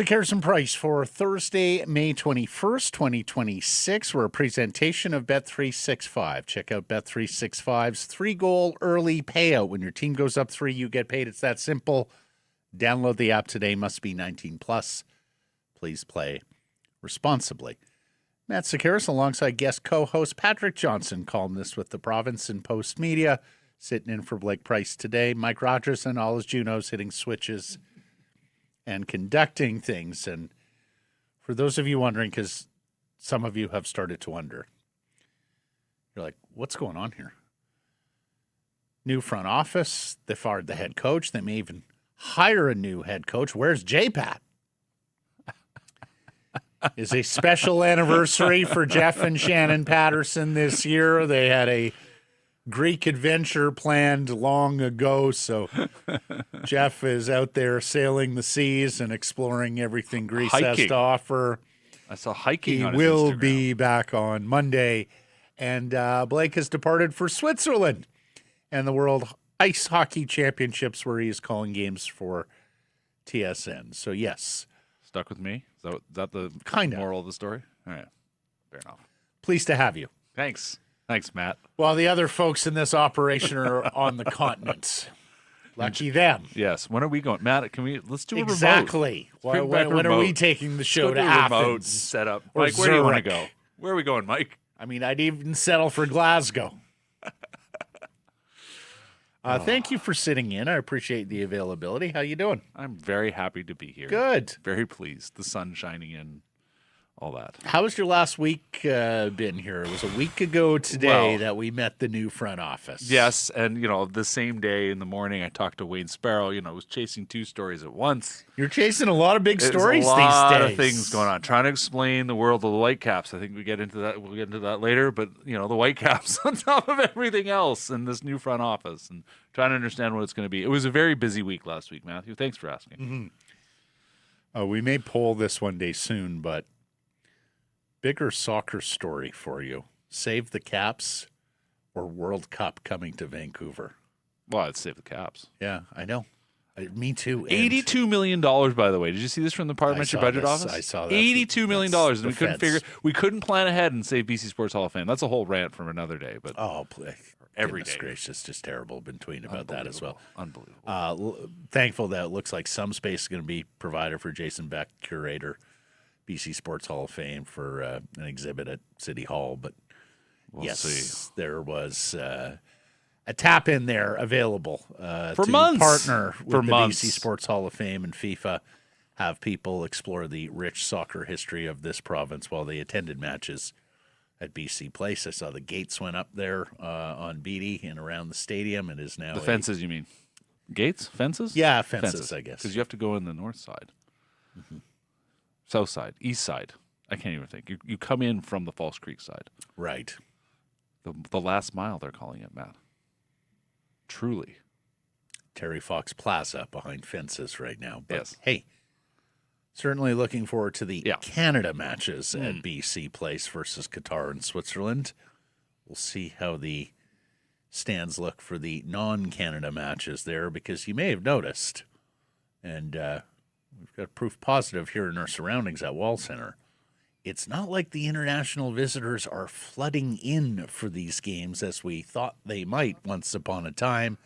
Comparison price for Thursday, May 21st, 2026. We're a presentation of Bet365. Check out Bet365's 3-goal early payout. When your team goes up 3, you get paid. It's that simple. Download the app today. Must be 19 plus. Please play responsibly. Matt Sakaris alongside guest co-host Patrick Johnston, columnist with the Province and Post Media, sitting in for Blake Price today. Mike Rogers and all his Junos hitting switches and conducting things. And for those of you wondering, because some of you have started to wonder, you're like, what's going on here? New front office. They fired the head coach. They may even hire a new head coach. Where's J-Pat? Is a special anniversary for Jeff and Shannon Pettersson this year. They had a Greek adventure planned long ago, so Jeff is out there sailing the seas and exploring everything Greece has to offer. I saw hiking on his Instagram. He will be back on Monday, and Blake has departed for Switzerland and the World Ice Hockey Championships, where he is calling games for TSN. So, yes. Stuck with me? Is that the moral of the story? All right. Fair enough. Pleased to have you. Thanks. Thanks, Matt. Well, the other folks in this operation are on the continents. Lucky them. Yes. When are we going? Matt, let's do a remote. Exactly. When are we taking the show to Athens? Set up. Mike, where do you want to go? Where are we going, Mike? I mean, I'd even settle for Glasgow. Thank you for sitting in. I appreciate the availability. How you doing? I'm very happy to be here. Good. Very pleased. The sun shining in. All that. How has your last week been here? It was a week ago today that we met the new front office. Yes, and, the same day in the morning I talked to Wayne Sparrow. I was chasing 2 stories at once. You're chasing a lot of big stories these days. There's a lot of things going on. Trying to explain the world of the Whitecaps. I think we'll get into that later, but, the Whitecaps on top of everything else in this new front office and trying to understand what it's going to be. It was a very busy week last week, Matthew. Thanks for asking. Mm-hmm. We may poll this one day soon, but bigger soccer story for you. Save the Caps or World Cup coming to Vancouver? Well, I'd save the Caps. Yeah, I know. Me too. $82 million, by the way. Did you see this from the Parliamentary Budget Office? I saw that. $82 million. And we couldn't plan ahead and save BC Sports Hall of Fame. That's a whole rant from another day. But every day. Gracious, just terrible. Been tweeting about that as well. Unbelievable. Thankful that it looks like some space is going to be provided for Jason Beck, curator, BC Sports Hall of Fame, for an exhibit at City Hall. But we'll see. There was a tap in there available for to months. Partner with for the months. BC Sports Hall of Fame and FIFA, have people explore the rich soccer history of this province while they attended matches at BC Place. I saw the gates went up there on Beatty and around the stadium. It is now the fences. You mean gates? Fences? Yeah, fences. I guess because you have to go in the north side. Mm-hmm. South side, east side. I can't even think. You come in from the False Creek side. Right. The last mile, they're calling it, Matt. Truly. Terry Fox Plaza behind fences right now. But yes. Hey, certainly looking forward to the Canada matches at BC Place versus Qatar and Switzerland. We'll see how the stands look for the non-Canada matches there, because you may have noticed, and we've got proof positive here in our surroundings at Wall Center, it's not like the international visitors are flooding in for these games as we thought they might once upon a time.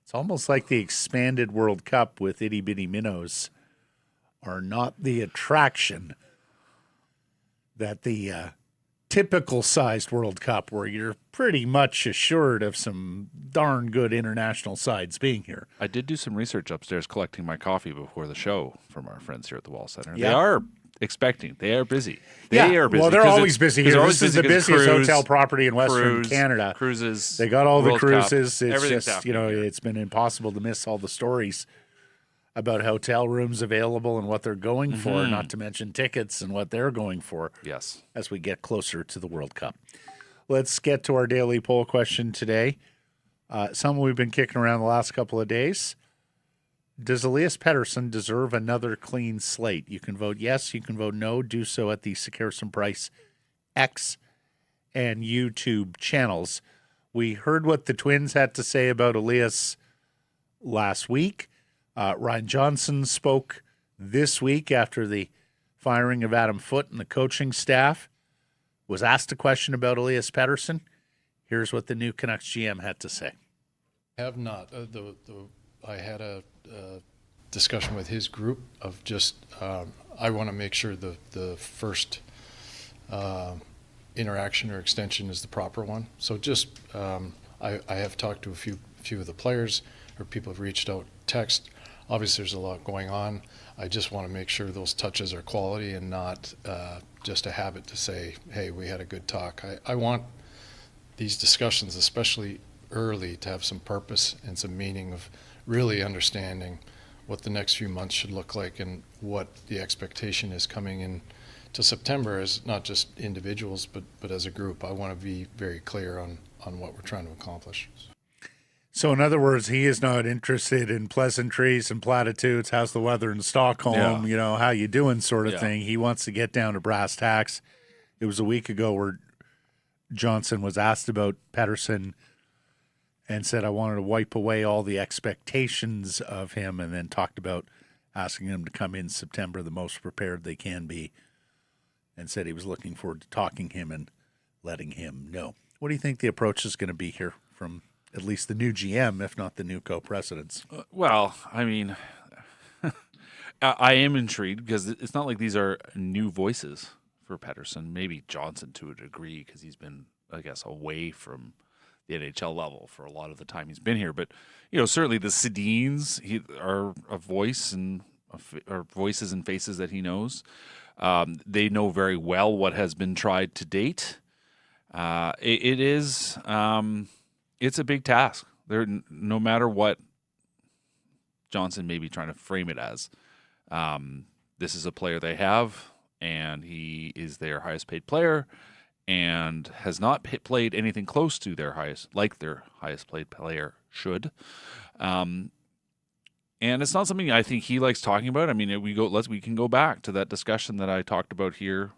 It's almost like the expanded World Cup with itty-bitty minnows are not the attraction that the typical-sized World Cup, where you're pretty much assured of some darn good international sides being here. I did do some research upstairs collecting my coffee before the show from our friends here at the Wall Center. Yeah. They are expecting. They are busy. They are busy. Well, they're always busy here. This is the busiest hotel property in Western cruise, Canada. Cruises. They got all World the cruises. Cup, it's just, here. it's been impossible to miss all the stories about hotel rooms available and what they're going for, not to mention tickets and what they're going for. Yes. As we get closer to the World Cup. Let's get to our daily poll question today. Something we've been kicking around the last couple of days. Does Elias Pettersson deserve another clean slate? You can vote yes, you can vote no. Do so at the Sekerson Price X and YouTube channels. We heard what the Twins had to say about Elias last week. Ryan Johnson spoke this week after the firing of Adam Foote and the coaching staff. Was asked a question about Elias Pettersson. Here's what the new Canucks GM had to say. Have not. I had a discussion with his group of just I want to make sure the first interaction or extension is the proper one. So just I have talked to a few of the players, or people have reached out, text. Obviously, there's a lot going on. I just want to make sure those touches are quality and not just a habit to say, hey, we had a good talk. I want these discussions, especially early, to have some purpose and some meaning of really understanding what the next few months should look like and what the expectation is coming in to September as not just individuals, but as a group. I want to be very clear on what we're trying to accomplish. So in other words, he is not interested in pleasantries and platitudes. How's the weather in Stockholm? You know, how you doing sort of thing. He wants to get down to brass tacks. It was a week ago where Johnson was asked about Pettersson and said, I wanted to wipe away all the expectations of him, and then talked about asking him to come in September the most prepared they can be, and said he was looking forward to talking him and letting him know. What do you think the approach is going to be here from at least the new GM, if not the new co-presidents? Well, I mean, I am intrigued because it's not like these are new voices for Pettersson. Maybe Johnson to a degree because he's been, I guess, away from the NHL level for a lot of the time he's been here. But, you know, certainly the Sedins are a voice and are voices and faces that he knows. They know very well what has been tried to date. It's a big task. No matter what Johnson may be trying to frame it as, this is a player they have, and he is their highest paid player, and has not played anything close to their highest paid player should. And it's not something I think he likes talking about. I mean, we can go back to that discussion that I talked about here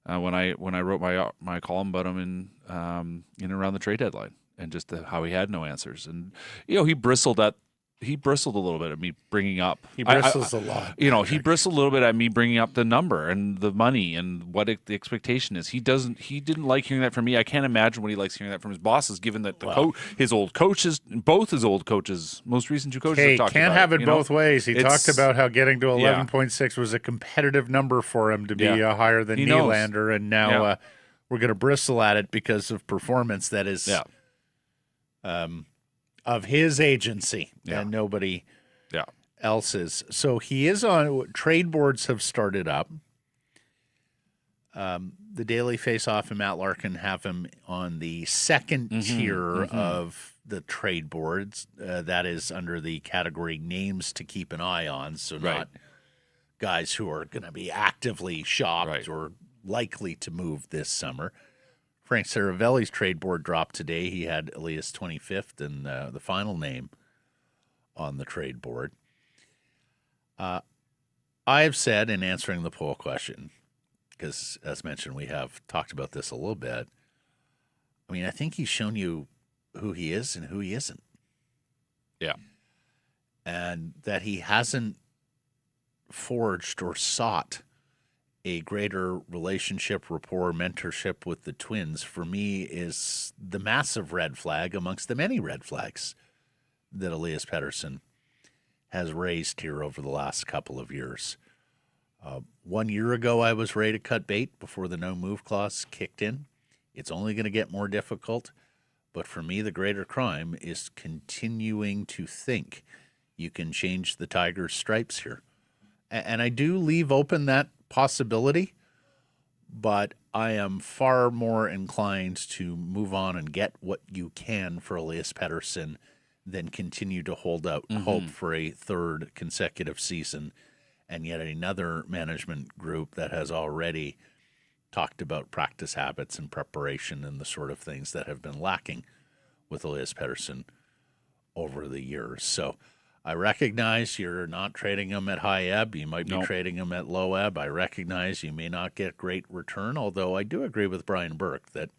when I wrote my column about him in around the trade deadline, and just how he had no answers. And you know, he bristled a little bit at me bringing up. He bristles a lot. You know, he bristled a little bit at me bringing up the number and the money and what the expectation is. He didn't like hearing that from me. I can't imagine what he likes hearing that from his bosses, given that his old coaches, both his old coaches, most recent two coaches, have talked can't about have it both ways. He talked about how getting to 11.6 yeah. was a competitive number for him to be higher than Nylander, and now we're going to bristle at it because of performance that is of his agency and nobody else's. So he is on. Trade boards have started up. The Daily Face-Off and Matt Larkin have him on the second tier of the trade boards. That is under the category names to keep an eye on. So not guys who are going to be actively shopped or likely to move this summer. Frank Saravelli's trade board dropped today. He had Elias 25th and the final name on the trade board. I have said in answering the poll question, because as mentioned, we have talked about this a little bit. I mean, I think he's shown you who he is and who he isn't. Yeah. And that he hasn't forged or sought a greater relationship, rapport, mentorship with the Twins, for me, is the massive red flag amongst the many red flags that Elias Pettersson has raised here over the last couple of years. 1 year ago, I was ready to cut bait before the no-move clause kicked in. It's only going to get more difficult. But for me, the greater crime is continuing to think you can change the Tigers' stripes here. And I do leave open that possibility, but I am far more inclined to move on and get what you can for Elias Pettersson than continue to hold out hope for a third consecutive season, and yet another management group that has already talked about practice habits and preparation and the sort of things that have been lacking with Elias Pettersson over the years. So I recognize you're not trading him at high ebb. You might be trading him at low ebb. I recognize you may not get great return, although I do agree with Brian Burke that,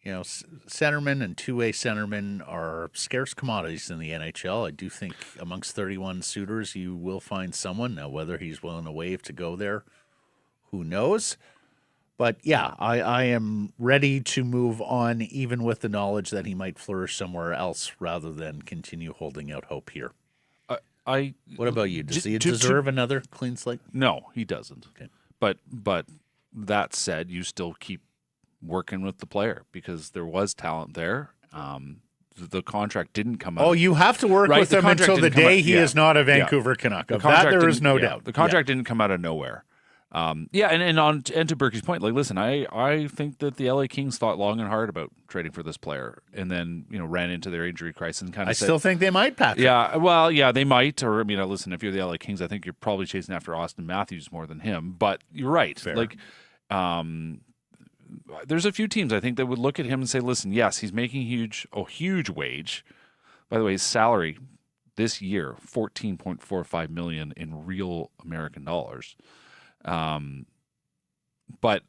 centermen and two-way centermen are scarce commodities in the NHL. I do think amongst 31 suitors, you will find someone. Now, whether he's willing to waive to go there, who knows? But yeah, I am ready to move on, even with the knowledge that he might flourish somewhere else rather than continue holding out hope here. What about you? Does he deserve another clean slate? No, he doesn't. Okay. But that said, you still keep working with the player because there was talent there. The contract didn't come out. Oh, you have to work with him until the day he is not a Vancouver Canuck. Of that, there is no doubt. The contract didn't come out of nowhere. And to Berkey's point, listen, I think that the LA Kings thought long and hard about trading for this player, and then ran into their injury crisis and kind of. Still think they might, Patrick. Yeah, well, yeah, they might. Or listen, if you're the LA Kings, I think you're probably chasing after Austin Matthews more than him. But you're right. Fair. There's a few teams I think that would look at him and say, listen, yes, he's making a huge wage. By the way, his salary this year, $14.45 million in real American dollars. But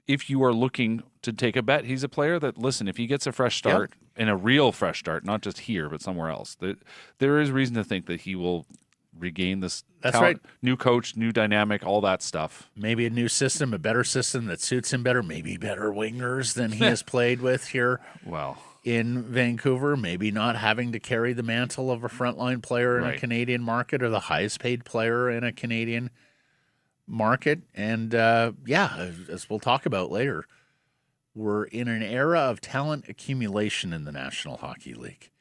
if you are looking to take a bet, he's a player that, listen, if he gets a fresh start and a real fresh start, not just here, but somewhere else, there is reason to think that he will regain this talent, right. New coach, new dynamic, all that stuff. Maybe a new system, a better system that suits him better, maybe better wingers than he has played with here. Well, in Vancouver, maybe not having to carry the mantle of a frontline player in a Canadian market or the highest paid player in a Canadian market. And as we'll talk about later, we're in an era of talent accumulation in the National Hockey League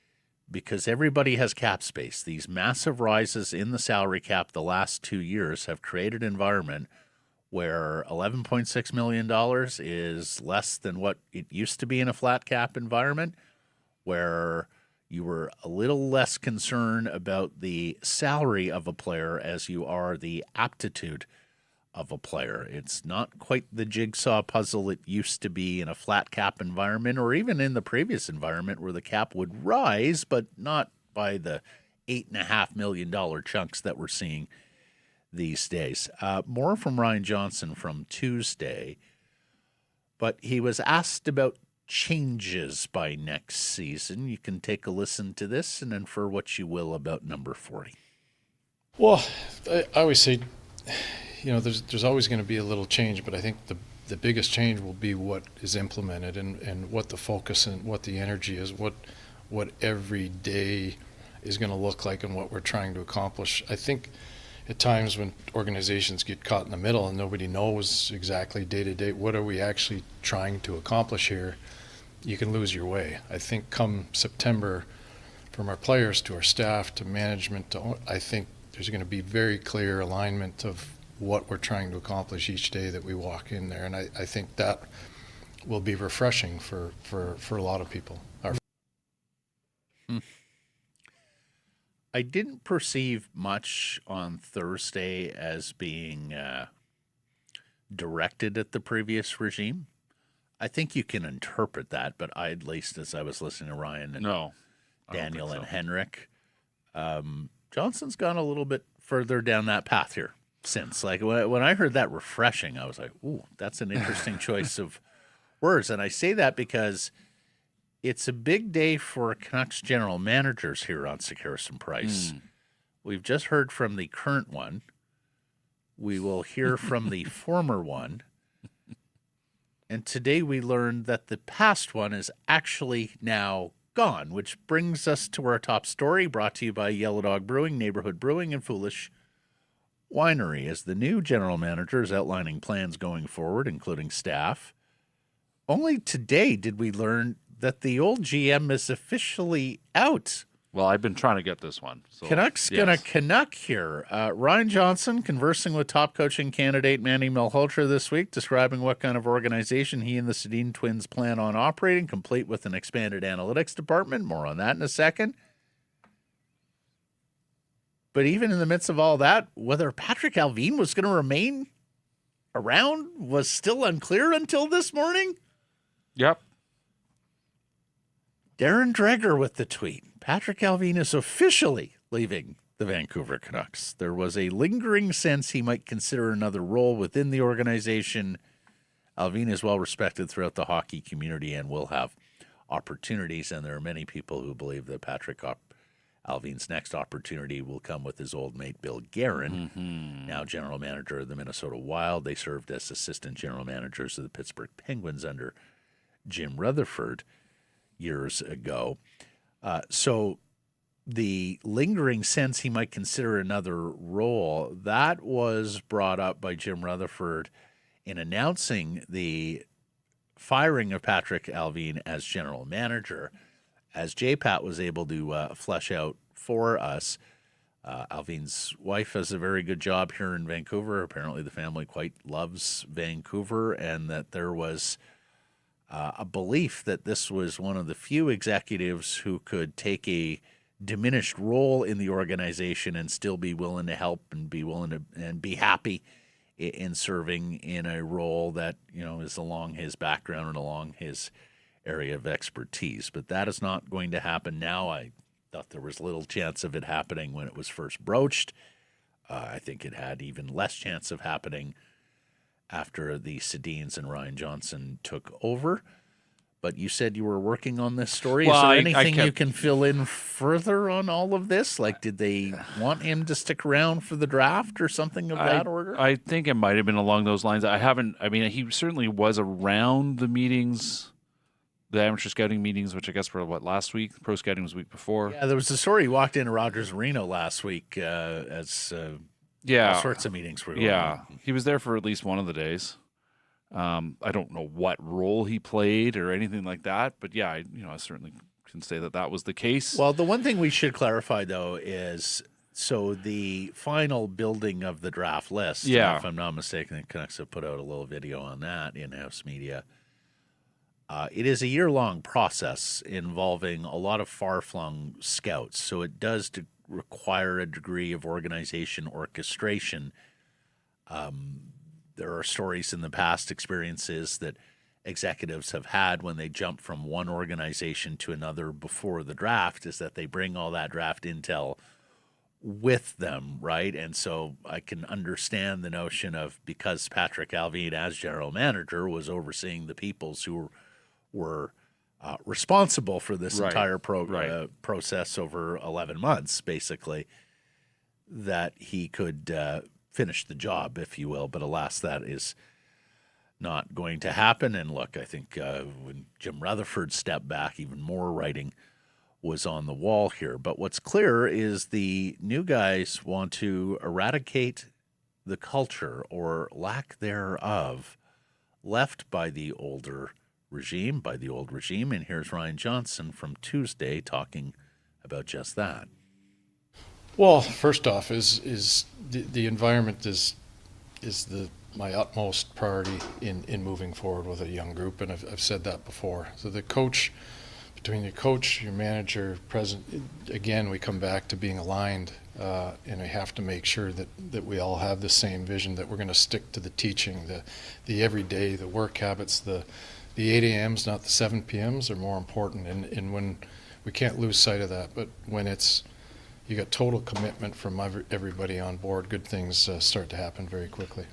because everybody has cap space. These massive rises in the salary cap the last 2 years have created an environment where $11.6 million is less than what it used to be in a flat cap environment, where you were a little less concerned about the salary of a player as you are the aptitude of a player. It's not quite the jigsaw puzzle it used to be in a flat cap environment, or even in the previous environment where the cap would rise, but not by the $8.5 million chunks that we're seeing these days. More from Ryan Johnson from Tuesday, but he was asked about changes by next season. You can take a listen to this and infer what you will about number 40. Well, I always say, there's always going to be a little change, but I think the biggest change will be what is implemented and what the focus and what the energy is, what every day is going to look like and what we're trying to accomplish. I think at times when organizations get caught in the middle and nobody knows exactly day to day what are we actually trying to accomplish here, you can lose your way. I think come September, from our players to our staff to management, I think there's going to be very clear alignment of what we're trying to accomplish each day that we walk in there. And I think that will be refreshing for a lot of people. I didn't perceive much on Thursday as being directed at the previous regime. I think you can interpret that, but I, at least as I was listening to Ryan and Daniel and Henrik, Johnson's gone a little bit further down that path here since. Like when I heard that refreshing, I was like, ooh, that's an interesting choice of words. And I say that because it's a big day for Canucks general managers here on Sekeres and Price. We've just heard from the current one. We will hear from the former one. And today we learned that the past one is actually now gone, which brings us to our top story, brought to you by Yellow Dog Brewing, Neighborhood Brewing, and Foolish Winery. As the new general manager is outlining plans going forward, including staff, only today did we learn that the old GM is officially out. Well, I've been trying to get this one. So, Canucks gonna Canuck here. Ryan Johnson conversing with top coaching candidate Manny Malhotra this week, describing what kind of organization he and the Sedin twins plan on operating, complete with an expanded analytics department. More on that in a second. But even in the midst of all that, whether Patrik Allvin was going to remain around was still unclear until this morning. Yep. Darren Dreger with the tweet. Patrik Allvin is officially leaving the Vancouver Canucks. There was a lingering sense he might consider another role within the organization. Allvin is well respected throughout the hockey community and will have opportunities, and there are many people who believe that Patrik Allvin's next opportunity will come with his old mate Bill Guerin, now general manager of the Minnesota Wild. They served as assistant general managers of the Pittsburgh Penguins under Jim Rutherford years ago. So the lingering sense he might consider another role, that was brought up by Jim Rutherford in announcing the firing of Patrik Allvin as general manager. As JPAT was able to flesh out for us, Allvin's wife does a very good job here in Vancouver. Apparently the family quite loves Vancouver, and that there was a belief that this was one of the few executives who could take a diminished role in the organization and still be willing to help and be willing to and be happy in serving in a role that, you know, is along his background and along his area of expertise. But that is not going to happen now. I thought there was little chance of it happening when it was first broached. I think it had even less chance of happening after the Sedins and Ryan Johnson took over. But you said you were working on this story. Well, Is there I anything kept- you can fill in further on all of this? Like, did they want him to stick around for the draft or something of that order? I think it might have been along those lines. He certainly was around the meetings, the amateur scouting meetings, which I guess were, last week? Pro scouting was the week before. Yeah, there was a story. He walked into Rogers Arena last week as all sorts of meetings were going on. He was there for at least one of the days. I don't know what role he played or anything like that, but yeah, I certainly can say that was the case. Well, the one thing we should clarify, though, is so the final building of the draft list, Yeah. if I'm not mistaken, the Canucks have put out a little video on that, in-house media. It is a year-long process involving a lot of far-flung scouts, so it does require a degree of organization, orchestration. There are stories in the past experiences that executives have had when they jump from one organization to another before the draft, is that they bring all that draft intel with them, right? And so I can understand the notion of, because Patrik Allvin as general manager was overseeing the peoples who were responsible for this entire process over 11 months, basically, that he could finish the job, if you will. But alas, that is not going to happen. And look, I think when Jim Rutherford stepped back, even more writing was on the wall here. But what's clear is the new guys want to eradicate the culture, or lack thereof, left by the old regime. And here's Ryan Johnson from Tuesday talking about just that. Well, first off, is the environment is my utmost priority in moving forward with a young group, and I've said that before. So between your coach, your manager, president, again, we come back to being aligned, and we have to make sure that we all have the same vision, that we're going to stick to the teaching, the everyday, the work habits, the 8 a.m.s, not the 7 p.m.s, are more important, and when we can't lose sight of that. But when you got total commitment from everybody on board, good things start to happen very quickly.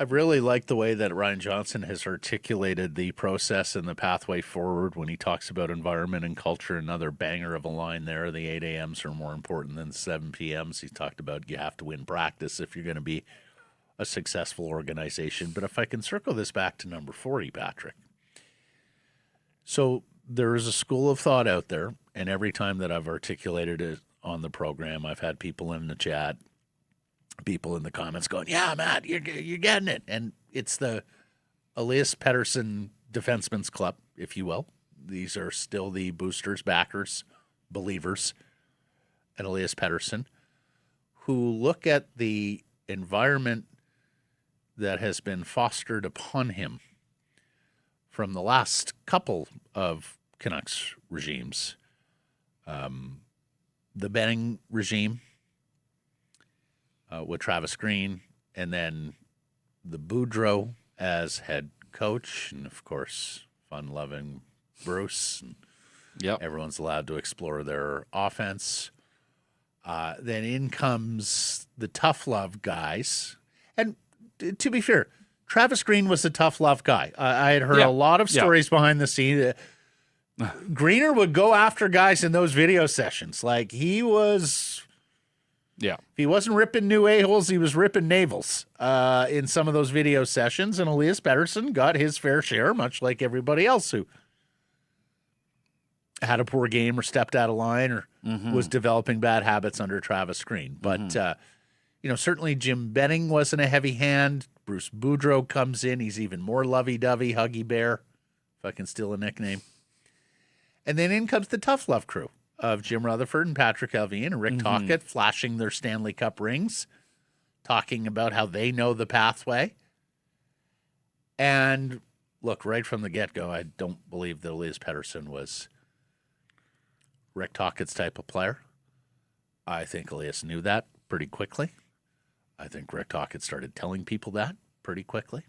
I've really liked the way that Ryan Johnson has articulated the process and the pathway forward when he talks about environment and culture. Another banger of a line there. The 8 a.m.s are more important than the 7 p.m.s. He's talked about you have to win practice if you're going to be a successful organization. But if I can circle this back to number 40, Patrick. So there is a school of thought out there, and every time that I've articulated it on the program, I've had people in the chat, people in the comments going, yeah, Matt, you're getting it. And it's the Elias Pettersson Defenseman's Club, if you will. These are still the boosters, backers, believers in Elias Pettersson who look at the environment that has been fostered upon him from the last couple of Canucks regimes. The Benning regime with Travis Green, and then the Boudreau as head coach, and of course, fun-loving Bruce. And everyone's allowed to explore their offense. Then in comes the tough love guys. And to be fair, Travis Green was a tough love guy. I had heard a lot of stories behind the scene. Greener would go after guys in those video sessions. Like he was, if he wasn't ripping new a-holes, he was ripping navels in some of those video sessions. And Elias Pettersson got his fair share, much like everybody else who had a poor game or stepped out of line or was developing bad habits under Travis Green. But, certainly Jim Benning wasn't a heavy hand. Bruce Boudreau comes in. He's even more lovey-dovey, huggy bear, if I can steal a nickname. And then in comes the tough love crew of Jim Rutherford and Patrik Allvin and Rick Tocchet flashing their Stanley Cup rings, talking about how they know the pathway. And look, right from the get-go, I don't believe that Elias Pettersson was Rick Tocchet's type of player. I think Elias knew that pretty quickly. I think Rick Tocchet started telling people that pretty quickly.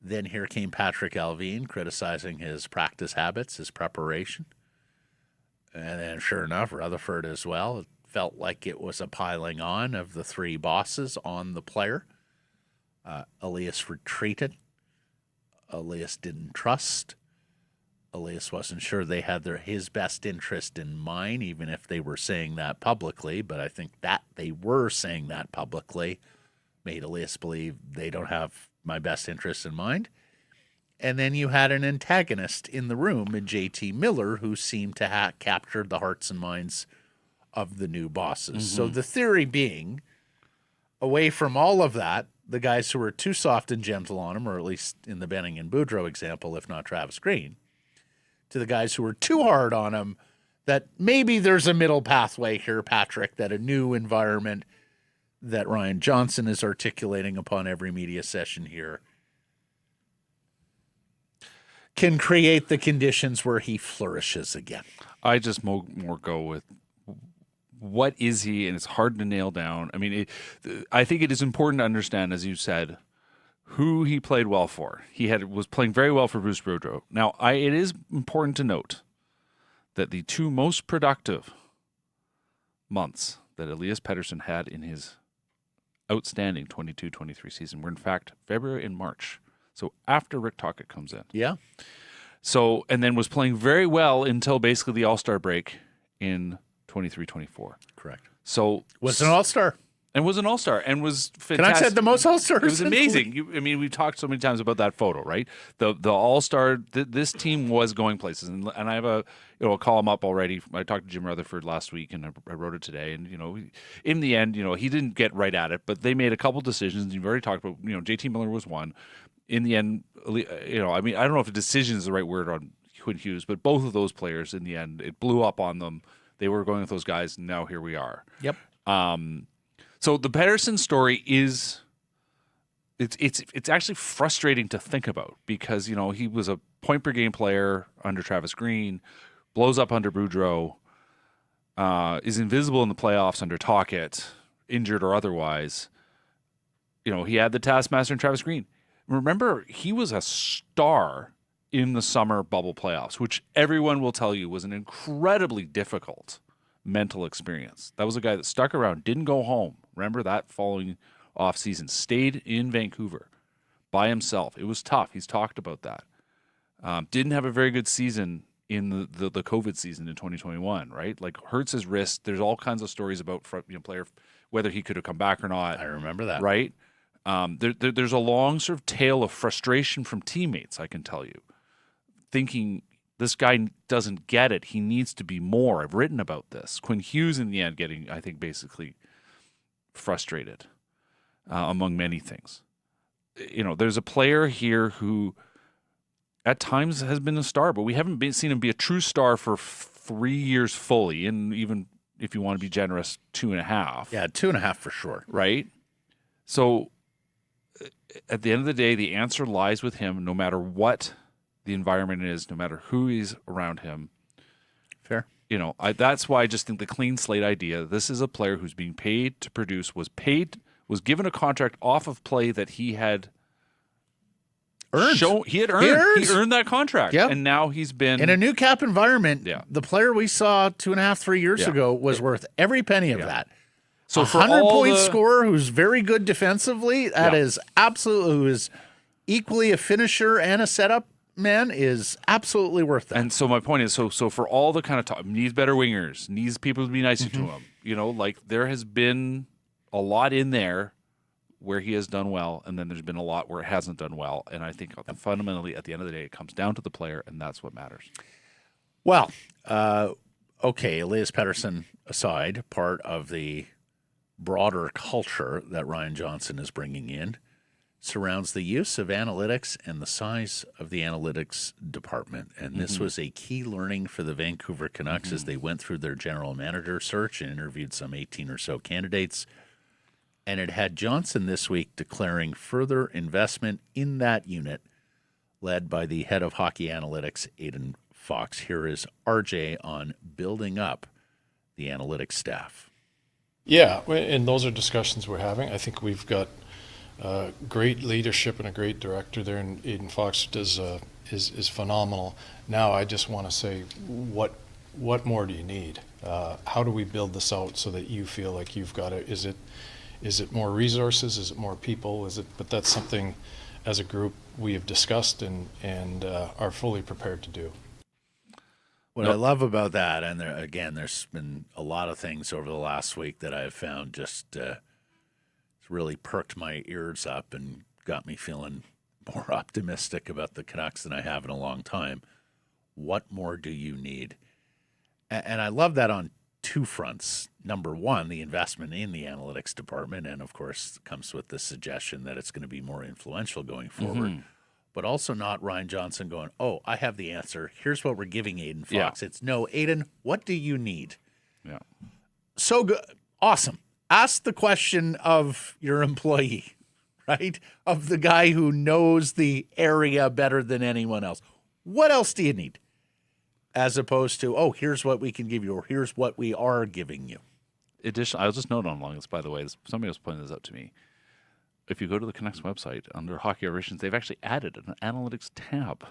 Then here came Patrik Allvin criticizing his practice habits, his preparation. And then sure enough, Rutherford as well. It felt like it was a piling on of the three bosses on the player. Elias retreated. Elias didn't trust. Elias wasn't sure they had his best interest in mind, even if they were saying that publicly. But I think that they were saying that publicly made Elias believe they don't have my best interest in mind. And then you had an antagonist in the room in JT Miller who seemed to have captured the hearts and minds of the new bosses. So the theory being, away from all of that, the guys who were too soft and gentle on him, or at least in the Benning and Boudreau example, if not Travis Green, to the guys who were too hard on him, that maybe there's a middle pathway here, Patrick, that a new environment that Ryan Johnson is articulating upon every media session here can create the conditions where he flourishes again. I just more go with what is he, and it's hard to nail down. I mean, I think it is important to understand, as you said, who he played well for. He was playing very well for Bruce Boudreau. Now, it is important to note that the two most productive months that Elias Pettersson had in his outstanding 22-23 season were, in fact, February and March. So after Rick Tocchet comes in. Yeah. So, and then was playing very well until basically the All-Star break in 23-24. Correct. So was an All-Star. And was an All-Star and was fantastic. Canucks had the most All-Stars. It was amazing. We've talked so many times about that photo, right? The All-Star, this team was going places. And I have a column up already. I talked to Jim Rutherford last week, and I wrote it today. And, in the end, he didn't get right at it, but they made a couple decisions. You've already talked about, JT Miller was one. In the end, I don't know if a decision is the right word on Quinn Hughes, but both of those players, in the end, it blew up on them. They were going with those guys, and now here we are. Yep. So the Pettersson story is it's actually frustrating to think about because he was a point per game player under Travis Green, blows up under Boudreau, is invisible in the playoffs under Tocchet, injured or otherwise. He had the taskmaster in Travis Green. Remember, he was a star in the summer bubble playoffs, which everyone will tell you was an incredibly difficult mental experience. That was a guy that stuck around, didn't go home. Remember that following off season, stayed in Vancouver by himself. It was tough. He's talked about that. Didn't have a very good season in the COVID season in 2021, right? Like hurts his wrist. There's all kinds of stories about player whether he could have come back or not. I remember that. Right? There's a long sort of tale of frustration from teammates, I can tell you, thinking this guy doesn't get it. He needs to be more. I've written about this. Quinn Hughes, in the end, getting, I think, basically frustrated among many things. There's a player here who at times has been a star, but we haven't seen him be a true star for 3 years fully, and even if you want to be generous, 2.5. Yeah, 2.5 for sure. Right? So at the end of the day, the answer lies with him, no matter what the environment is, no matter who is around him. Fair. That's why I just think the clean slate idea, this is a player who's being paid to produce, was given a contract off of play that he had earned. He earned that contract. Yep. And now he's been in a new cap environment. Yeah. The player we saw 2.5, 3 years ago was worth every penny of that. So for 100-point scorer who's very good defensively, that is absolutely, who is equally a finisher and a setup man, is absolutely worth that. And so my point is, so for all the kind of talk, needs better wingers, needs people to be nicer to him. There has been a lot in there where he has done well, and then there's been a lot where it hasn't done well. And I think fundamentally, at the end of the day, it comes down to the player, and that's what matters. Well, okay, Elias Pettersson aside, part of the broader culture that Ryan Johnson is bringing in surrounds the use of analytics and the size of the analytics department. And this was a key learning for the Vancouver Canucks as they went through their general manager search and interviewed some 18 or so candidates. And it had Johnson this week declaring further investment in that unit, led by the head of hockey analytics, Aidan Fox. Here is RJ on building up the analytics staff. Yeah, and those are discussions we're having. I think we've got great leadership and a great director there, and Aidan Fox is phenomenal. Now I just want to say, what more do you need? How do we build this out so that you feel like you've got it? Is it more resources? Is it more people? But that's something as a group we have discussed and are fully prepared to do. What I love about that, and there's been a lot of things over the last week that I've found just really perked my ears up and got me feeling more optimistic about the Canucks than I have in a long time. What more do you need? And I love that on two fronts. Number one, the investment in the analytics department, and of course comes with the suggestion that it's going to be more influential going forward. But also not Ryan Johnson going, oh, I have the answer. Here's what we're giving Aidan Fox. It's no, Aidan, what do you need? Yeah. So good. Awesome. Ask the question of your employee, right? Of the guy who knows the area better than anyone else. What else do you need? As opposed to, oh, here's what we can give you, or here's what we are giving you. I'll just note on this, by the way, somebody was pointing this out to me. If you go to the Canucks website, under Hockey Operations, they've actually added an analytics tab.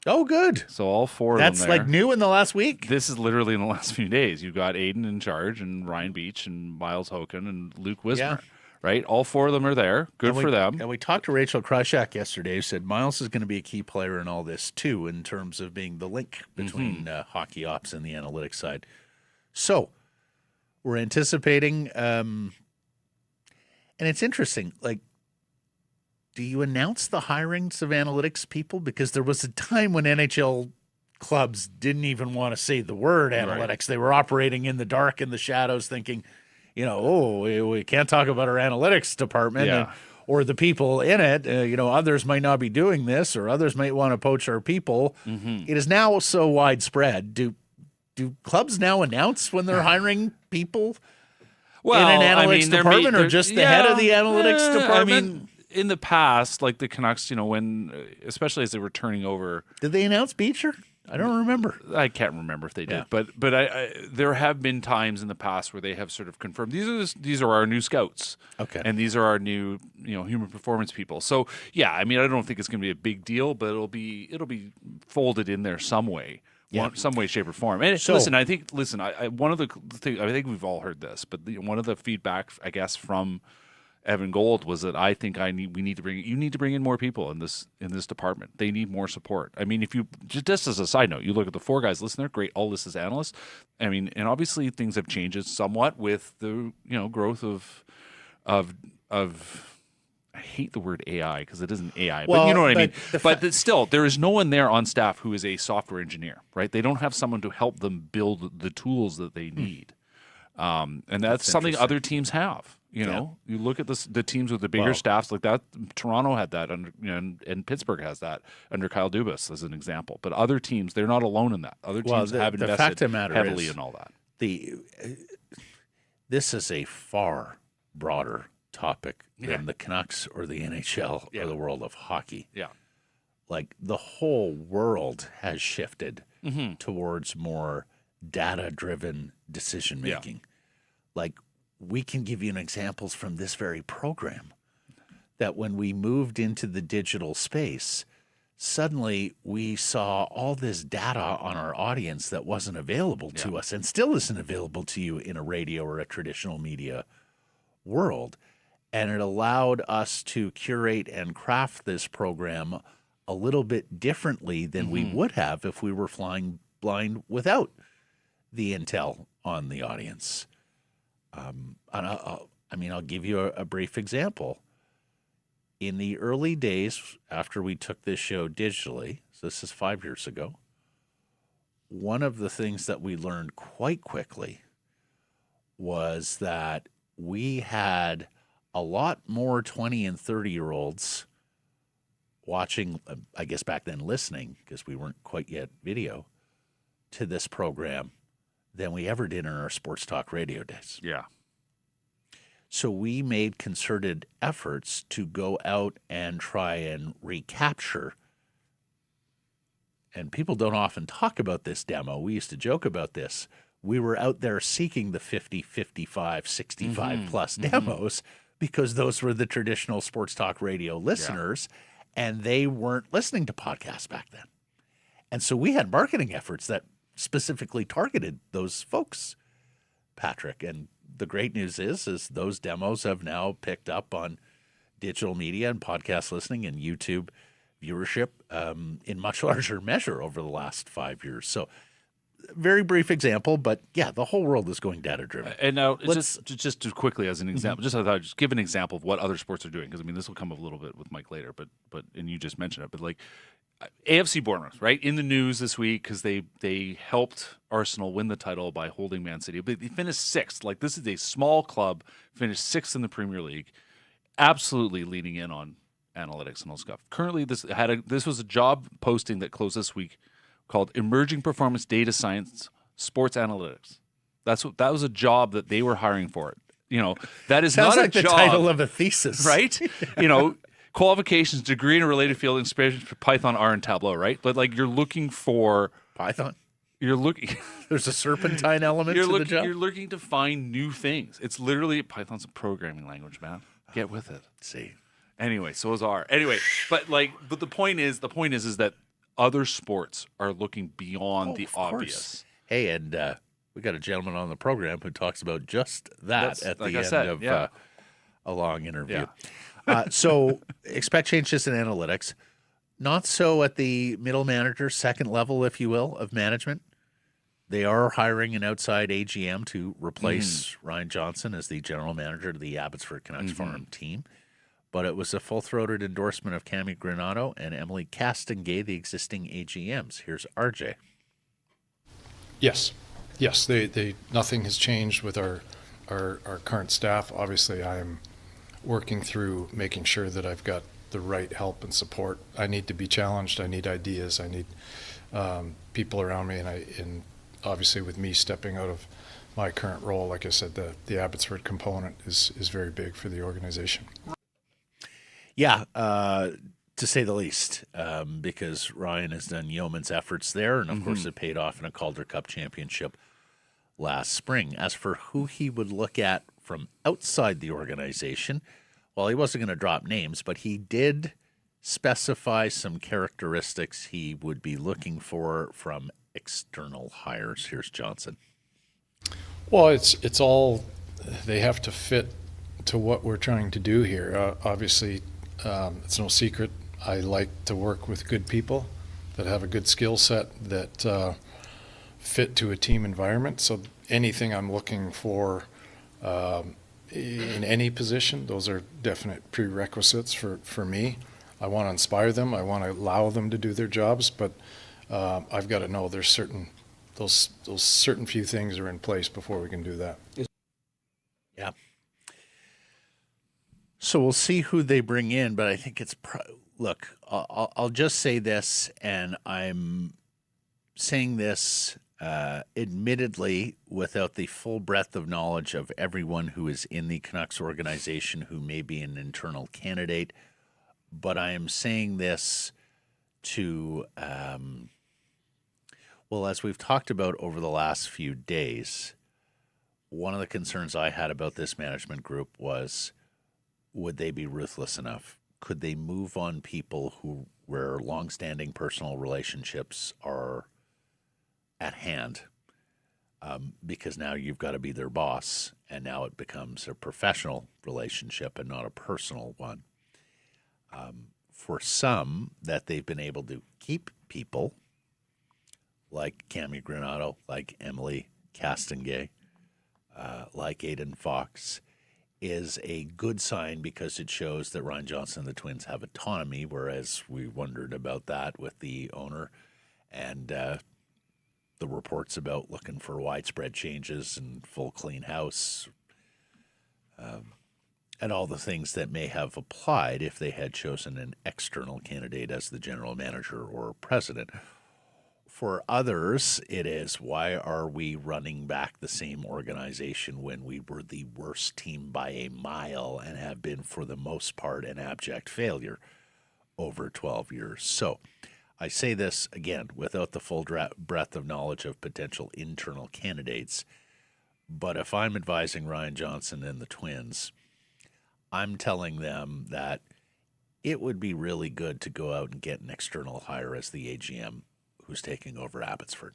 Oh, good. So all four of them That's like new in the last week? This is literally in the last few days. You've got Aidan in charge, and Ryan Beach, and Miles Hoken, and Luke Wismer. Right? All four of them are there. Good for them. And we talked to Rachel Krychak yesterday, who said Miles is going to be a key player in all this, too, in terms of being the link between hockey ops and the analytics side. So we're anticipating, and it's interesting, like, do you announce the hirings of analytics people? Because there was a time when NHL clubs didn't even want to say the word analytics. Right. They were operating in the dark, in the shadows, thinking, we can't talk about our analytics department or the people in it. Others might not be doing this, or others might want to poach our people. It is now so widespread. Do clubs now announce when they're hiring people in an analytics department, or just the head of the analytics department? In the past, like the Canucks, when, especially as they were turning over. Did they announce Beecher? I don't remember. I can't remember if they did, but there have been times in the past where they have sort of confirmed these are our new scouts, and these are our new human performance people. So I don't think it's going to be a big deal, but it'll be folded in there some way, some way, shape, or form. And I think one of the things, I think we've all heard this, but one of the feedback I guess from Evan Gold was that I think you need to bring in more people in this department. They need more support. I mean, if you just as a side note, you look at the four guys listed there, great, all listed as analysts. I mean, and obviously things have changed somewhat with the growth of I hate the word AI because it isn't AI, but you know what I mean. But still, there is no one there on staff who is a software engineer, right? They don't have someone to help them build the tools that they need. And that's something interesting. other teams have. You know, you look at the teams with the bigger staffs like that. Toronto had that, and Pittsburgh has that under Kyle Dubas as an example. But other teams, they're not alone in that. Other teams have the invested fact of the matter heavily is in all that. This is a far broader topic than the Canucks or the NHL or the world of hockey. Yeah. Like the whole world has shifted towards more data-driven decision making. Like we can give you examples from this very program that when we moved into the digital space, suddenly we saw all this data on our audience that wasn't available to us and still isn't available to you in a radio or a traditional media world. And it allowed us to curate and craft this program a little bit differently than we would have if we were flying blind without the intel on the audience. And I'll give you a brief example. In the early days after we took this show digitally, so this is 5 years ago, one of the things that we learned quite quickly was that we had a lot more 20 and 30-year-olds watching, I guess back then listening, because we weren't quite yet video, to this program than we ever did in our sports talk radio days. Yeah. So we made concerted efforts to go out and try and recapture. And people don't often talk about this demo. We used to joke about this. We were out there seeking the 50, 55, 65 plus demos because those were the traditional sports talk radio listeners, and they weren't listening to podcasts back then. And so we had marketing efforts that specifically targeted those folks, Patrick. And the great news is those demos have now picked up on digital media and podcast listening and YouTube viewership in much larger measure over the last 5 years. So very brief example, but yeah, the whole world is going data driven. And now just to quickly as an example, just give an example of what other sports are doing, because I mean this will come up a little bit with Mike later, but and you just mentioned it, but like AFC Bournemouth, right, in the news this week because they helped Arsenal win the title by holding Man City, but they finished sixth. Like this is a small club, finished sixth in the Premier League, absolutely leaning in on analytics and all stuff. Currently, this was a job posting that closed this week called Emerging Performance Data Science Sports Analytics. That was a job that they were hiring for it. You know, that is Sounds not like a the job, title of a thesis, right? You know, qualifications, degree in a related field, inspiration for Python, R, and Tableau, right? But like you're looking for Python. You're looking. There's a serpentine element to the job. You're looking to find new things. It's literally Python's a programming language, man. Get with it. See. Anyway, so is R. Anyway, but the point is that other sports are looking beyond the obvious. Hey, and we got a gentleman on the program who talks about just that at the end of a long interview. Yeah. So expect changes in analytics. Not so at the middle manager, second level, if you will, of management. They are hiring an outside AGM to replace Ryan Johnson as the general manager of the Abbotsford Canucks farm team. But it was a full-throated endorsement of Cami Granato and Emily Castengay, the existing AGMs. Here's RJ. Yes. They nothing has changed with our current staff. Obviously, I am working through making sure that I've got the right help and support. I need to be challenged. I need ideas. I need people around me, and obviously with me stepping out of my current role, like I said, the Abbotsford component is very big for the organization. Yeah, to say the least, because Ryan has done yeoman's efforts there, and of course it paid off in a Calder Cup championship last spring. As for who he would look at from outside the organization, well, he wasn't going to drop names, but he did specify some characteristics he would be looking for from external hires. Here's Johnson. Well, it's all, they have to fit to what we're trying to do here. Obviously, it's no secret. I like to work with good people that have a good skill set that fit to a team environment. So anything I'm looking for in any position, those are definite prerequisites for me. I want to inspire them. I want to allow them to do their jobs, but I've got to know there's those certain few things are in place before we can do that. Yeah. So we'll see who they bring in, but I think it's look. I'll just say this, and I'm saying this admittedly without the full breadth of knowledge of everyone who is in the Canucks organization who may be an internal candidate, but I am saying this to, well, as we've talked about over the last few days, one of the concerns I had about this management group was, would they be ruthless enough? Could they move on people where longstanding personal relationships are at hand? Because now you've got to be their boss, and now it becomes a professional relationship and not a personal one. For some, that they've been able to keep people like Cami Granato, like Emily Castengay, like Aiden Fox, is a good sign because it shows that Ryan Johnson and the Twins have autonomy, whereas we wondered about that with the owner and the reports about looking for widespread changes and full clean house and all the things that may have applied if they had chosen an external candidate as the general manager or president. For others, it is, why are we running back the same organization when we were the worst team by a mile and have been, for the most part, an abject failure over 12 years? So I say this, again, without the full breadth of knowledge of potential internal candidates, but if I'm advising Ryan Johnson and the Twins, I'm telling them that it would be really good to go out and get an external hire as the AGM who's taking over Abbotsford,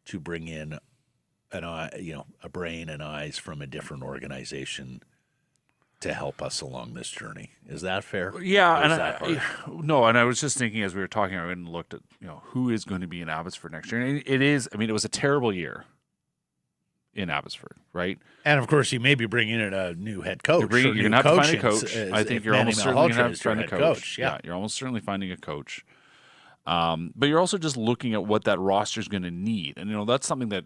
to bring in a brain and eyes from a different organization to help us along this journey. Is that fair? Yeah, and I was just thinking as we were talking, I went and looked at who is going to be in Abbotsford next year. And it is, it was a terrible year in Abbotsford, right? And of course, you may be bringing in a new head coach. You're going to have to find a coach. I think you're Manny almost certainly going to have Malhotra to find a coach. Yeah, you're almost certainly finding a coach. But you're also just looking at what that roster is going to need, and that's something that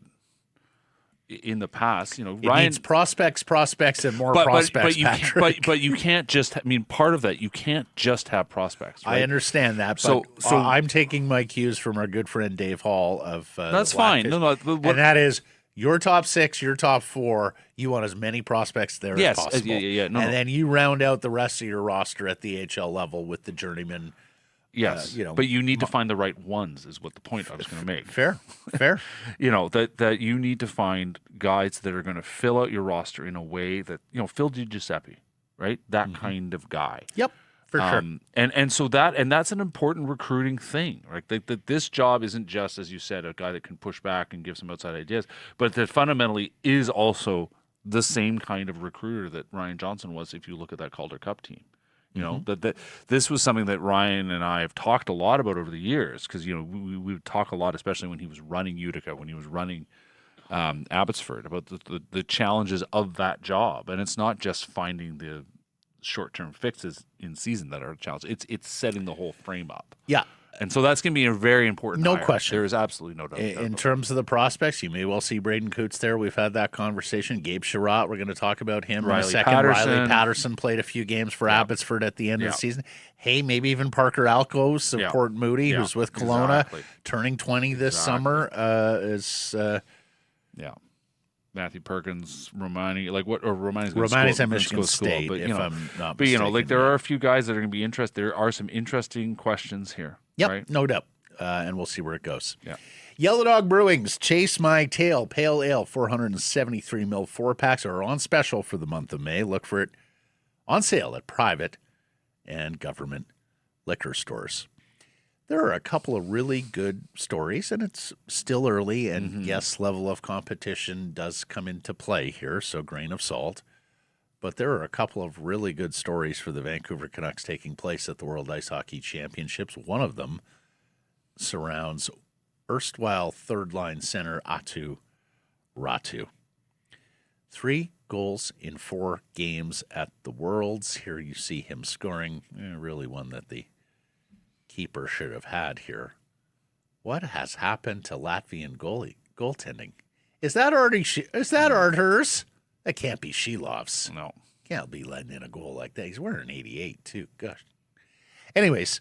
in the past, Ryan needs prospects, and more prospects. But you can't just. Part of that, you can't just have prospects. Right? I understand that. But so I'm taking my cues from our good friend Dave Hall of. That's fine. No, and that is your top 6, your top 4. You want as many prospects there as possible. Yeah. Then you round out the rest of your roster at the HL level with the journeyman. Yes, but you need to find the right ones is what the point I was going to make. Fair. that you need to find guys that are going to fill out your roster in a way that, Phil DiGiuseppe, right? That kind of guy. Yep, for sure. So that's an important recruiting thing, right? That this job isn't just, as you said, a guy that can push back and give some outside ideas, but that fundamentally is also the same kind of recruiter that Ryan Johnson was if you look at that Calder Cup team. That this was something that Ryan and I have talked a lot about over the years because, we would talk a lot, especially when he was running Utica, when he was running Abbotsford, about the challenges of that job. And it's not just finding the short-term fixes in season that are a challenge. It's setting the whole frame up. Yeah. And so that's going to be a very important hire. Question. There is absolutely no doubt. In terms of the prospects, you may well see Braden Coots there. We've had that conversation. Gabe Sherratt, we're going to talk about him in a second. Riley Patterson played a few games for Abbotsford at the end of the season. Hey, maybe even Parker Alcos of Port Moody, who's with Kelowna, turning 20 this summer. Matthew Perkins, Romani, Romani's at Michigan State, but if I'm not mistaken. there are a few guys that are going to be interested. There are some interesting questions here. Yep, right? No doubt, and we'll see where it goes. Yeah. Yellow Dog Brewing's Chase My Tail Pale Ale 473 ml 4-packs are on special for the month of May. Look for it on sale at private and government liquor stores. There are a couple of really good stories, and it's still early, and yes, level of competition does come into play here, so grain of salt. But there are a couple of really good stories for the Vancouver Canucks taking place at the World Ice Hockey Championships. One of them surrounds erstwhile third-line center Atu Ratu. 3 goals in 4 games at the Worlds. Here you see him scoring, really one that the keeper should have had here. What has happened to Latvian goaltending? Is that Arturs? That can't be Shilov's. No. Can't be letting in a goal like that. He's wearing 88, too. Gosh. Anyways,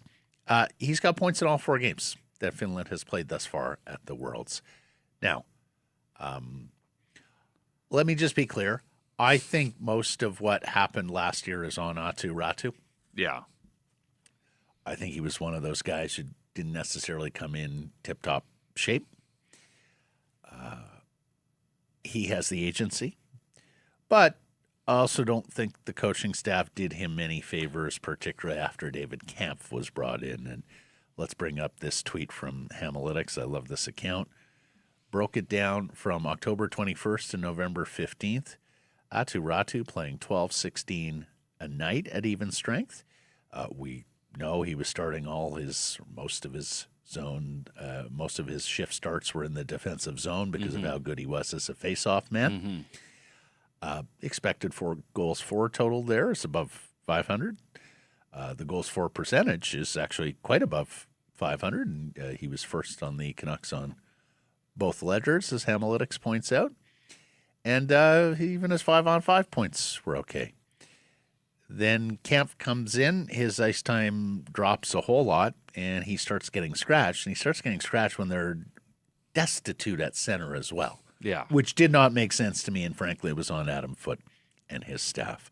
he's got points in all 4 games that Finland has played thus far at the Worlds. Now, let me just be clear. I think most of what happened last year is on Aatu Räty. Yeah. I think he was one of those guys who didn't necessarily come in tip-top shape. He has the agency. But I also don't think the coaching staff did him many favors, particularly after David Kampf was brought in. And let's bring up this tweet from Hamalytics. I love this account. Broke it down from October 21st to November 15th. Aatu Räty playing 12-16 a night at even strength. We know he was starting most of his shift starts were in the defensive zone because of how good he was as a face-off man. Expected 4 goals for total there is above 500. The goals for percentage is actually quite above 500, and he was first on the Canucks on both ledgers, as Hamalytics points out. And even his 5-on-5 points were okay. Then Kampf comes in, his ice time drops a whole lot, and he starts getting scratched. And he starts getting scratched when they're destitute at center as well. Yeah. Which did not make sense to me, and frankly, it was on Adam Foote and his staff.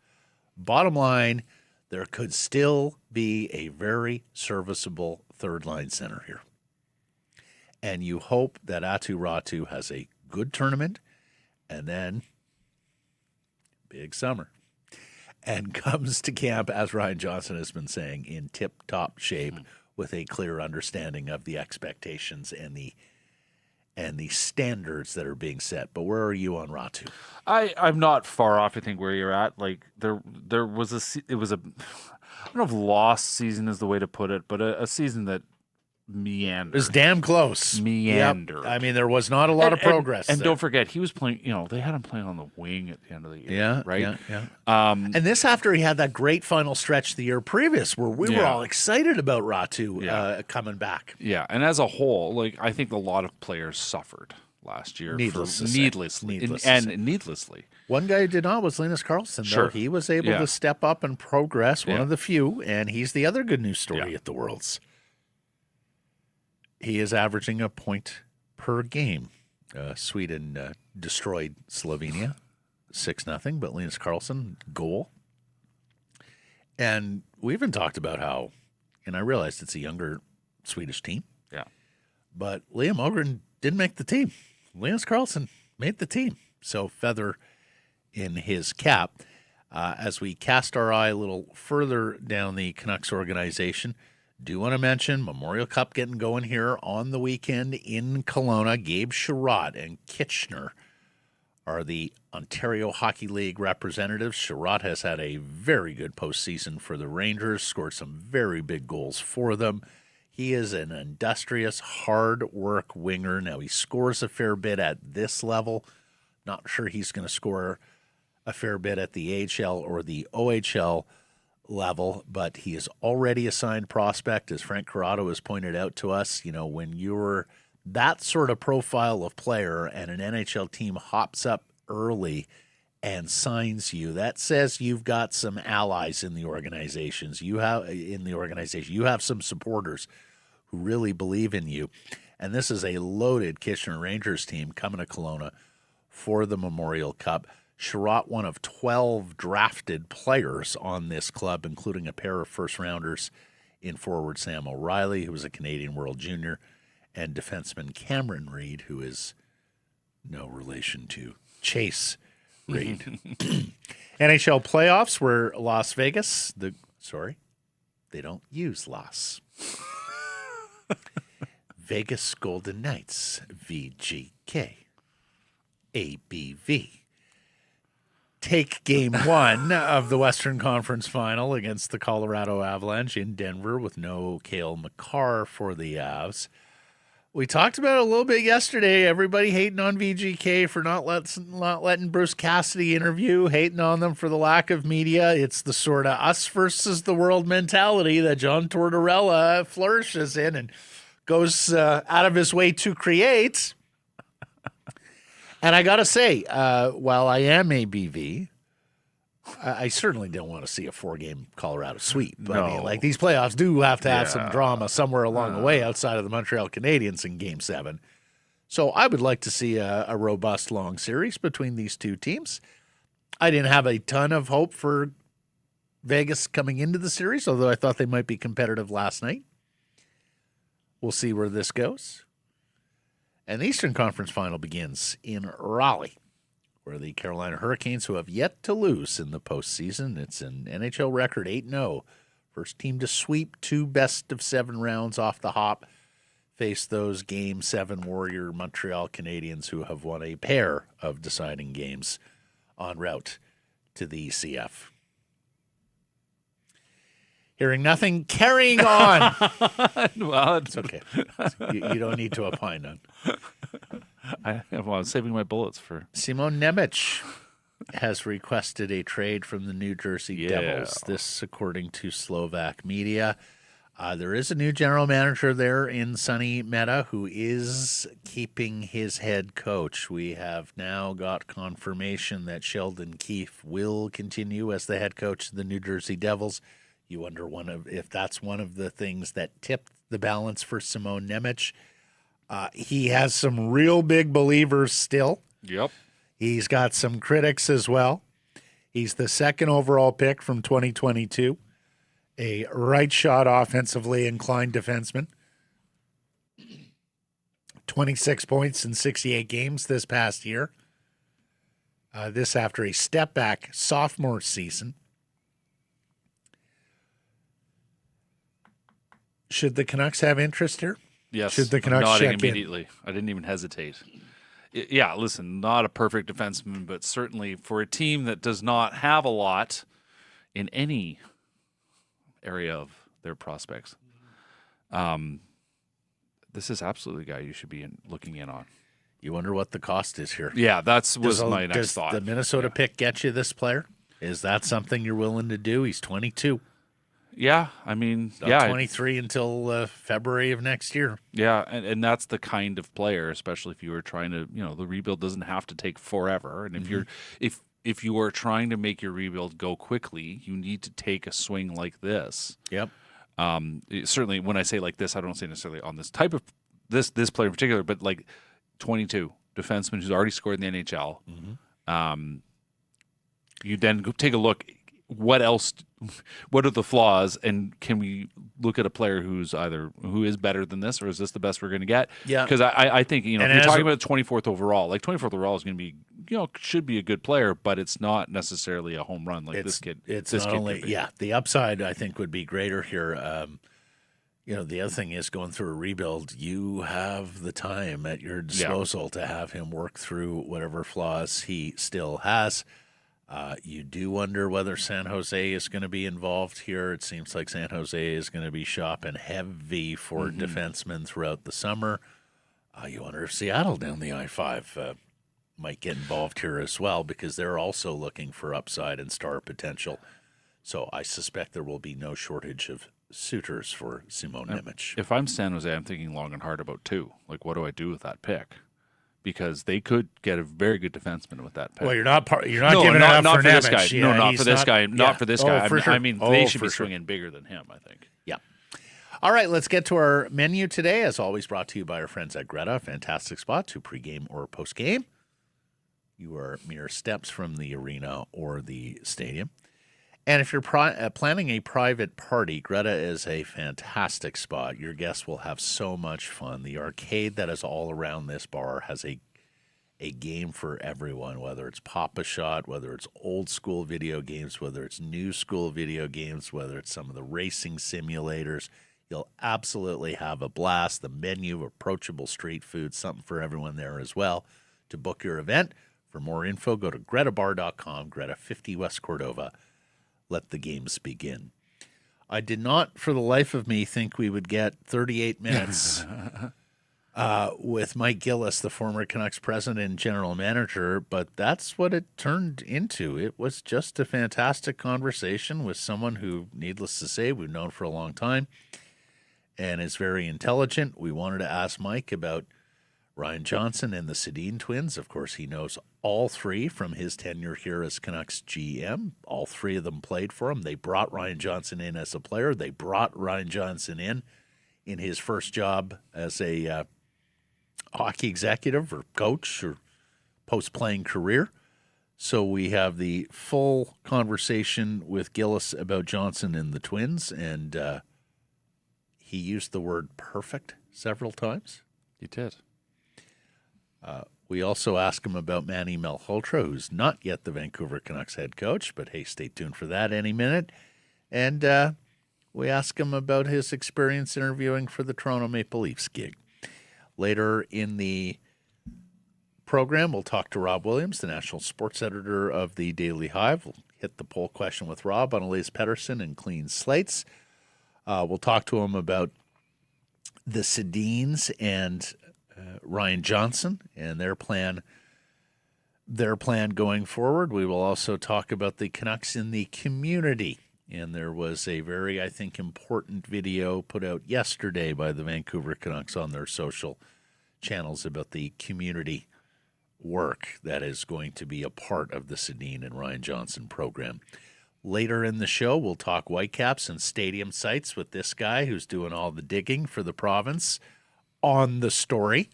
Bottom line, there could still be a very serviceable third-line center here. And you hope that Aatu Räty has a good tournament, and then big summer, and comes to camp, as Ryan Johnson has been saying, in tip-top shape with a clear understanding of the expectations and the standards that are being set. But where are you on Räty? I'm not far off, I think, where you're at. Like there was I don't know if lost season is the way to put it, but a season that meandered. It was damn close. Meandered. Yep. I mean, there was not a lot of progress. And there. don't forget, he was playing, they had him playing on the wing at the end of the year. Yeah, right? Yeah. And this after he had that great final stretch the year previous where we were all excited about Räty coming back. Yeah, and as a whole, I think a lot of players suffered last year. Needlessly. One guy who did not was Linus Karlsson, though. He was able to step up and progress, one of the few, and he's the other good news story at the Worlds. He is averaging a point per game. Sweden destroyed Slovenia 6-0, but Linus Karlsson, goal. And we even talked about how, and I realized it's a younger Swedish team. Yeah. But Liam Ogren didn't make the team. Linus Karlsson made the team. So feather in his cap. As we cast our eye a little further down the Canucks organization, do want to mention Memorial Cup getting going here on the weekend in Kelowna. Gabe Sherratt and Kitchener are the Ontario Hockey League representatives. Sherratt has had a very good postseason for the Rangers, scored some very big goals for them. He is an industrious, hard work winger. Now, he scores a fair bit at this level. Not sure he's going to score a fair bit at the AHL or the OHL level, but he is already a signed prospect, as Frank Corrado has pointed out to us. When you're that sort of profile of player and an NHL team hops up early and signs you, that says you've got some allies in the organizations. You have some supporters who really believe in you. And this is a loaded Kitchener Rangers team coming to Kelowna for the Memorial Cup. Sherratt, one of 12 drafted players on this club, including a pair of first-rounders in forward Sam O'Reilly, who was a Canadian World Junior, and defenseman Cameron Reid, who is no relation to Chase Reid. NHL playoffs were Las Vegas. They don't use Las. Vegas Golden Knights, VGK, ABV. Take game 1 of the Western Conference Final against the Colorado Avalanche in Denver with no Cale Makar for the Avs. We talked about it a little bit yesterday. Everybody hating on VGK for not letting Bruce Cassidy interview, hating on them for the lack of media. It's the sort of us versus the world mentality that John Tortorella flourishes in and goes out of his way to create. And I got to say, while I am ABV, I certainly don't want to see a 4-game Colorado sweep. But I mean, No. like, these playoffs do have to have some Yeah. drama somewhere along the way outside of the Montreal Canadiens in Game 7. So I would like to see a robust long series between these two teams. I didn't have a ton of hope for Vegas coming into the series, although I thought they might be competitive last night. We'll see where this goes. And the Eastern Conference Final begins in Raleigh, where the Carolina Hurricanes, who have yet to lose in the postseason, it's an NHL record 8-0, first team to sweep 2 best-of-7 rounds off the hop, face those Game 7 Warrior Montreal Canadiens, who have won a pair of deciding games en route to the ECF. Hearing nothing, carrying on. Well, It's okay. You don't need to opine on. I'm saving my bullets for. Simon Nemec has requested a trade from the New Jersey Devils. This, according to Slovak media. There is a new general manager there in Sonny Mehta who is keeping his head coach. We have now got confirmation that Sheldon Keefe will continue as the head coach of the New Jersey Devils. You wonder if that's one of the things that tipped the balance for Simon Nemec. He has some real big believers still. Yep. He's got some critics as well. He's the second overall pick from 2022, a right shot offensively inclined defenseman. 26 points in 68 games this past year. This after a step back sophomore season. Should the Canucks have interest here? Yes. Should the I'm Canucks nodding check in? immediately. I didn't even hesitate. Yeah, listen, not a perfect defenseman, but certainly for a team that does not have a lot in any area of their prospects, this is absolutely a guy you should be looking in on. You wonder what the cost is here. Yeah, was my next does thought. the Minnesota pick get you this player? Is that something you're willing to do? He's 22. Yeah, I mean, Not 23 until February of next year. Yeah, and that's the kind of player, especially if you were trying to, the rebuild doesn't have to take forever. And if you are trying to make your rebuild go quickly, you need to take a swing like this. Yep. Certainly, when I say like this, I don't say necessarily on this type of this player in particular, but like 22 defenseman who's already scored in the NHL. You then go take a look. What else? What are the flaws? And can we look at a player who is better than this, or is this the best we're going to get? Yeah. Because I think if you're talking about 24th overall, like 24th overall is going to be should be a good player, but it's not necessarily a home run like this kid. It's this not kid only could be. the upside I think would be greater here. The other thing is going through a rebuild. You have the time at your disposal to have him work through whatever flaws he still has. You do wonder whether San Jose is going to be involved here. It seems like San Jose is going to be shopping heavy for defensemen throughout the summer. You wonder if Seattle down the I-5 might get involved here as well, because they're also looking for upside and star potential. So I suspect there will be no shortage of suitors for Simon Nemec. If I'm San Jose, I'm thinking long and hard about too. Like, what do I do with that pick? Because they could get a very good defenseman with that pick. Well, you're not giving it up not for this Nemec. guy. Yeah, No, not he's for this guy. Not for this guy. For sure. I mean, they should be for sure. swinging bigger than him, I think. Yeah. All right, let's get to our menu today. As always, brought to you by our friends at Greta. Fantastic spot to pregame or postgame. You are mere steps from the arena or the stadium. And if you're planning a private party, Greta is a fantastic spot. Your guests will have so much fun. The arcade that is all around this bar has a game for everyone, whether it's Pop-A-Shot, whether it's old school video games, whether it's new school video games, whether it's some of the racing simulators. You'll absolutely have a blast. The menu, approachable street food, something for everyone there as well. To book your event, for more info, go to gretabar.com, Greta 50 West Cordova. Let the games begin. I did not, for the life of me, think we would get 38 minutes with Mike Gillis, the former Canucks president and general manager, but that's what it turned into. It was just a fantastic conversation with someone who, needless to say, we've known for a long time and is very intelligent. We wanted to ask Mike about Ryan Johnson and the Sedin twins. Of course, he knows all three from his tenure here as Canucks GM. All three of them played for him. They brought Ryan Johnson in as a player. They brought Ryan Johnson in his first job as a hockey executive or coach or post-playing career. So we have the full conversation with Gillis about Johnson and the twins, and he used the word perfect several times. You did. We also ask him about Manny Malhotra, who's not yet the Vancouver Canucks head coach, but hey, stay tuned for that any minute. And we ask him about his experience interviewing for the Toronto Maple Leafs gig. Later in the program, we'll talk to Rob Williams, the national sports editor of the Daily Hive. We'll hit the poll question with Rob on Elias Pettersson and clean slates. We'll talk to him about the Sedins and Ryan Johnson and their plan going forward. We will also talk about the Canucks in the community. And there was a very, I think, important video put out yesterday by the Vancouver Canucks on their social channels about the community work that is going to be a part of the Sedin and Ryan Johnson program. Later in the show, we'll talk Whitecaps and stadium sites with this guy who's doing all the digging for the province on the story,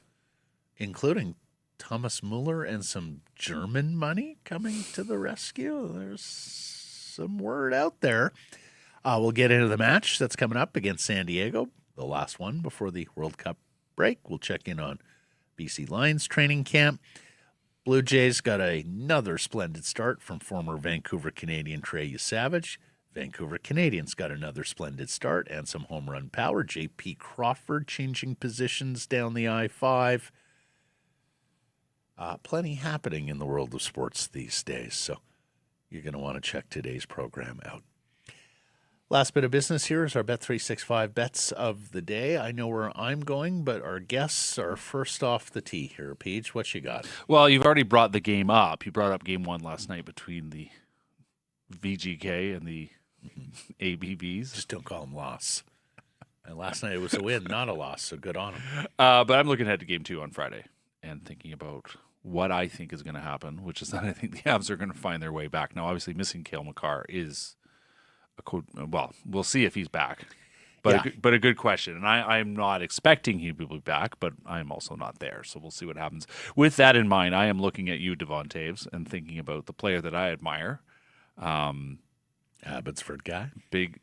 including Thomas Mueller and some German money coming to the rescue. There's some word out there. We'll get into the match that's coming up against San Diego, the last one before the World Cup break. We'll check in on BC Lions training camp. Blue Jays got another splendid start from former Vancouver Canadian Trey Savage. Vancouver Canadians got another splendid start and some home run power. J.P. Crawford changing positions down the I-5. Plenty happening in the world of sports these days, so you're going to want to check today's program out. Last bit of business here is our Bet365 bets of the day. I know where I'm going, but our guests are first off the tee here. Paige, what you got? Well, you've already brought the game up. You brought up game one last night between the VGK and the ABBs. Just don't call them loss. And last night it was a win, not a loss, so good on them. But I'm looking ahead to game two on Friday and thinking about what I think is going to happen, which is that I think the Avs are going to find their way back. Now, obviously, missing Cale Makar is well, we'll see if he's back. But a good question. And I'm not expecting he will be back, but I'm also not there. So we'll see what happens. With that in mind, I am looking at you, Devon Taves, and thinking about the player that I admire. Abbotsford guy. Big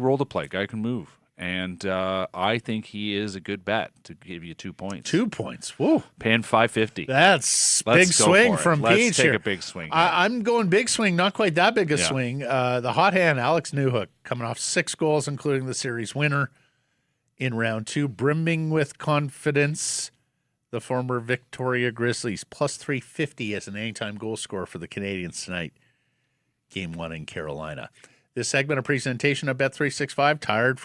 role to play. Guy can move. And I think he is a good bet to give you 2 points. 2 points. Woo. Paying $5.50. That's big swing from Peach. Let's take here. a big swing. I'm going big swing, not quite that big a swing. The hot hand, Alex Newhook, coming off 6 goals, including the series winner in round 2, brimming with confidence. The former Victoria Grizzlies, plus 350 as an anytime goal scorer for the Canadians tonight. Game 1 in Carolina. This segment, a presentation of Bet365. Tired of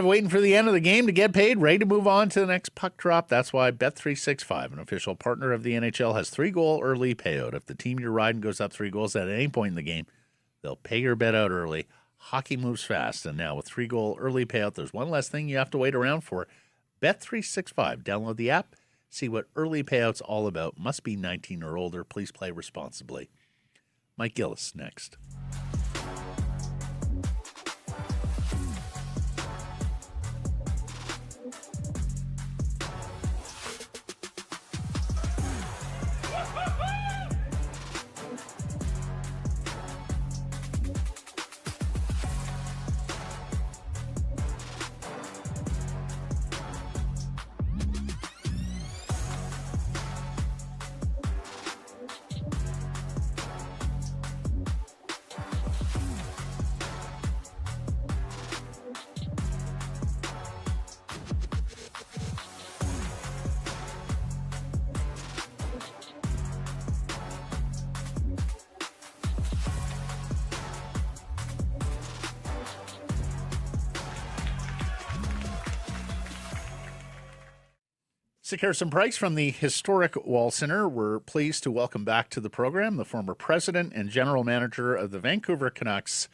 waiting for the end of the game to get paid? Ready to move on to the next puck drop? That's why Bet365, an official partner of the NHL, has 3-goal early payout. If the team you're riding goes up 3 goals at any point in the game, they'll pay your bet out early. Hockey moves fast, and now with 3-goal early payout, there's one less thing you have to wait around for. Bet365. Download the app. See what early payout's all about. Must be 19 or older. Please play responsibly. Mike Gillis next. Harrison Price from the historic Wall Center. We're pleased to welcome back to the program the former president and general manager of the Vancouver Canucks,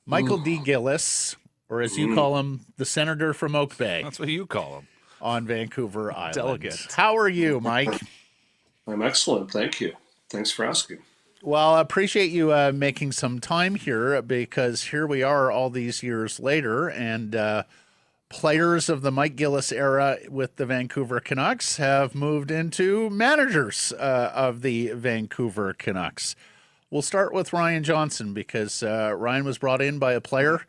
Michael D. Gillis, or as you call him, the senator from Oak Bay. That's what you call him. on Vancouver Island. Delicate. How are you, Mike? I'm excellent. Thank you. Thanks for asking. Well, I appreciate you making some time here, because here we are all these years later, and players of the Mike Gillis era with the Vancouver Canucks have moved into managers of the Vancouver Canucks. We'll start with Ryan Johnson, because Ryan was brought in by a player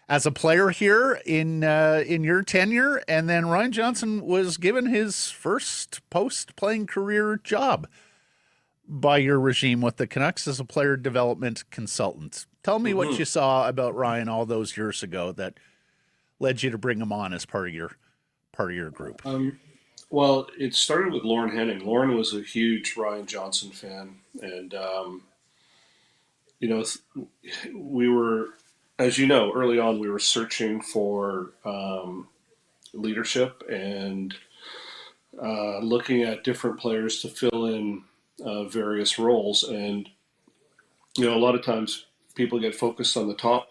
as a player here in your tenure, and then Ryan Johnson was given his first post-playing career job by your regime with the Canucks as a player development consultant. Tell me what you saw about Ryan all those years ago that led you to bring him on as part of your group. Well, it started with Lauren Henning. Lauren was a huge Ryan Johnson fan, and we were, as you know, early on we were searching for leadership and looking at different players to fill in various roles. And a lot of times people get focused on the top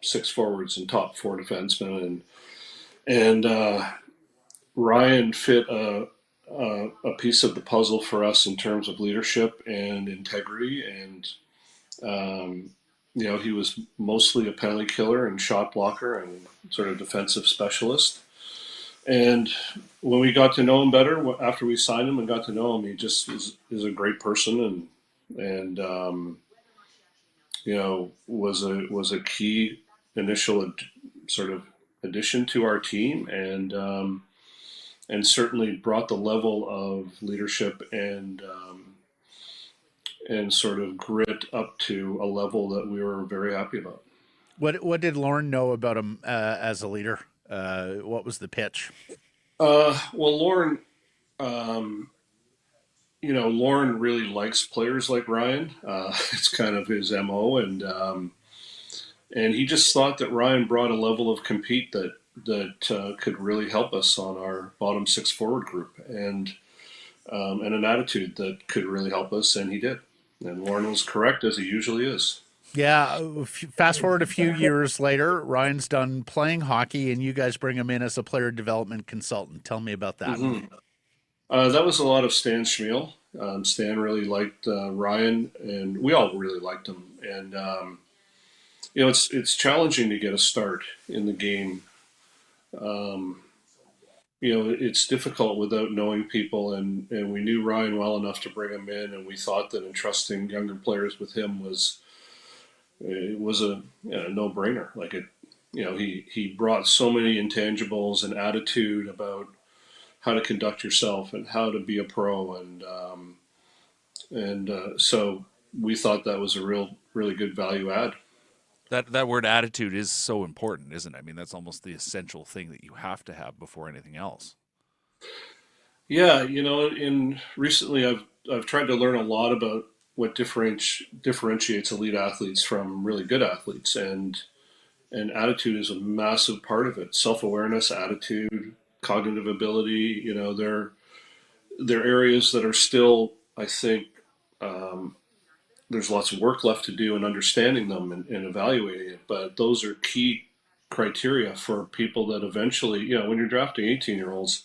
six forwards and top four defensemen, and Ryan fit a piece of the puzzle for us in terms of leadership and integrity. And he was mostly a penalty killer and shot blocker and sort of defensive specialist. And when we got to know him better, after we signed him and got to know him, he just is a great person, and was a key initial sort of addition to our team, and certainly brought the level of leadership and sort of grit up to a level that we were very happy about. What did Lauren know about him as a leader? What was the pitch? Well, Lauren, Lauren really likes players like Ryan. It's kind of his MO, and he just thought that Ryan brought a level of compete that could really help us on our bottom six forward group, and an attitude that could really help us, and he did. And Lauren was correct, as he usually is. Yeah, fast forward a few years later, Ryan's done playing hockey, and you guys bring him in as a player development consultant. Tell me about that. That was a lot of Stan Schmiel. Stan really liked Ryan, and we all really liked him. And it's challenging to get a start in the game. It's difficult without knowing people, and we knew Ryan well enough to bring him in, and we thought that entrusting younger players with him was a no-brainer. Like he brought so many intangibles and attitude about how to conduct yourself and how to be a pro, and so we thought that was a really good value add. That word attitude is so important, isn't it? I mean, that's almost the essential thing that you have to have before anything else. Yeah, recently I've tried to learn a lot about what differentiates elite athletes from really good athletes, and attitude is a massive part of it. Self-awareness, attitude, cognitive ability. They're areas that are still, I think, there's lots of work left to do in understanding them and evaluating it. But those are key criteria for people that eventually, when you're drafting 18-year-olds,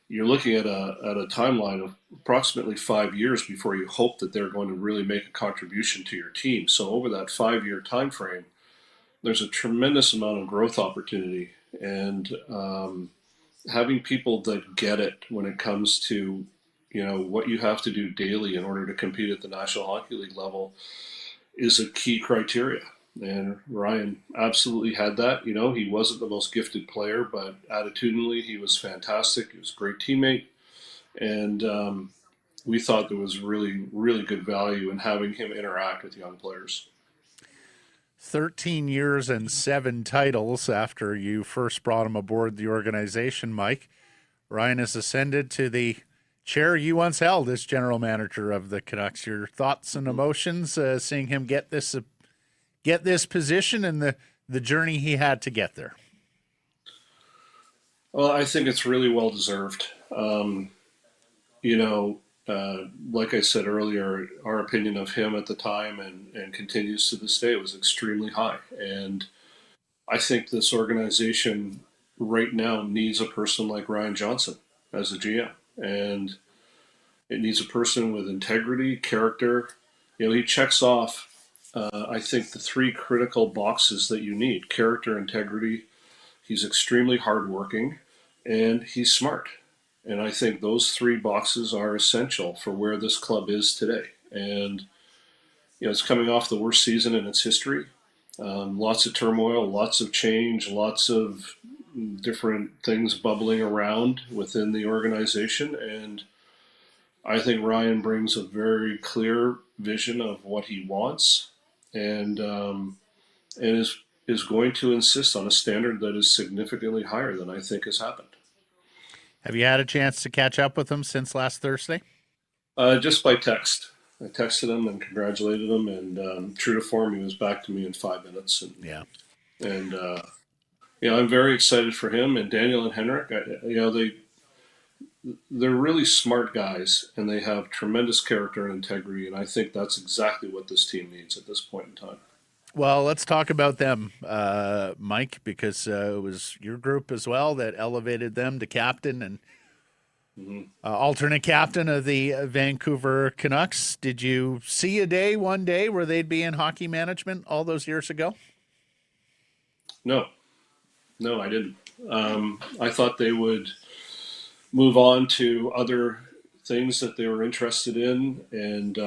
you're looking at a timeline of approximately 5 years before you hope that they're going to really make a contribution to your team. So over that 5-year time frame, there's a tremendous amount of growth opportunity, and having people that get it when it comes to what you have to do daily in order to compete at the National Hockey League level is a key criteria. And Ryan absolutely had that. He wasn't the most gifted player, but attitudinally he was fantastic. He was a great teammate, and we thought there was really, really good value in having him interact with young players. 13 years and 7 titles after you first brought him aboard the organization, Mike. Ryan has ascended to the chair you once held as general manager of the Canucks. Your thoughts and emotions seeing him get this position and the journey he had to get there? Well, I think it's really well deserved. Like I said earlier, our opinion of him at the time and continues to this day was extremely high. And I think this organization right now needs a person like Ryan Johnson as a GM, and it needs a person with integrity, character. He checks off, I think, the three critical boxes that you need: character, integrity. He's extremely hardworking, and he's smart. And I think those three boxes are essential for where this club is today. And it's coming off the worst season in its history. Lots of turmoil, lots of change, lots of different things bubbling around within the organization. And I think Ryan brings a very clear vision of what he wants, and is going to insist on a standard that is significantly higher than I think has happened. Have you had a chance to catch up with him since last Thursday? Just by text. I texted him and congratulated him, and true to form, he was back to me in 5 minutes. And, Yeah. And I'm very excited for him and Daniel and Henrik. They're really smart guys, and they have tremendous character and integrity, and I think that's exactly what this team needs at this point in time. Well, let's talk about them, Mike, because it was your group as well that elevated them to captain and alternate captain of the Vancouver Canucks. Did you see one day where they'd be in hockey management all those years ago? No, I didn't. I thought they would move on to other things that they were interested in, and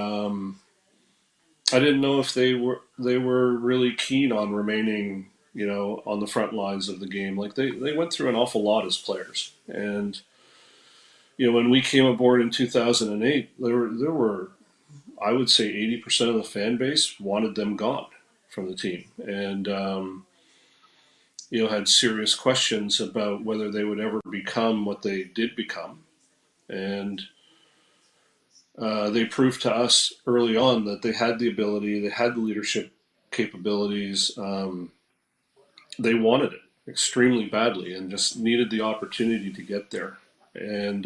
I didn't know if they were really keen on remaining, on the front lines of the game. Like they went through an awful lot as players, and when we came aboard in 2008, there were I would say 80% of the fan base wanted them gone from the team, and had serious questions about whether they would ever become what they did become, and they proved to us early on that they had the ability, they had the leadership capabilities. They wanted it extremely badly and just needed the opportunity to get there. And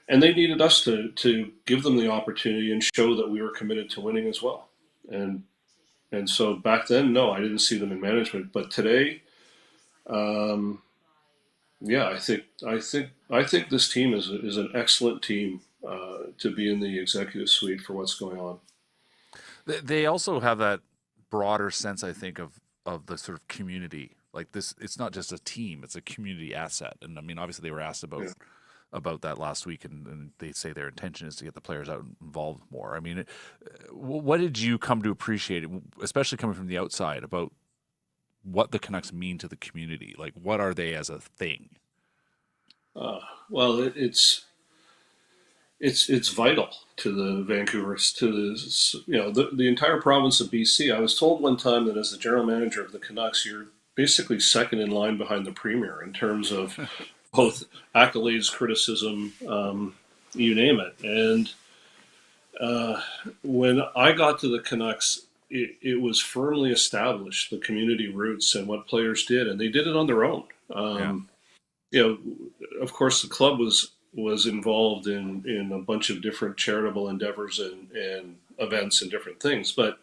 they needed us to give them the opportunity and show that we were committed to winning as well. And so back then, no, I didn't see them in management. But today, I think this team is an excellent team to be in the executive suite for what's going on. They also have that broader sense, I think, of the sort of community. Like this, it's not just a team; it's a community asset. And I mean, obviously, they were asked about that last week, and they say their intention is to get the players out involved more. I mean, what did you come to appreciate, especially coming from the outside, about what the Canucks mean to the community? Like, what are they as a thing? Well, it's vital to the Vancouvers, to the entire province of BC. I was told one time that as the general manager of the Canucks, you're basically second in line behind the premier in terms of both accolades, criticism, you name it. And when I got to the Canucks, it was firmly established, the community roots and what players did, and they did it on their own. Of course, the club was involved in a bunch of different charitable endeavors and events and different things. But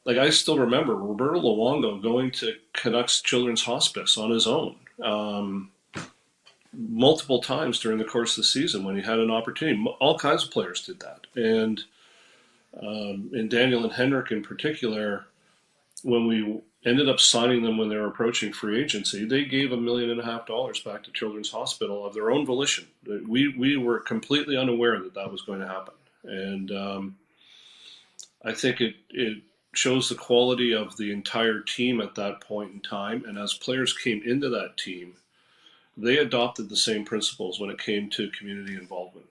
like, I still remember Roberto Luongo going to Canucks Children's Hospice on his own multiple times during the course of the season when he had an opportunity. All kinds of players did that. And Daniel and Henrik in particular, when we ended up signing them when they were approaching free agency, they gave $1.5 million back to Children's Hospital of their own volition. We were completely unaware that was going to happen. And I think it shows the quality of the entire team at that point in time. And as players came into that team, they adopted the same principles when it came to community involvement.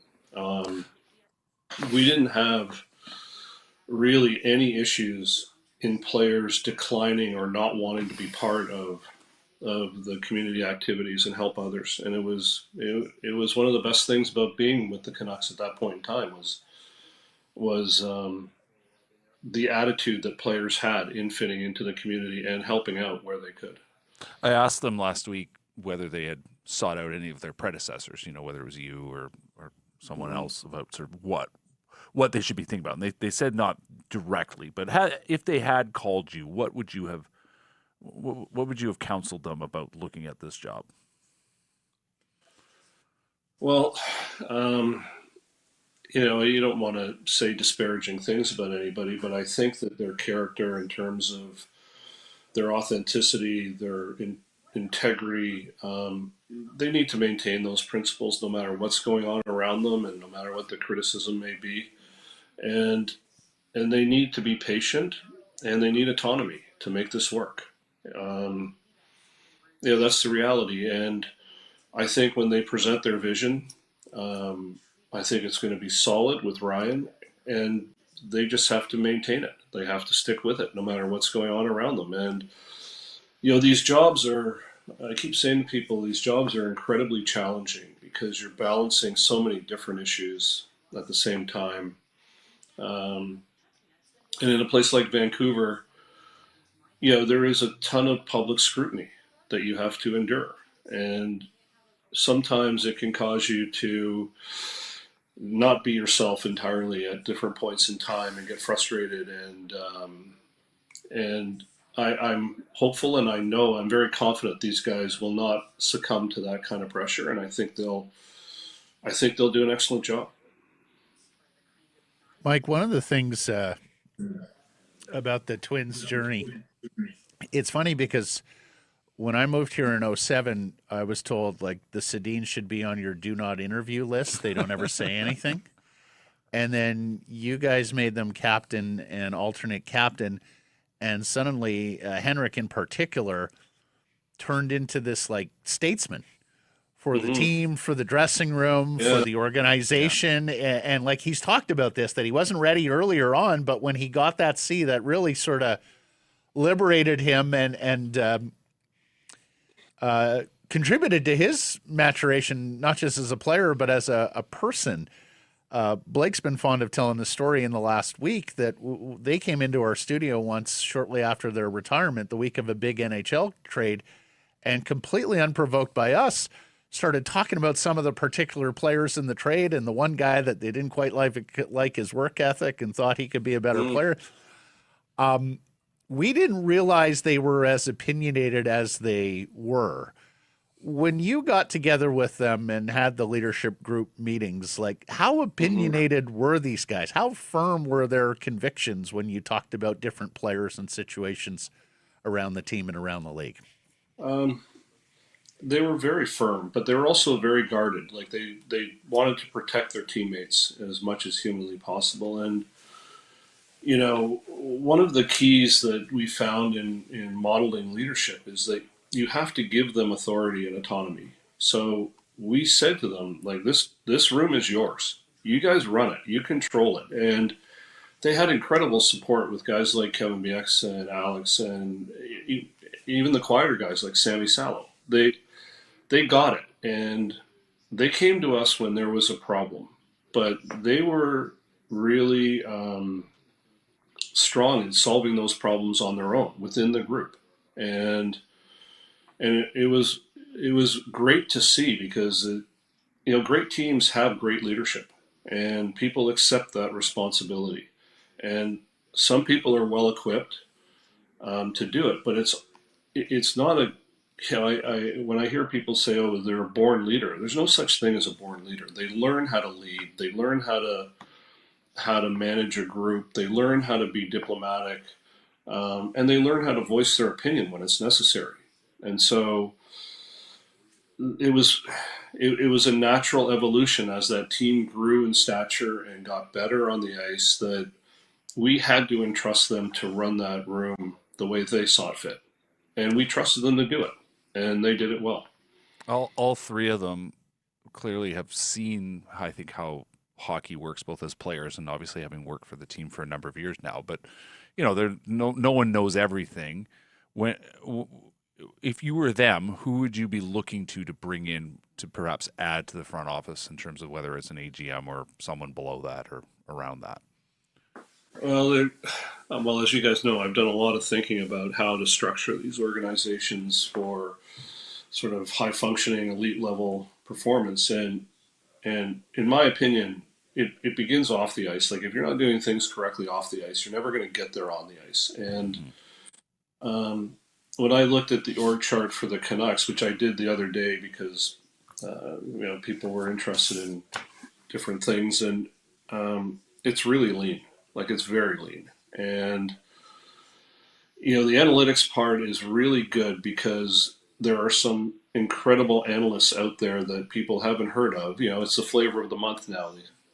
We didn't have really any issues in players declining or not wanting to be part of the community activities and help others. And it was one of the best things about being with the Canucks at that point in time was the attitude that players had in fitting into the community and helping out where they could. I asked them last week whether they had sought out any of their predecessors, whether it was you or someone else, about sort of what they should be thinking about. And they said not directly, but if they had called you, what would you have What would you have counseled them about looking at this job? Well, you don't want to say disparaging things about anybody, but I think that their character, in terms of their authenticity, their integrity, they need to maintain those principles no matter what's going on around them and no matter what the criticism may be. And they need to be patient, and they need autonomy to make this work. Um, that's the reality. And I think when they present their vision, I think it's going to be solid with Ryan, and they just have to maintain it. They have to stick with it no matter what's going on around them. And, these jobs are, I keep saying to people, these jobs are incredibly challenging because you're balancing so many different issues at the same time. And in a place like Vancouver, there is a ton of public scrutiny that you have to endure. And sometimes it can cause you to not be yourself entirely at different points in time and get frustrated. And I'm hopeful, and I'm very confident these guys will not succumb to that kind of pressure. And I think they'll do an excellent job. Mike, one of the things about the Twins' journey, it's funny because when I moved here in '07, I was told like the Sedins should be on your do not interview list. They don't ever say anything. And then you guys made them captain and alternate captain. And suddenly Henrik in particular turned into this like statesman for the team, for the dressing room, for the organization. Yeah. And like he's talked about this, that he wasn't ready earlier on, but when he got that C, that really sort of liberated him and contributed to his maturation, not just as a player, but as a person. Blake's been fond of telling the story in the last week that they came into our studio once shortly after their retirement, the week of a big NHL trade, and completely unprovoked by us, started talking about some of the particular players in the trade and the one guy that they didn't quite like his work ethic and thought he could be a better player. We didn't realize they were as opinionated as they were. When you got together with them and had the leadership group meetings, like how opinionated were these guys? How firm were their convictions when you talked about different players and situations around the team and around the league? They were very firm, but they were also very guarded. Like they wanted to protect their teammates as much as humanly possible. And, one of the keys that we found in modeling leadership is that you have to give them authority and autonomy. So we said to them, like, this room is yours. You guys run it. You control it. And they had incredible support with guys like Kevin Bieksa and Alex and even the quieter guys like Sammy Salo. They got it. And they came to us when there was a problem. But they were really strong in solving those problems on their own within the group. And it was great to see because great teams have great leadership and people accept that responsibility, and some people are well equipped to do it, but it's not a when I hear people say, oh, they're a born leader, there's no such thing as a born leader. They learn how to lead, they learn how to manage a group, they learn how to be diplomatic, and they learn how to voice their opinion when it's necessary. And so it was a natural evolution as that team grew in stature and got better on the ice that we had to entrust them to run that room the way they saw fit. And we trusted them to do it. And they did it well. All three of them clearly have seen, I think, how hockey works, both as players and obviously having worked for the team for a number of years now. But, no one knows everything. If you were them, who would you be looking to bring in to perhaps add to the front office in terms of whether it's an AGM or someone below that or around that? Well, as you guys know, I've done a lot of thinking about how to structure these organizations for sort of high functioning, elite level performance. And in my opinion, it begins off the ice. Like if you're not doing things correctly off the ice, you're never going to get there on the ice. And when I looked at the org chart for the Canucks, which I did the other day because people were interested in different things, and it's really lean. Like, it's very lean, and the analytics part is really good because there are some incredible analysts out there that people haven't heard of. It's the flavor of the month now.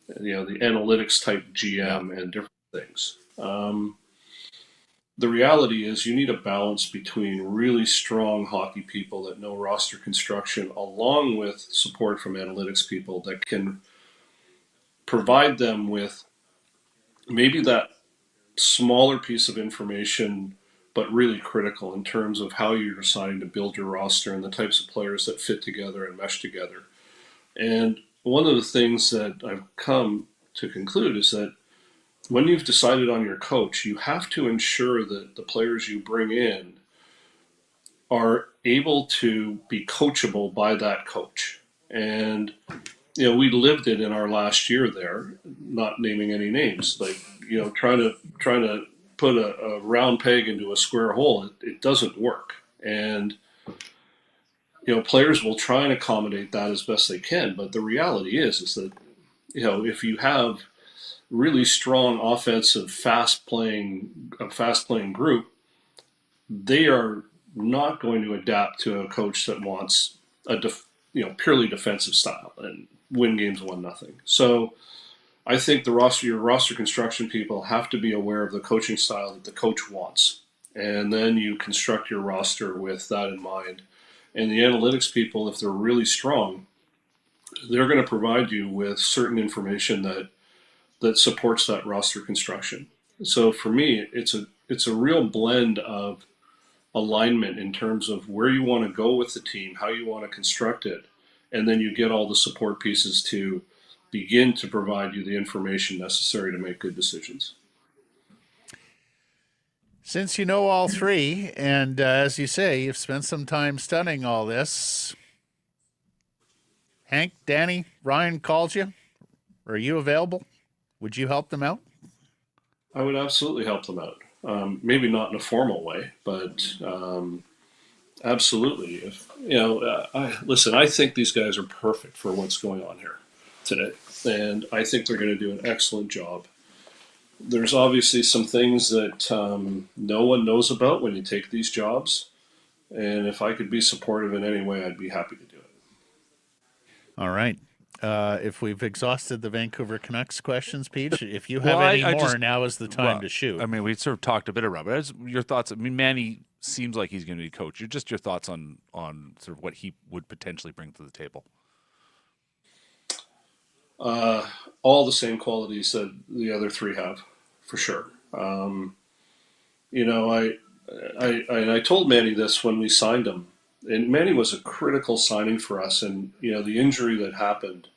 The analytics type GM and different things. The reality is you need a balance between really strong hockey people that know roster construction along with support from analytics people that can provide them with maybe that smaller piece of information, but really critical in terms of how you're deciding to build your roster and the types of players that fit together and mesh together. And one of the things that I've come to conclude is that when you've decided on your coach, you have to ensure that the players you bring in are able to be coachable by that coach. And we lived it in our last year there, not naming any names, like trying to put a round peg into a square hole. It doesn't work, and players will try and accommodate that as best they can. But the reality is that if you have really strong offensive, fast playing group, they are not going to adapt to a coach that wants a purely defensive style and win games 1-0. So I think your roster construction people have to be aware of the coaching style that the coach wants, and then you construct your roster with that in mind. And the analytics people, if they're really strong, they're going to provide you with certain information that supports that roster construction. So for me, it's a real blend of alignment in terms of where you want to go with the team, how you want to construct it, and then you get all the support pieces to begin to provide you the information necessary to make good decisions. Since you know all three, and as you say, you've spent some time studying all this, Hank, Danny, Ryan called you. Are you available? Would you help them out? I would absolutely help them out. Maybe not in a formal way, but absolutely. If I think these guys are perfect for what's going on here today, and I think they're going to do an excellent job. There's obviously some things that no one knows about when you take these jobs, and if I could be supportive in any way, I'd be happy to do it. All right. If we've exhausted the Vancouver Canucks questions, Peach, if you have any more, now is the time to shoot. I mean, we sort of talked a bit about it. Your thoughts? I mean, Manny seems like he's going to be coach. Your thoughts on sort of what he would potentially bring to the table. All the same qualities that the other three have, for sure. I told Manny this when we signed him. And Manny was a critical signing for us, and the injury that happened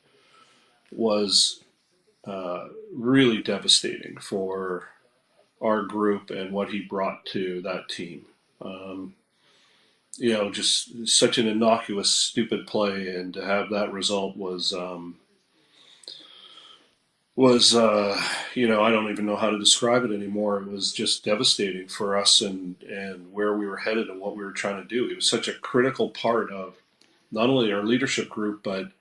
was really devastating for our group and what he brought to that team. Just such an innocuous, stupid play, and to have that result was I don't even know how to describe it anymore. It was just devastating for us and where we were headed and what we were trying to do. It was such a critical part of not only our leadership group, but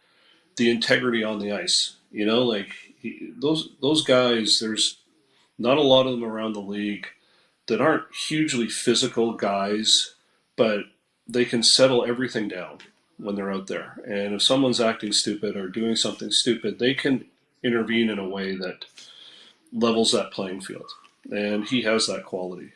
the integrity on the ice. Those guys, there's not a lot of them around the league that aren't hugely physical guys, but they can settle everything down when they're out there. And if someone's acting stupid or doing something stupid, they can intervene in a way that levels that playing field, and he has that quality.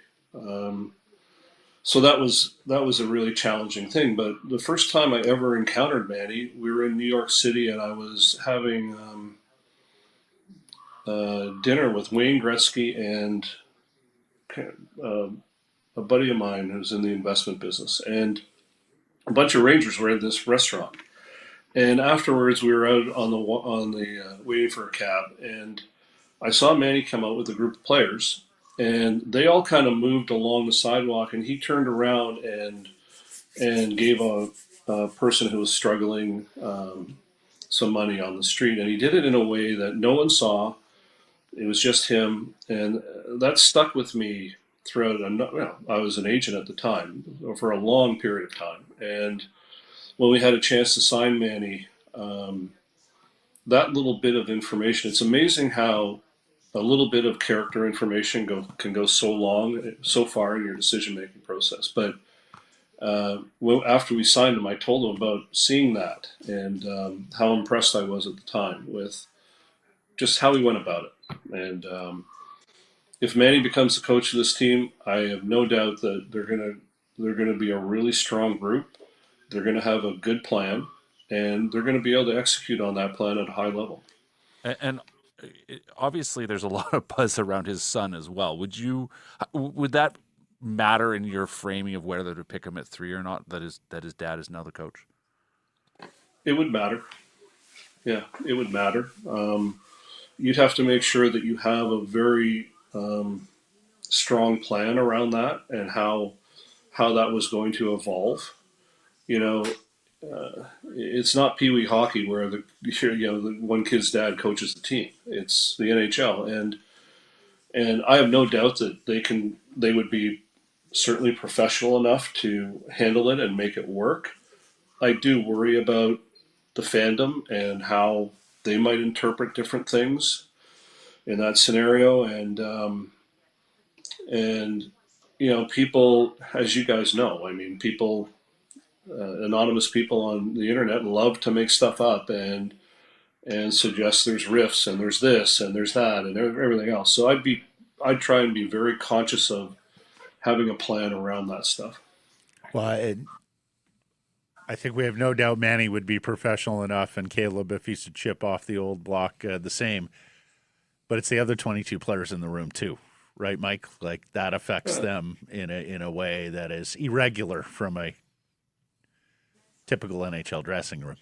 So that was a really challenging thing. But the first time I ever encountered Manny, we were in New York City, and I was having dinner with Wayne Gretzky and a buddy of mine who's in the investment business, and a bunch of Rangers were at this restaurant. And afterwards, we were out on the waiting for a cab, and I saw Manny come out with a group of players, and they all kind of moved along the sidewalk, and he turned around and gave a person who was struggling some money on the street, and he did it in a way that no one saw. It was just him, and that stuck with me throughout. I was an agent at the time for a long period of time, and when we had a chance to sign Manny, that little bit of information. It's amazing how a little bit of character information can go so far in your decision making process. But after we signed him, I told him about seeing that and how impressed I was at the time with just how he went about it. And if Manny becomes the coach of this team, I have no doubt that they're gonna be a really strong group. They're gonna have a good plan, and they're gonna be able to execute on that plan at a high level. And obviously, there's a lot of buzz around his son as well. Would that matter in your framing of whether to pick him at 3 or not? That his dad is now the coach. It would matter. Yeah, it would matter. You'd have to make sure that you have a very strong plan around that and how that was going to evolve. You know, it's not Pee Wee hockey where the one kid's dad coaches the team. It's the NHL, and I have no doubt that they would be certainly professional enough to handle it and make it work. I do worry about the fandom and how they might interpret different things in that scenario, and people, as you guys know, I mean, people, anonymous people on the internet love to make stuff up and suggest there's rifts and there's this and there's that and everything else. So I'd try and be very conscious of having a plan around that stuff. Well, I think we have no doubt Manny would be professional enough, and Caleb, if he's to chip off the old block, the same. But it's the other 22 players in the room too, right, Mike? Like that affects them in a way that is irregular from a typical NHL dressing room.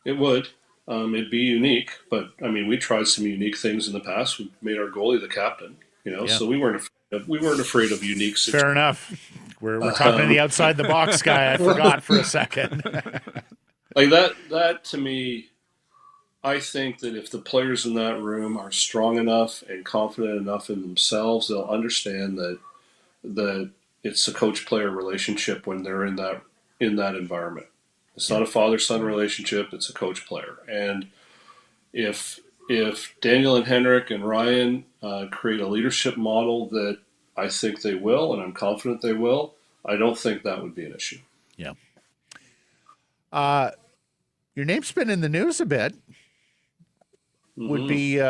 It would. It'd be unique, but I mean, we tried some unique things in the past. We made our goalie the captain, so we weren't afraid of unique situations. Fair enough. We're talking to the outside the box guy. I forgot for a second. Like that to me, I think that if the players in that room are strong enough and confident enough in themselves, they'll understand that it's a coach-player relationship when they're in that environment. It's not a father-son relationship; it's a coach-player. And if Daniel and Henrik and Ryan create a leadership model that I think they will, and I'm confident they will, I don't think that would be an issue. Yeah. Your name's been in the news a bit. Mm-hmm. Would be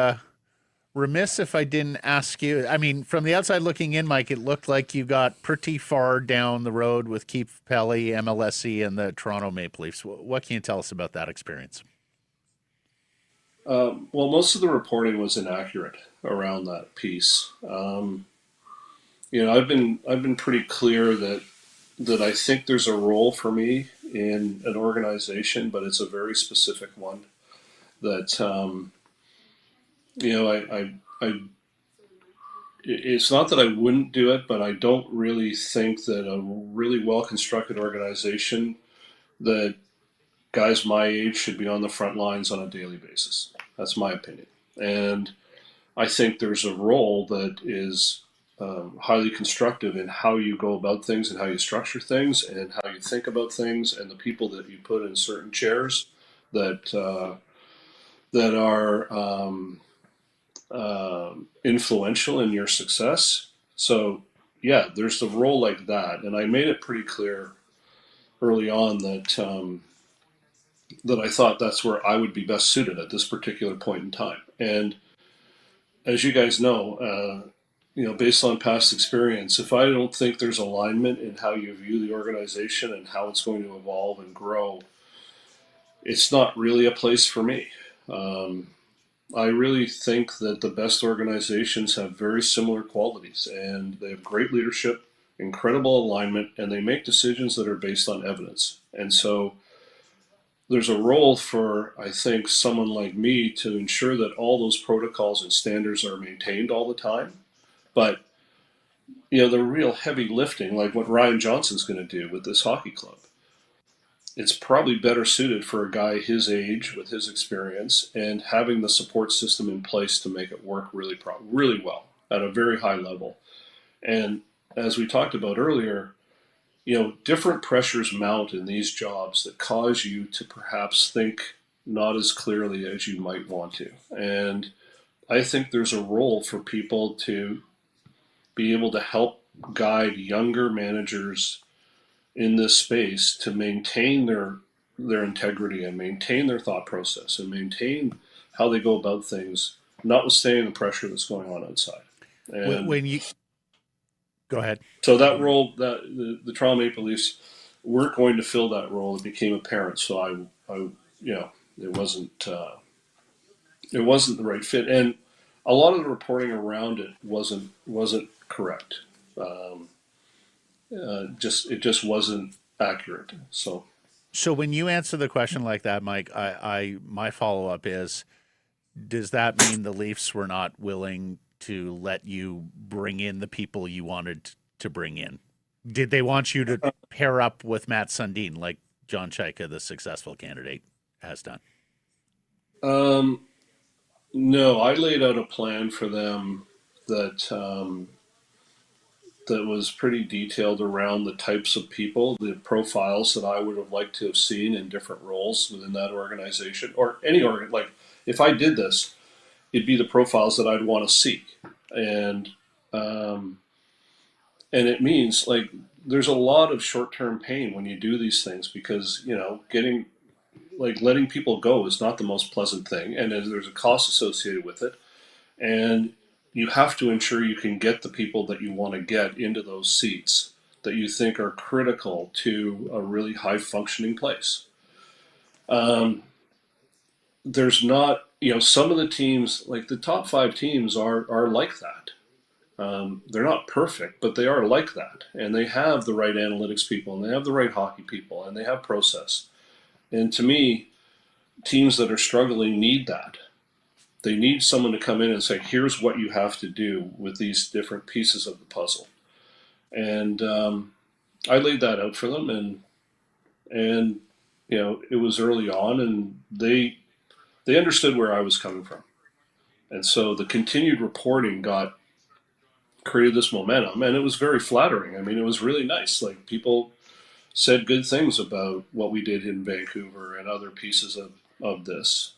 remiss if I didn't ask you. I mean, from the outside looking in, Mike, it looked like you got pretty far down the road with Keith Pelly, MLSE, and the Toronto Maple Leafs. What can you tell us about that experience? Well, most of the reporting was inaccurate around that piece. I've been pretty clear that I think there's a role for me in an organization, but it's a very specific one. That it's not that I wouldn't do it, but I don't really think that a really well-constructed organization that guys my age should be on the front lines on a daily basis. That's my opinion. And I think there's a role that is highly constructive in how you go about things and how you structure things and how you think about things and the people that you put in certain chairs that are influential in your success. So yeah, there's the role like that. And I made it pretty clear early on that I thought that's where I would be best suited at this particular point in time. And as you guys know, based on past experience, if I don't think there's alignment in how you view the organization and how it's going to evolve and grow, it's not really a place for me. I really think that the best organizations have very similar qualities, and they have great leadership, incredible alignment, and they make decisions that are based on evidence. And so there's a role for, I think, someone like me to ensure that all those protocols and standards are maintained all the time. But, the real heavy lifting, like what Ryan Johnson's going to do with this hockey club, it's probably better suited for a guy his age with his experience and having the support system in place to make it work really well at a very high level. And as we talked about earlier, different pressures mount in these jobs that cause you to perhaps think not as clearly as you might want to. And I think there's a role for people to be able to help guide younger managers in this space to maintain their integrity and maintain their thought process and maintain how they go about things, notwithstanding the pressure that's going on outside. And when you go ahead. So that role, that the Toronto Maple Leafs weren't going to fill that role. It became apparent. So it wasn't the right fit, and a lot of the reporting around it wasn't correct. It just wasn't accurate. So when you answer the question like that, Mike, my follow up is, does that mean the Leafs were not willing to let you bring in the people you wanted to bring in? Did they want you to pair up with Matt Sundin like John Chaika, the successful candidate, has done? No, I laid out a plan for them that that was pretty detailed around the types of people, the profiles that I would have liked to have seen in different roles within that organization or any organ. Like if I did this, it'd be the profiles that I'd want to see, and it means like there's a lot of short-term pain when you do these things because letting people go is not the most pleasant thing, and there's a cost associated with it, and you have to ensure you can get the people that you want to get into those seats that you think are critical to a really high-functioning place. There's not, some of the teams, like the top 5 teams, are like that. They're not perfect, but they are like that, and they have the right analytics people, and they have the right hockey people, and they have process. And to me, teams that are struggling need that. They need someone to come in and say, here's what you have to do with these different pieces of the puzzle. And I laid that out for them, and it was early on, and they understood where I was coming from. And so the continued reporting created this momentum, and it was very flattering. I mean, it was really nice. Like people said good things about what we did in Vancouver and other pieces of this.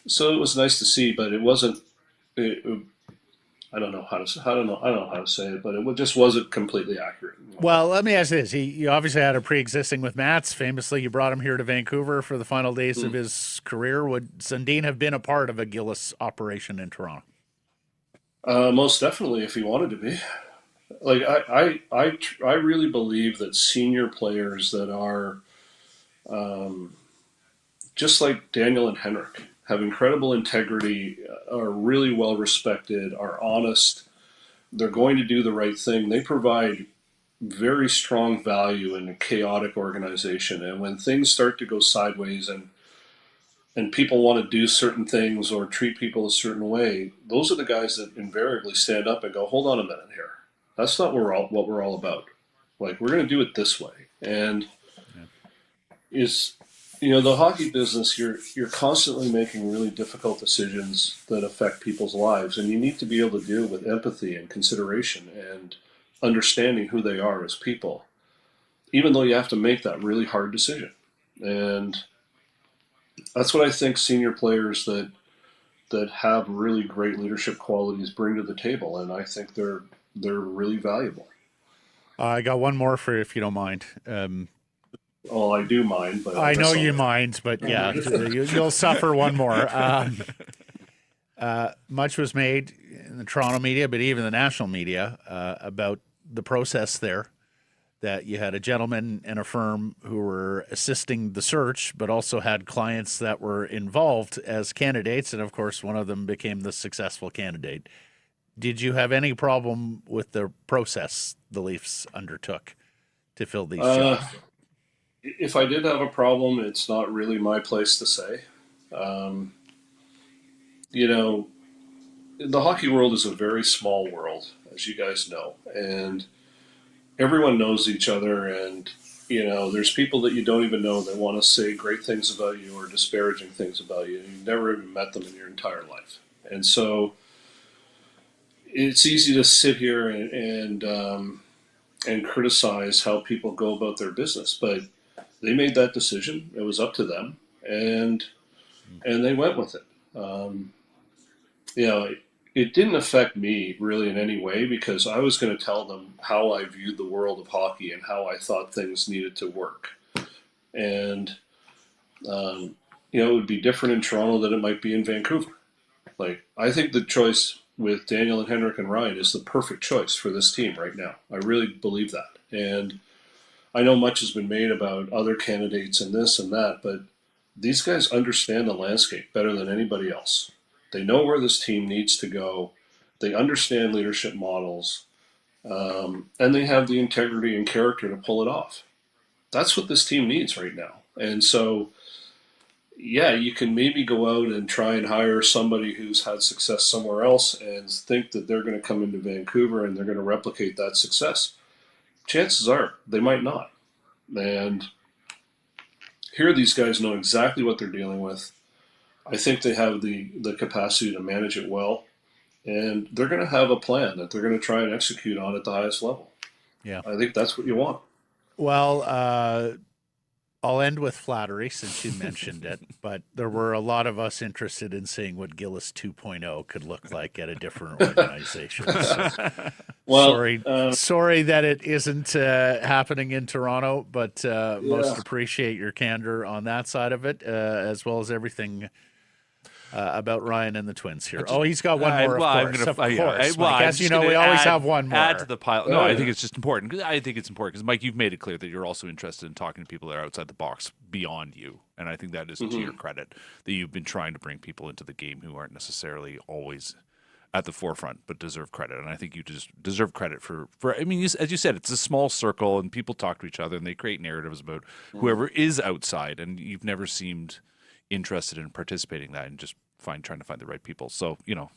So it was nice to see, but it wasn't. I don't know how to say it, but it just wasn't completely accurate. Well, let me ask this: you obviously had a pre-existing with Mats. Famously, you brought him here to Vancouver for the final days of his career. Would Sundin have been a part of a Gillis operation in Toronto? Most definitely, if he wanted to be. Like I really believe that senior players that are just like Daniel and Henrik have incredible integrity, are really well respected, are honest, they're going to do the right thing. They provide very strong value in a chaotic organization. And when things start to go sideways and people want to do certain things or treat people a certain way, those are the guys that invariably stand up and go, hold on a minute here. That's not what we're all about. Like, we're going to do it this way. And the hockey business, you're constantly making really difficult decisions that affect people's lives, and you need to be able to deal with empathy and consideration and understanding who they are as people, even though you have to make that really hard decision. And that's what I think senior players that have really great leadership qualities bring to the table, and I think they're really valuable. I got one more for you, if you don't mind. Oh, I do mind, but I know you mind, but yeah, you'll suffer one more. Much was made in the Toronto media, but even the national media, about the process there, that you had a gentleman and a firm who were assisting the search, but also had clients that were involved as candidates, and of course, one of them became the successful candidate. Did you have any problem with the process the Leafs undertook to fill these jobs? If I did have a problem, it's not really my place to say. The hockey world is a very small world, as you guys know, and everyone knows each other, and there's people that you don't even know that want to say great things about you or disparaging things about you. You've never even met them in your entire life. And so it's easy to sit here and criticize how people go about their business, but they made that decision. It was up to them, and they went with it. You know, it didn't affect me really in any way because I was going to tell them how I viewed the world of hockey and how I thought things needed to work. And you know, it would be different in Toronto than it might be in Vancouver. Like, I think the choice with Daniel and Henrik and Ryan is the perfect choice for this team right now. I really believe that. And I know much has been made about other candidates and this and that, but these guys understand the landscape better than anybody else. They know where this team needs to go. They understand leadership models, and they have the integrity and character to pull it off. That's what this team needs right now. And so, yeah, you can maybe go out and try and hire somebody who's had success somewhere else and think that they're going to come into Vancouver and they're going to replicate that success. Chances are they might not. And here, these guys know exactly what they're dealing with. I think they have the capacity to manage it well. And they're going to have a plan that they're going to try and execute on at the highest level. Yeah. I think that's what you want. Well, I'll end with flattery since you mentioned it, but there were a lot of us interested in seeing what Gillis 2.0 could look like at a different organization. So, Well, sorry that it isn't happening in Toronto, but most appreciate your candor on that side of it, as well as everything about Ryan and the Twins here. He's got one more, of course. Mike, as you know, we always have one more. Add to the pile. No, I think it's just important. I think it's important because, Mike, you've made it clear that you're also interested in talking to people that are outside the box beyond you. And I think that is to your credit, that you've been trying to bring people into the game who aren't necessarily always at the forefront, but deserve credit. And I think you just deserve credit for I mean, as you said, it's a small circle and people talk to each other and they create narratives about whoever is outside. And you've never seemed interested in participating in that and just trying to find the right people. So, you know,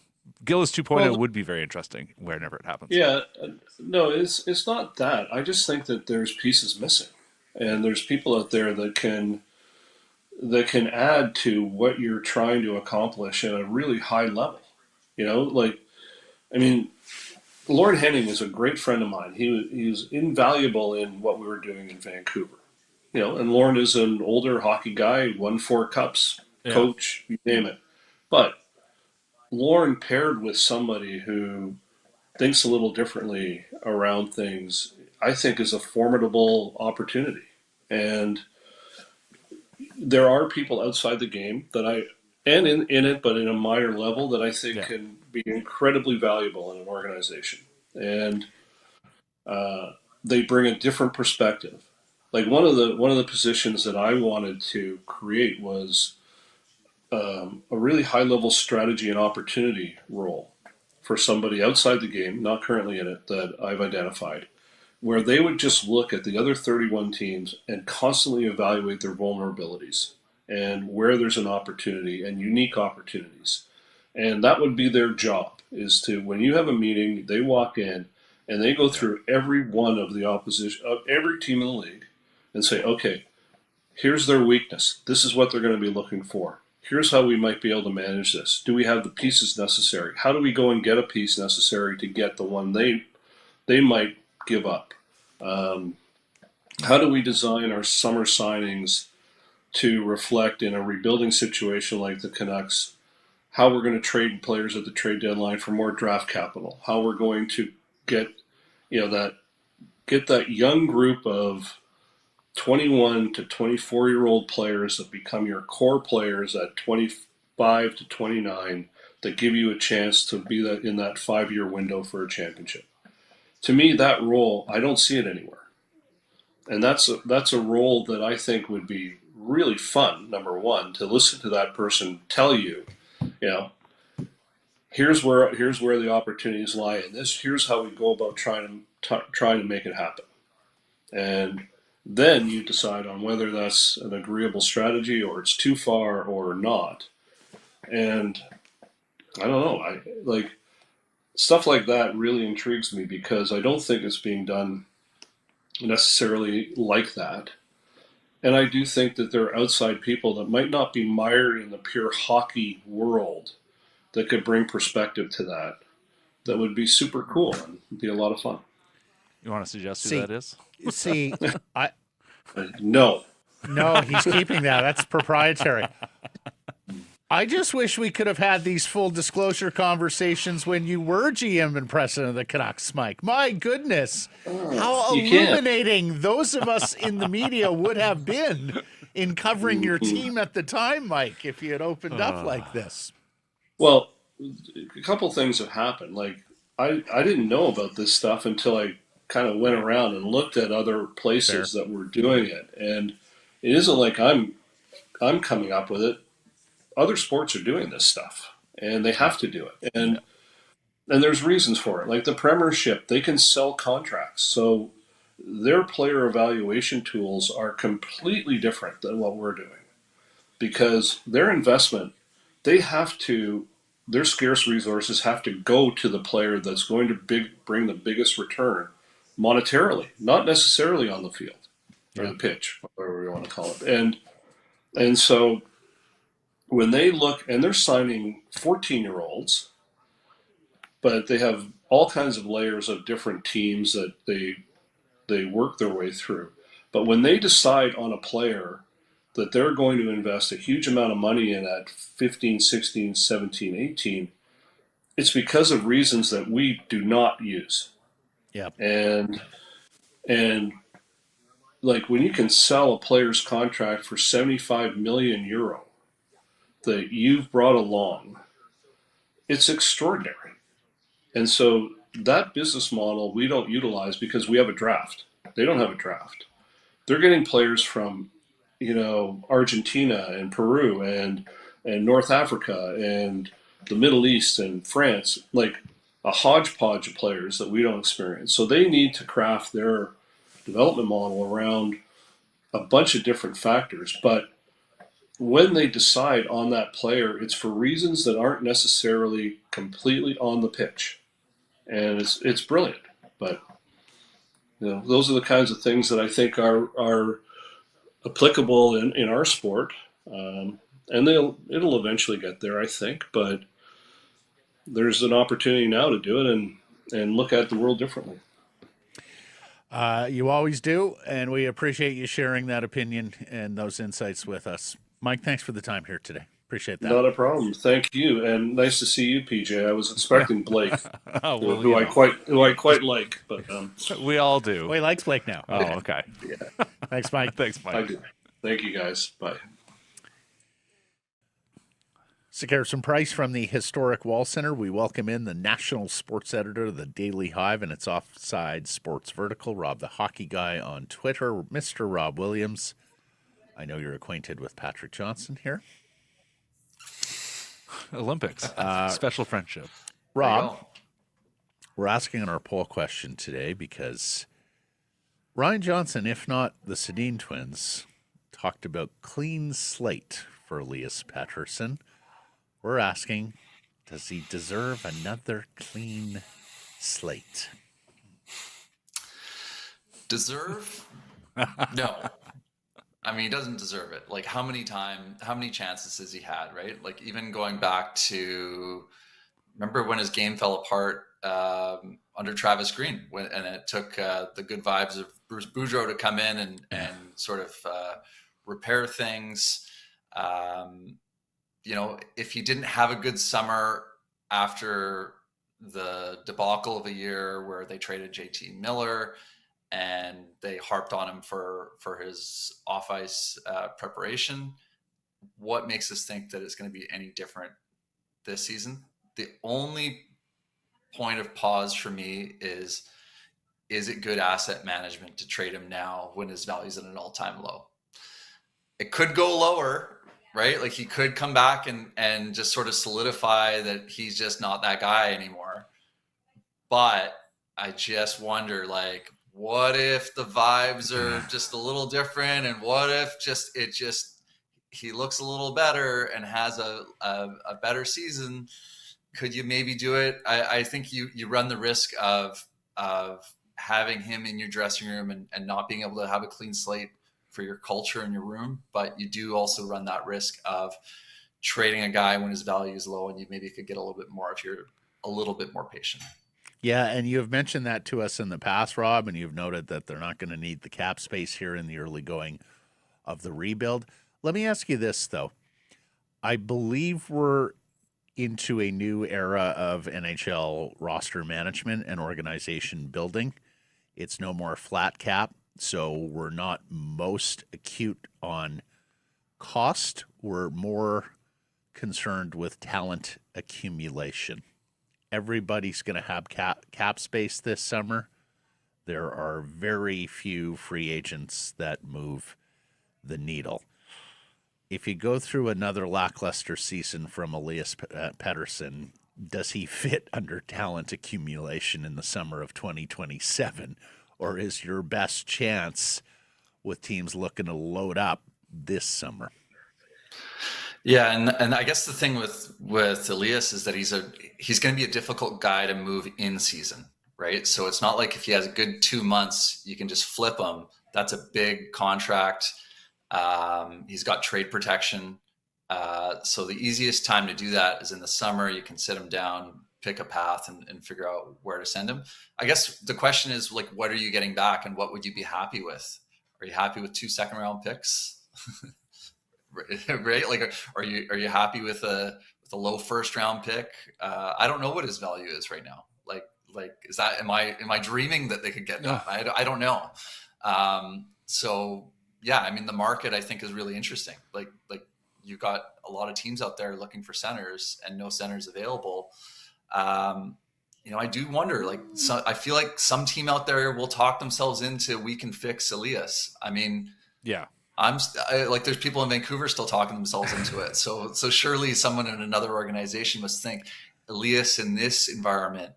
Gillis 2.0 would be very interesting whenever it happens. Yeah, no, it's not that. I just think that there's pieces missing, and there's people out there that can add to what you're trying to accomplish at a really high level. You know, like, I mean, Lord Henning is a great friend of mine. He was invaluable in what we were doing in Vancouver. You know, and Lauren is an older hockey guy, won 4 cups, coach, you name it. But Lauren paired with somebody who thinks a little differently around things, I think is a formidable opportunity. And there are people outside the game that in it, but in a minor level, that I think can be incredibly valuable in an organization. And they bring a different perspective. Like one of the positions that I wanted to create was a really high level strategy and opportunity role for somebody outside the game, not currently in it, that I've identified, where they would just look at the other 31 teams and constantly evaluate their vulnerabilities and where there's an opportunity and unique opportunities. And that would be their job, is to, when you have a meeting, they walk in and they go through every one of the opposition, of every team in the league, and say, okay, here's their weakness. This is what they're going to be looking for. Here's how we might be able to manage this. Do we have the pieces necessary? How do we go and get a piece necessary to get the one they might give up? How do we design our summer signings to reflect in a rebuilding situation like the Canucks, how we're going to trade players at the trade deadline for more draft capital, how we're going to get that young group of 21 to 24-year-old players that become your core players at 25 to 29 that give you a chance to be in that 5-year window for a championship. To me, that role, I don't see it anywhere. And that's a role that I think would be really fun, number one, to listen to that person tell you, here's where the opportunities lie in this. Here's how we go about trying to make it happen. And then you decide on whether that's an agreeable strategy or it's too far or not. And I don't know. Stuff like that really intrigues me because I don't think it's being done necessarily like that. And I do think that there are outside people that might not be mired in the pure hockey world that could bring perspective to that. that would be super cool and be a lot of fun. You want to suggest who See- that is? See, No. no, he's keeping that. That's proprietary. I just wish we could have had these full disclosure conversations when you were GM and president of the Canucks, Mike. My goodness, how you can't. illuminating those of us in the media would have been in covering your team at the time, Mike, if you had opened up like this. Well, a couple things have happened. Like I didn't know about this stuff until I kind of went around and looked at other places that were doing it, and it isn't like I'm coming up with it. Other sports are doing this stuff, and they have to do it, and there's reasons for it. Like the Premiership, they can sell contracts, so their player evaluation tools are completely different than what we're doing because their investment, their scarce resources have to go to the player that's going to bring the biggest return monetarily, not necessarily on the field or the pitch, whatever you want to call it. And so when they look and they're signing 14-year-olds, but they have all kinds of layers of different teams that they work their way through. But when they decide on a player that they're going to invest a huge amount of money in at 15, 16, 17, 18, it's because of reasons that we do not use. Yeah. And like when you can sell a player's contract for 75 million euro that you've brought along, it's extraordinary. And so that business model we don't utilize because we have a draft. They don't have a draft. They're getting players from, Argentina and Peru and North Africa and the Middle East and France, like a hodgepodge of players that we don't experience. So they need to craft their development model around a bunch of different factors. But when they decide on that player, it's for reasons that aren't necessarily completely on the pitch. And it's brilliant. But those are the kinds of things that I think are applicable in our sport, and it'll eventually get there, I think. But there's an opportunity now to do it and look at the world differently. You always do, and we appreciate you sharing that opinion and those insights with us. Mike, thanks for the time here today. Appreciate that. Not a problem. Thank you, and nice to see you, PJ. I was expecting Blake, who I quite like, but We all do. Oh, he likes Blake now. Oh, okay. yeah, Thanks, Mike. Thanks, Mike. I do. Thank you, guys. Bye. Harrison Price from the Historic Wall Center. We welcome in the national sports editor of the Daily Hive and its Offside Sports Vertical, Rob the Hockey Guy on Twitter, Mr. Rob Williams. I know you're acquainted with Patrick Johnston here. Olympics. Special friendship. Rob, we're asking our poll question today because Ryan Johnson, if not the Sedin twins, talked about clean slate for Elias Pettersson. We're asking, does he deserve another clean slate? Deserve? No. I mean, he doesn't deserve it. Like, how many chances has he had, right? Like, even going back to, remember when his game fell apart under Travis Green, and it took the good vibes of Bruce Boudreau to come in and sort of repair things. If he didn't have a good summer after the debacle of a year where they traded JT Miller and they harped on him for his off-ice preparation, what makes us think that it's going to be any different this season? The only point of pause for me is it good asset management to trade him now when his value's at an all-time low? It could go lower, right? Like he could come back and just sort of solidify that he's just not that guy anymore. But I just wonder, like, what if the vibes are just a little different, and what if he looks a little better and has a better season? Could you maybe do it? I think you run the risk of having him in your dressing room and not being able to have a clean slate for your culture in your room, but you do also run that risk of trading a guy when his value is low, and you maybe could get a little bit more if you're a little bit more patient. Yeah, and you have mentioned that to us in the past, Rob, and you've noted that they're not going to need the cap space here in the early going of the rebuild. Let me ask you this, though. I believe we're into a new era of NHL roster management and organization building. It's no more flat cap, so we're not most acute on cost. We're more concerned with talent accumulation. Everybody's going to have cap space this summer. There are very few free agents that move the needle. If you go through another lackluster season from Elias Pettersson, does he fit under talent accumulation in the summer of 2027? Or is your best chance with teams looking to load up this summer? Yeah, and I guess the thing with Elias is that he's going to be a difficult guy to move in season, right? So it's not like if he has a good 2 months, you can just flip him. That's a big contract. He's got trade protection. So the easiest time to do that is in the summer. You can sit him down, pick a path, and figure out where to send him. I guess the question is, like, what are you getting back, and what would you be happy with? Are you happy with 2 second-round picks? Right? Like, are you happy with a low first-round pick? I don't know what his value is right now. Like is that am I dreaming that they could get that? I don't know. So yeah, I mean, the market I think is really interesting. Like you've got a lot of teams out there looking for centers and no centers available. I do wonder, I feel like some team out there will talk themselves into, we can fix Elias. I mean, yeah, there's people in Vancouver still talking themselves into it. So surely someone in another organization must think Elias in this environment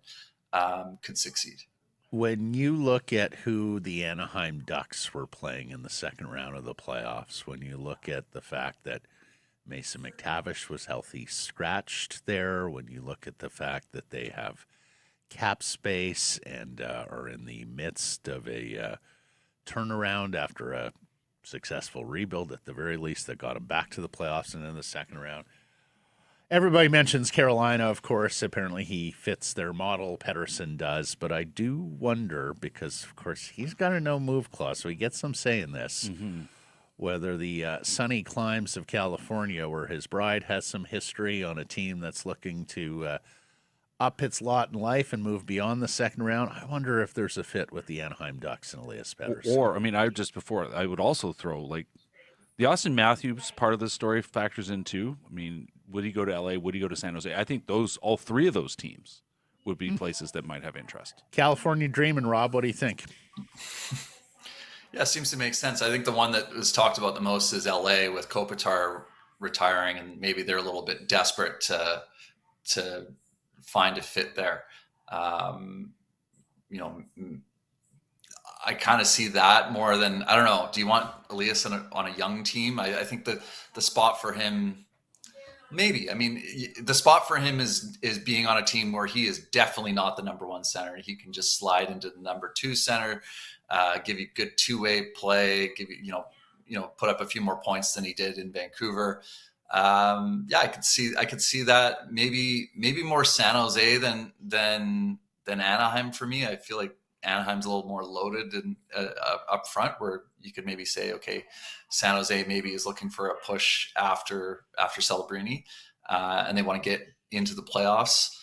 could succeed. When you look at who the Anaheim Ducks were playing in the second round of the playoffs, when you look at the fact that Mason McTavish was healthy scratched there, when you look at the fact that they have cap space and are in the midst of a turnaround after a successful rebuild, at the very least, that got them back to the playoffs and in the second round. Everybody mentions Carolina, of course. Apparently he fits their model. Pettersson does. But I do wonder, because, of course, he's got a no-move clause, so he gets some say in this, whether the sunny climes of California, where his bride has some history on a team that's looking to up its lot in life and move beyond the second round, I wonder if there's a fit with the Anaheim Ducks and Elias Pettersson. Or, I mean, I would also throw, like, the Austin Matthews part of the story factors in too. I mean, would he go to LA? Would he go to San Jose? I think all 3 of those teams would be places that might have interest. California Dreamin', Rob, what do you think? Yeah, it seems to make sense. I think the one that was talked about the most is LA, with Kopitar retiring, and maybe they're a little bit desperate to find a fit there. I kind of see that more than, I don't know. Do you want Elias on a young team? I think the spot for him, maybe. I mean, the spot for him is being on a team where he is definitely not the number 1 center. He can just slide into the number 2 center, give you good two-way play, give you, put up a few more points than he did in Vancouver. I could see that maybe more San Jose than Anaheim for me. I feel like Anaheim's a little more loaded and up front, where you could maybe say, okay, San Jose maybe is looking for a push after Celebrini, and they want to get into the playoffs.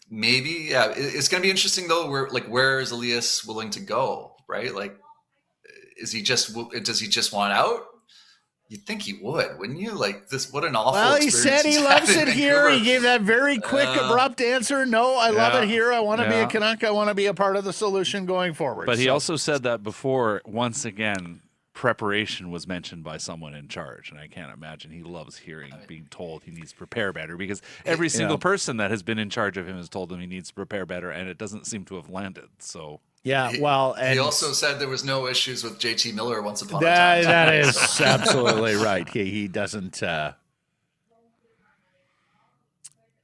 Maybe, yeah, it's going to be interesting though. Where is Elias willing to go? Right? Like, does he just want out? You'd think he would, wouldn't you? Like, this, what an awful Well, he experience said he loves it here. He gave that very quick, abrupt answer. No, I love it here. I want to be a Canuck. I want to be a part of the solution going forward. But he also said that before, once again, preparation was mentioned by someone in charge. And I can't imagine he loves being told he needs to prepare better, because every single person that has been in charge of him has told him he needs to prepare better, and it doesn't seem to have landed. So... Yeah, well, and he also said there was no issues with JT Miller once upon a time. That is absolutely right. He doesn't.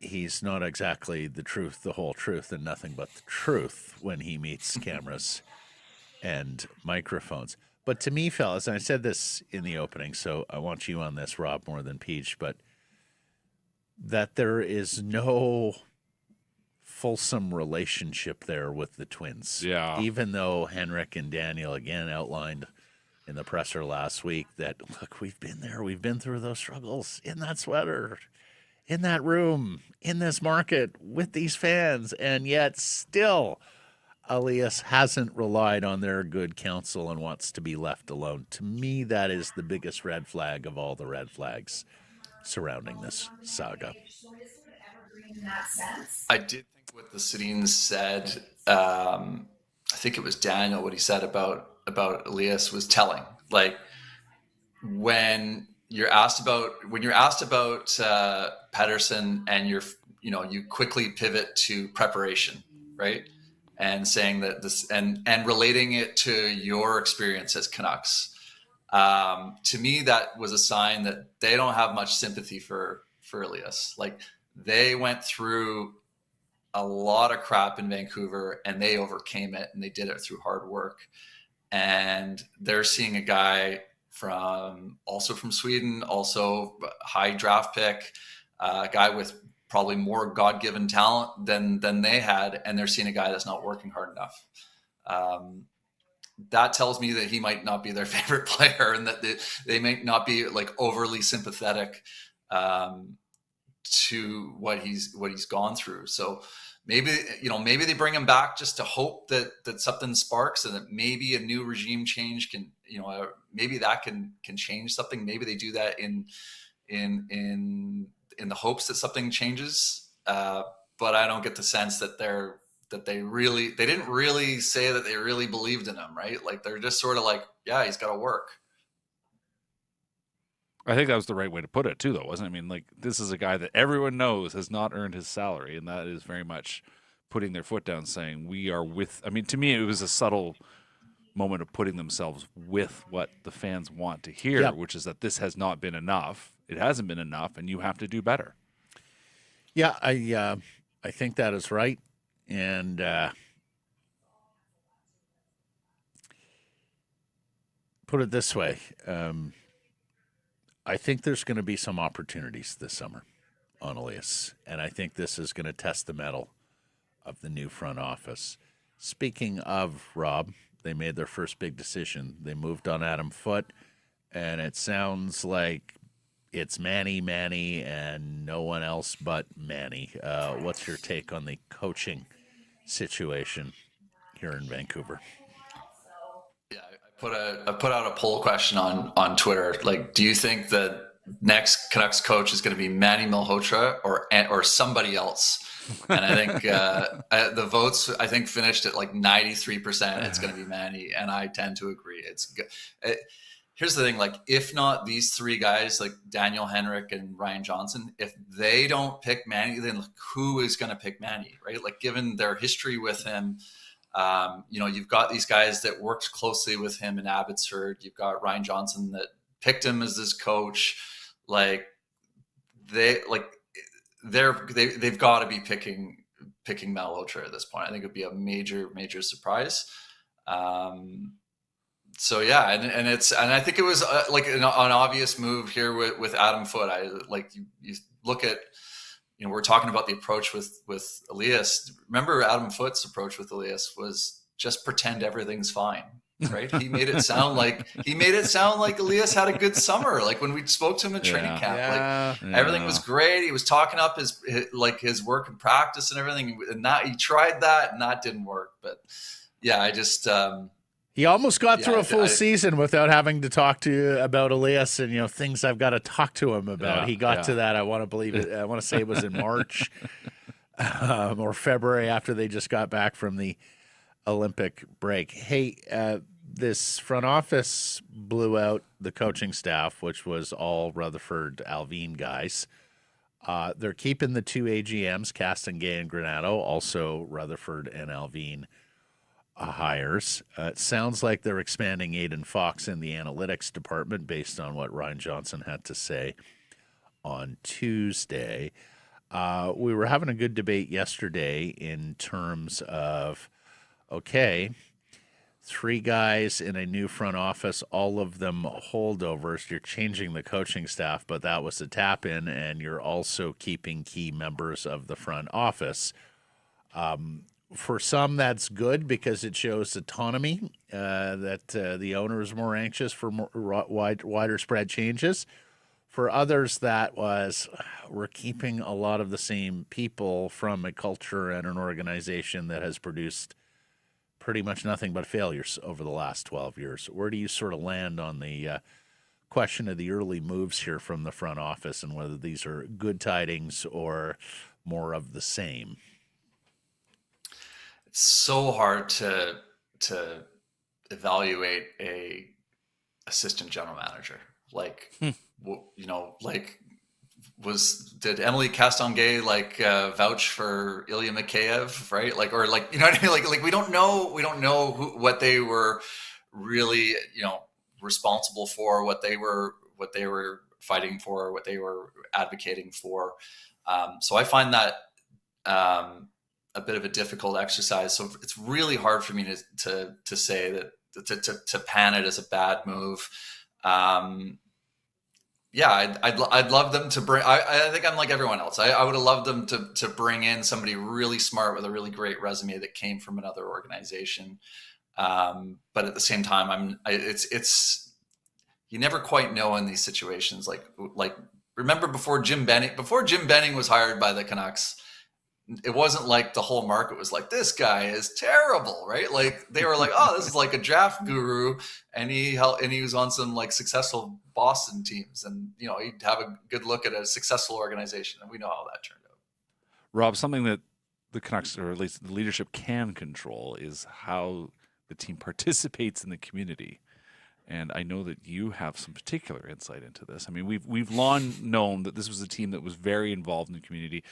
He's not exactly the truth, the whole truth, and nothing but the truth when he meets cameras and microphones. But to me, fellas, and I said this in the opening, so I want you on this, Rob, more than Peach, but that there is no fulsome relationship there with the Twins. Yeah. Even though Henrik and Daniel again outlined in the presser last week that, look, we've been there. We've been through those struggles in that sweater, in that room, in this market with these fans. And yet still Elias hasn't relied on their good counsel and wants to be left alone. To me, that is the biggest red flag of all the red flags surrounding this saga. I did think what the Sedins said, I think it was Daniel, what he said about Elias was telling. Like when you're asked about Pettersson and you quickly pivot to preparation, right? And saying that this and relating it to your experience as Canucks. To me, that was a sign that they don't have much sympathy for Elias. Like they went through a lot of crap in Vancouver and they overcame it, and they did it through hard work. And they're seeing a guy from Sweden, also high draft pick, a guy with probably more God-given talent than they had, and they're seeing a guy that's not working hard enough. That tells me that he might not be their favorite player, and that they might not be like overly sympathetic to what he's gone through. So maybe they bring him back just to hope that something sparks, and that maybe a new regime change can, maybe that can change something. Maybe they do that in the hopes that something changes. But I don't get the sense that they didn't really say that they really believed in him, right? Like they're just sort of like, yeah, he's got to work. I think that was the right way to put it too, though, wasn't it? I mean, like, this is a guy that everyone knows has not earned his salary, and that is very much putting their foot down, saying we are with. I mean, to me, it was a subtle moment of putting themselves with what the fans want to hear, Yep. which is that this has not been enough. It hasn't been enough, and you have to do better. Yeah, I think that is right, and put it this way. I think there's going to be some opportunities this summer on Elias, and I think this is going to test the mettle of the new front office. Speaking of, Rob, they made their first big decision. They moved on Adam Foote, and it sounds like it's Manny, and no one else but Manny. What's your take on the coaching situation here in Vancouver? Yeah, I put out a poll question on Twitter. Like, do you think the next Canucks coach is going to be Manny Malhotra or somebody else? And I think the votes finished at like 93%. It's going to be Manny, and I tend to agree. Here's the thing: like, if not these three guys, like Daniel, Henrik, and Ryan Johnson, if they don't pick Manny, then who is going to pick Manny, right? Like, given their history with him. You've got these guys that worked closely with him in Abbotsford. You've got Ryan Johnson that picked him as this coach. Like they've got to be picking Malhotra at this point. I think it'd be a major surprise. So yeah, and I think it was like an obvious move here with Adam Foote. You look at. We're talking about the approach with Elias. Remember, Adam Foote's approach with Elias was just pretend everything's fine, right? He made it sound like Elias had a good summer. Like when we spoke to him at training camp, everything was great. He was talking up his work and practice and everything, and that he tried that, and that didn't work. But yeah, I just. He almost got through a full season without having to talk to you about Elias and things I've got to talk to him about. Yeah, he got to that. I want to believe it. I want to say it was in March or February after they just got back from the Olympic break. Hey, this front office blew out the coaching staff, which was all Rutherford Allvin guys. They're keeping the two AGMs, Castengay and Granato, also Rutherford and Allvin hires. It sounds like they're expanding Aiden Fox in the analytics department based on what Ryan Johnson had to say on Tuesday. We were having a good debate yesterday in terms of, okay, 3 guys in a new front office, all of them holdovers. You're changing the coaching staff, but that was a tap in, and you're also keeping key members of the front office. For some, that's good because it shows autonomy, that the owner is more anxious for wider spread changes. For others, that was, we're keeping a lot of the same people from a culture and an organization that has produced pretty much nothing but failures over the last 12 years. Where do you sort of land on the question of the early moves here from the front office and whether these are good tidings or more of the same? It's so hard to evaluate a assistant general manager. Like, like did Emily Castonguay vouch for Ilya Mikheyev, right? Like, or like, you know what I mean? Like we don't know what they were really, responsible for, what they were fighting for, what they were advocating for. So I find that a bit of a difficult exercise. So it's really hard for me to say that to pan it as a bad move. I'd love them to bring. I think I'm like everyone else. I would have loved them to bring in somebody really smart with a really great resume that came from another organization. But at the same time, it's you never quite know in these situations. Like remember before Jim Benning was hired by the Canucks, it wasn't like the whole market was like, this guy is terrible, right? Like they were like, oh, this is like a draft guru, and he was on some like successful Boston teams, and he'd have a good look at a successful organization, and we know how that turned out. Rob, something that the Canucks, or at least the leadership, can control is how the team participates in the community. And I know that you have some particular insight into this. I mean, we've long known that this was a team that was very involved in the community.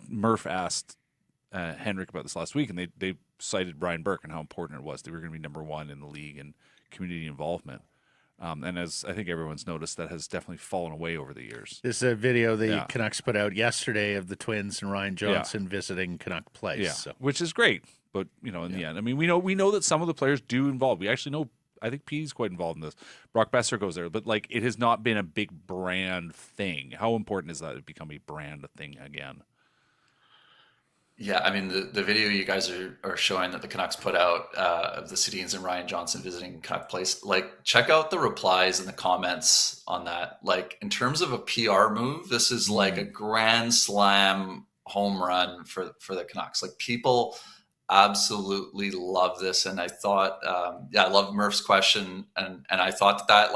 Murph asked Henrik about this last week, and they cited Brian Burke and how important it was. They were going to be number one in the league in community involvement. And as I think everyone's noticed, that has definitely fallen away over the years. This is a video the Canucks put out yesterday of the Twins and Ryan Johnson visiting Canuck Place. Yeah, so. Which is great. But, in the end, I mean, we know that some of the players do involve. We actually know, I think P's quite involved in this. Brock Besser goes there. But, it has not been a big brand thing. How important is that to become a brand thing again? Yeah, I mean, the video you guys are showing that the Canucks put out of the Sedins and Ryan Johnson visiting Canuck Place, check out the replies and the comments on that. In terms of a PR move, this is like a grand slam home run for the Canucks. People absolutely love this. And I thought, I love Murph's question. And I thought that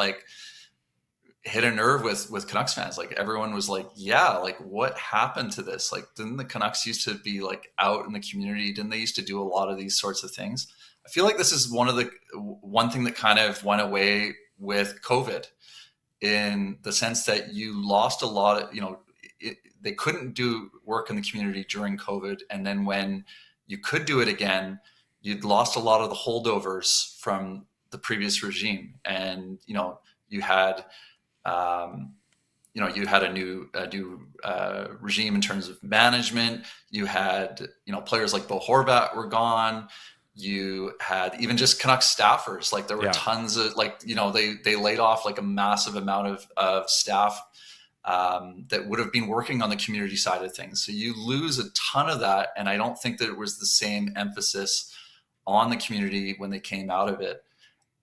hit a nerve with Canucks fans. Everyone was what happened to this? Didn't the Canucks used to be out in the community? Didn't they used to do a lot of these sorts of things? I feel like this is one thing that kind of went away with COVID, in the sense that you lost a lot of, they couldn't do work in the community during COVID. And then when you could do it again, you'd lost a lot of the holdovers from the previous regime. And, you had, you had a new regime in terms of management. You had, players like Bo Horvat were gone. You had even just Canucks staffers. There were tons of, they laid off a massive amount of staff that would have been working on the community side of things. So you lose a ton of that. And I don't think that it was the same emphasis on the community when they came out of it.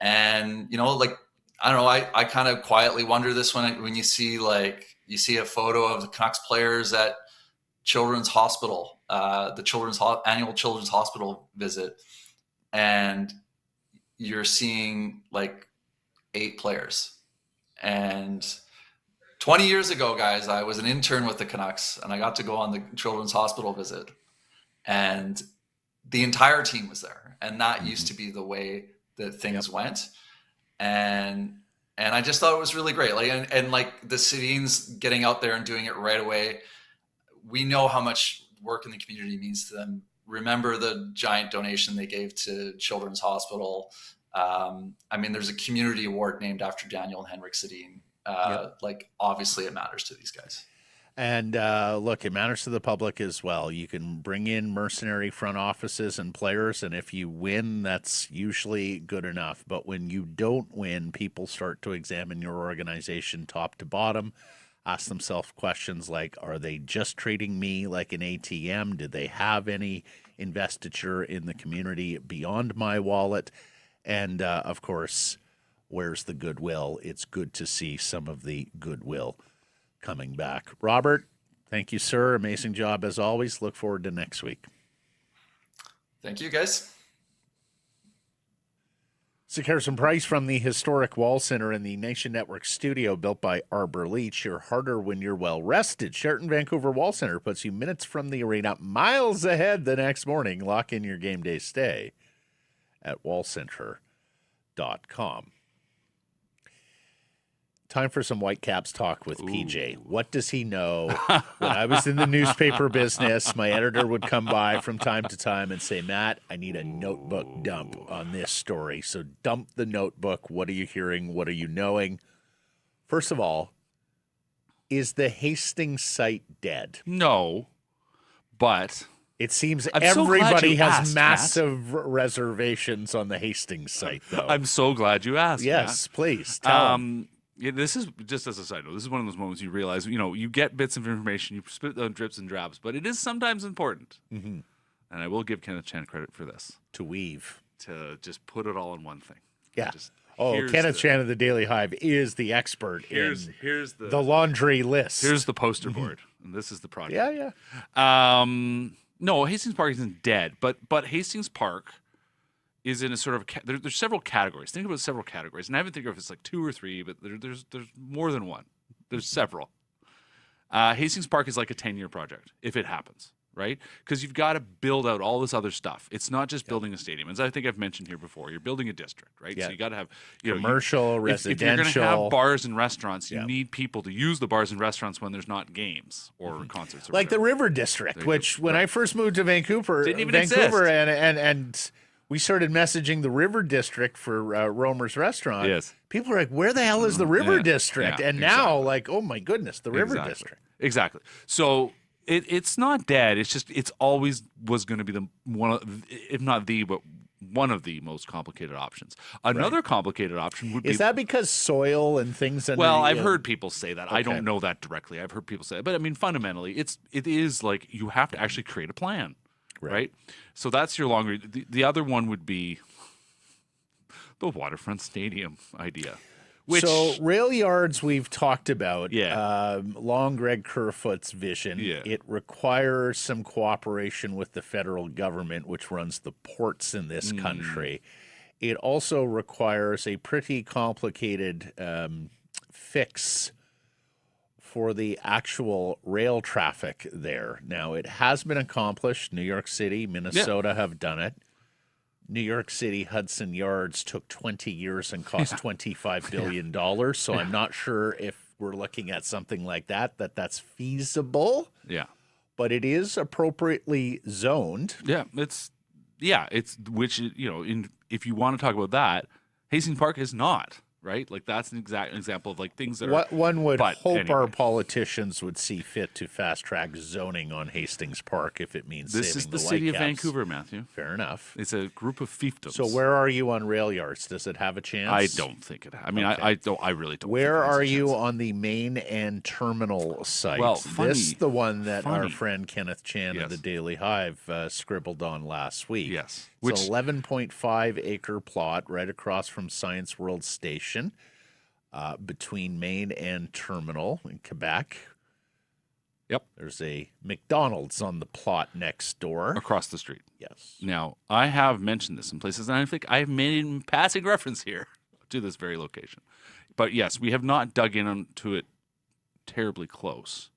And, I don't know, I kind of quietly wonder this when you see you see a photo of the Canucks players at Children's Hospital, the annual Children's Hospital visit, and you're seeing 8 players. And 20 years ago, guys, I was an intern with the Canucks, and I got to go on the Children's Hospital visit, and the entire team was there. And that used to be the way that things went. And I just thought it was really great. And the Sedins getting out there and doing it right away. We know how much work in the community means to them. Remember the giant donation they gave to Children's Hospital. There's a community award named after Daniel and Henrik Sedin. Obviously it matters to these guys. And look, it matters to the public as well. You can bring in mercenary front offices and players, and if you win, that's usually good enough. But when you don't win, people start to examine your organization top to bottom, ask themselves questions like, are they just treating me like an ATM? Did they have any investiture in the community beyond my wallet? And, of course, where's the goodwill? It's good to see some of the goodwill coming back. Robert, thank you, sir. Amazing job as always. Look forward to next week. Thank you, guys. It's Harrison Price from the historic Wall Center in the Nation Network studio built by Arbor Leach. You're harder when you're well rested. Sheraton Vancouver Wall Center puts you minutes from the arena, miles ahead the next morning. Lock in your game day stay at wallcenter.com. Time for some Whitecaps talk with PJ. What does he know? When I was in the newspaper business, my editor would come by from time to time and say, Matt, I need a notebook dump on this story. So dump the notebook. What are you hearing? What are you knowing? First of all, is the Hastings site dead? No, but it seems I'm so glad everybody you has asked, massive reservations on the Hastings site, though. I'm so glad you asked. Yes, Matt. please tell 'em. Yeah, this is just as a side note. This is one of those moments you realize, you get bits of information, you spit on drips and drabs, but it is sometimes important. Mm-hmm. And I will give Kenneth Chan credit for this. To weave. To just put it all in one thing. Yeah. Just, Kenneth Chan of the Daily Hive is the expert here's the laundry list. Here's the poster board, and this is the project. Yeah. No, Hastings Park isn't dead, but Hastings Park is in a sort of there's several categories. Think about several categories, and I haven't think of if it's like 2 or 3, but there's more than one. There's several. Hastings Park is like a 10-year project if it happens, right? Because you've got to build out all this other stuff. It's not just building a stadium, as I think I've mentioned here before. You're building a district, right? Yeah. So you got to have commercial, residential. If you're going to have bars and restaurants, you need people to use the bars and restaurants when there's not games or concerts. Or like whatever. the River District, which when I first moved to Vancouver, didn't even exist. and we started messaging the River District for Romer's Restaurant. Yes. People are like, where the hell is the River District? Yeah, and now, like, oh my goodness, the River District. Exactly. So it's not dead. It's just it's always was going to be one of the most complicated options. Another complicated option would be. Is that because soil and things? Well, I've heard people say that. Okay. I don't know that directly. I've heard people say it, but I mean, fundamentally, it is like you have to actually create a plan. Right. So that's your long read. The other one would be the waterfront stadium idea. So rail yards we've talked about. Yeah. Long Greg Kerfoot's vision. Yeah. It requires some cooperation with the federal government, which runs the ports in this country. It also requires a pretty complicated fix for the actual rail traffic there. Now, it has been accomplished. New York City, Minnesota have done it. New York City Hudson Yards took 20 years and cost $25 billion. So I'm not sure if we're looking at something like that's feasible. Yeah. But it is appropriately zoned. Yeah, it's which, if you want to talk about that, Hastings Park is not. Right? Like that's an exact example of like things that what are. One would hope anyway. our politicians would see fit to fast track zoning on Hastings Park if it means this saving is the Whitecaps. City of Vancouver, Matthew. Fair enough. It's a group of fiefdoms. So where are you on rail yards? Does it have a chance? I don't think it. I mean, okay. I really don't. Where think it has are a you chance. on the main and terminal site? Well, this is the one that our funny. friend Kenneth Chan of Yes. the Daily Hive scribbled on last week. Yes, It's an 11.5 acre plot right across from Science World Station. Between Main and Terminal in Quebec. Yep. There's a McDonald's on the plot next door. Across the street. Yes. Now, I have mentioned this in places, and I think I have made a passing reference here to this very location. But yes, we have not dug into it terribly close.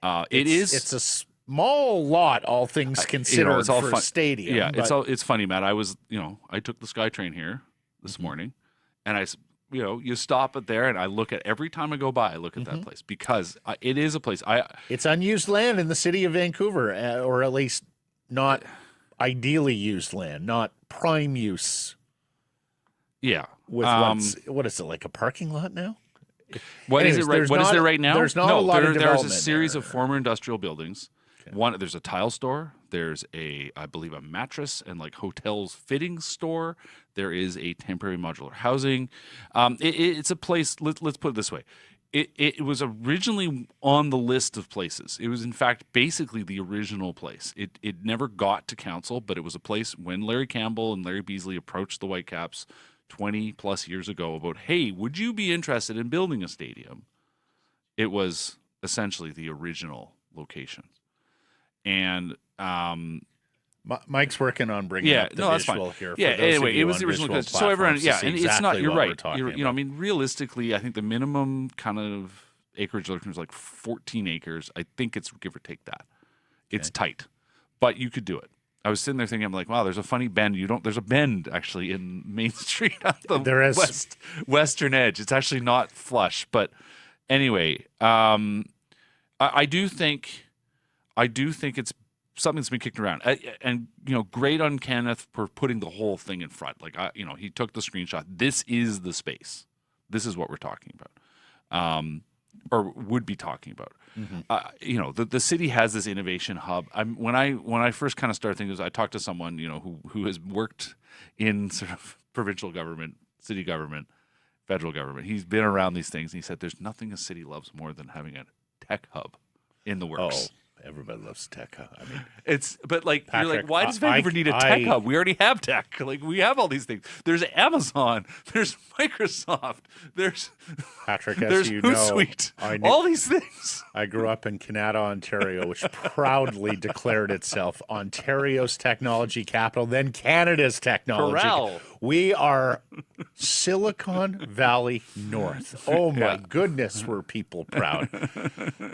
It's a small lot, all things considered, it's all for a stadium. Yeah, it's funny, Matt. I took the SkyTrain here this morning, and you stop it there, and I look at every time I go by. I look at that place because it is a place. It's unused land in the city of Vancouver, or at least not ideally used land, not prime use. Yeah. With what is it, like a parking lot now? What is it right? What is there right now? There's not a lot of there's a development series there. of former industrial buildings. Okay. There's a tile store. There's I believe, a mattress and like hotels fitting store. There is a temporary modular housing. It's a place. Let's put it this way. It was originally on the list of places. It was, in fact, basically the original place. It never got to council, but it was a place when Larry Campbell and Larry Beasley approached the Whitecaps 20 plus years ago about, hey, would you be interested in building a stadium? It was essentially the original location. And Mike's working on bringing up the visual here. Yeah, anyway, it was the original. So everyone, and exactly it's not. You're right. I mean, realistically, I think the minimum kind of acreage is like 14 acres. I think it's give or take that. It's tight, but you could do it. I was sitting there thinking, I'm like, wow, there's a funny bend. There's a bend actually in Main Street on the western edge. It's actually not flush, but anyway, I do think it's something that's been kicked around, and great on Kenneth for putting the whole thing in front. Like, he took the screenshot. This is the space. This is what we're talking about, or would be talking about. Mm-hmm. The city has this innovation hub. When I first kind of started thinking, I talked to someone who has worked in sort of provincial government, city government, federal government. He's been around these things, and he said, "There's nothing a city loves more than having a tech hub in the works." Oh. Everybody loves tech hub. I mean, Patrick, you're like, why does Vancouver need a tech hub? We already have tech. Like, we have all these things. There's Amazon. There's Microsoft. There's Patrick, there's Hootsuite. All these things. I grew up in Canada, Ontario, which proudly declared itself Ontario's technology capital, then Canada's technology. Corral. We are Silicon Valley North. Oh my goodness, were people proud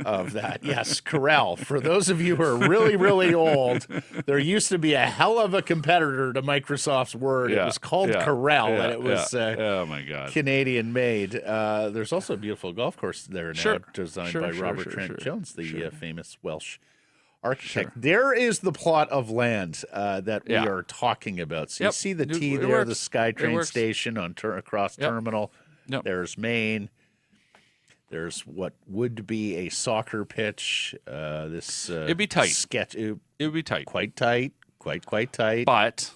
of that. Yes, Corral. For those of you who are really, really old, there used to be a hell of a competitor to Microsoft's Word. It was called Corral, and it was oh my God, Canadian made. There's also a beautiful golf course there now, designed by Robert Trent Jones, the famous Welsh architect. There is the plot of land that we are talking about. So you see the T there, the SkyTrain station across Terminal. There's Maine. There's what would be a soccer pitch. It'd be tight. It would be tight. Quite tight. Quite tight. But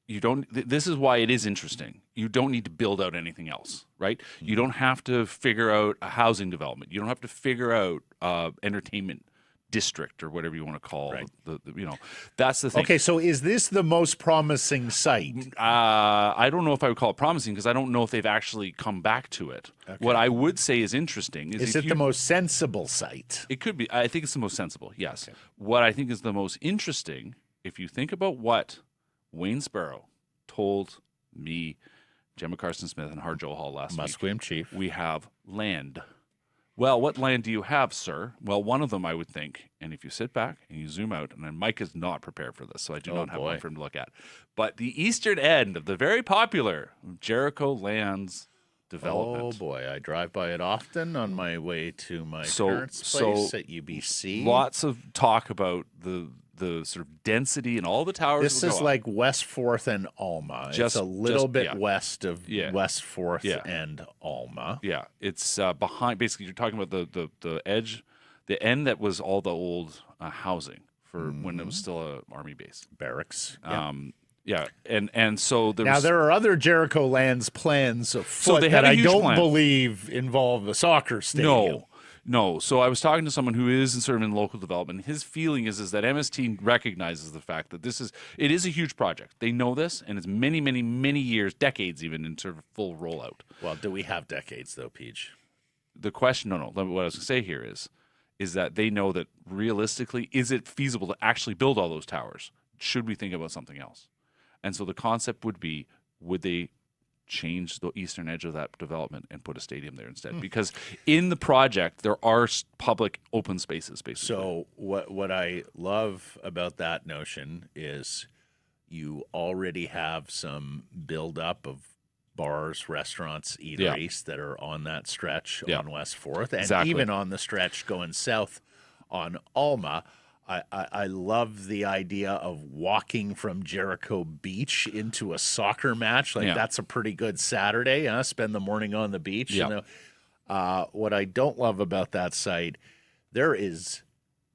you don't. This is why it is interesting. You don't need to build out anything else, right? Mm-hmm. You don't have to figure out a housing development. You don't have to figure out entertainment district or whatever you want to call that's the thing. Okay, so is this the most promising site? I don't know if I would call it promising because I don't know if they've actually come back to it. Okay. What I would say is interesting is it the most sensible site? It could be. I think it's the most sensible, yes. Okay. What I think is the most interesting, if you think about what Wayne Sparrow told me, Gemma Carson-Smith, and Harjo Hall last week. Musqueam Chief. We have land. Well, what land do you have, sir? Well, one of them, I would think, and if you sit back and you zoom out, and then Mike is not prepared for this, so I do not have one for him to look at, but the eastern end of the very popular Jericho Lands development. Oh, boy. I drive by it often on my way to my parents' place at UBC. Lots of talk about the sort of density and all the towers. This is like West 4th and Alma. It's a little bit west of West 4th and Alma. Yeah, it's behind. Basically, you're talking about the edge, the end that was all the old housing for when it was still a army base, barracks. And so now there are other Jericho Lands plans afoot that I don't believe involve a soccer stadium. No. So I was talking to someone who is sort of in local development. His feeling is that MST recognizes the fact that it is a huge project. They know this, and it's many, many, many years, decades even, in sort of full rollout. Well, do we have decades though, Peach? The question, no. What I was going to say here is that they know that realistically, is it feasible to actually build all those towers? Should we think about something else? And so the concept would be, would they change the eastern edge of that development and put a stadium there instead? Because in the project, there are public open spaces, basically. So what I love about that notion is you already have some buildup of bars, restaurants, eateries that are on that stretch on West 4th, and even on the stretch going south on Alma. I love the idea of walking from Jericho Beach into a soccer match. That's a pretty good Saturday. Spend the morning on the beach. What I don't love about that site, there is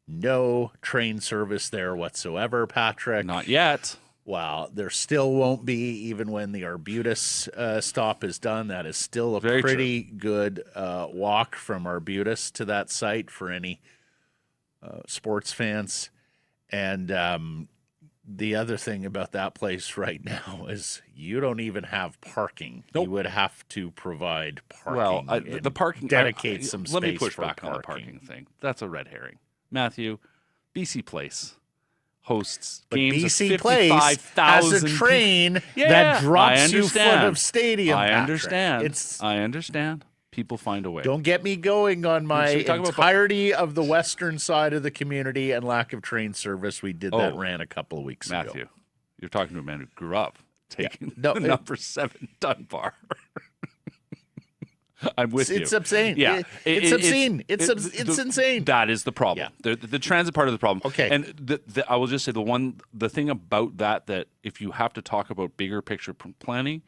no train service there whatsoever, Patrick. Not yet. Well, there still won't be, even when the Arbutus stop is done. That is still a Very pretty good walk from Arbutus to that site for any sports fans. And the other thing about that place right now is you don't even have parking. Nope. You would have to provide Well, parking. the parking dedicate some space. Let me push for back on the parking thing. That's a red herring, Matthew. BC Place hosts But games BC of Place 55,000 has a train Yeah, that drops I you understand. foot of stadium. I Patrick. understand. I understand. People find a way. Don't get me going on my Should we talk about- entirety of the western side of the community and lack of train service. We did that Oh, rant a couple of weeks Matthew, ago. you're talking to a man who grew up taking No, the number 7 Dunbar. I'm with you. It's insane. Yeah, It's obscene. It's insane. That is the problem. The transit part of the problem. Okay. And I will just say the thing about that if you have to talk about bigger picture planning,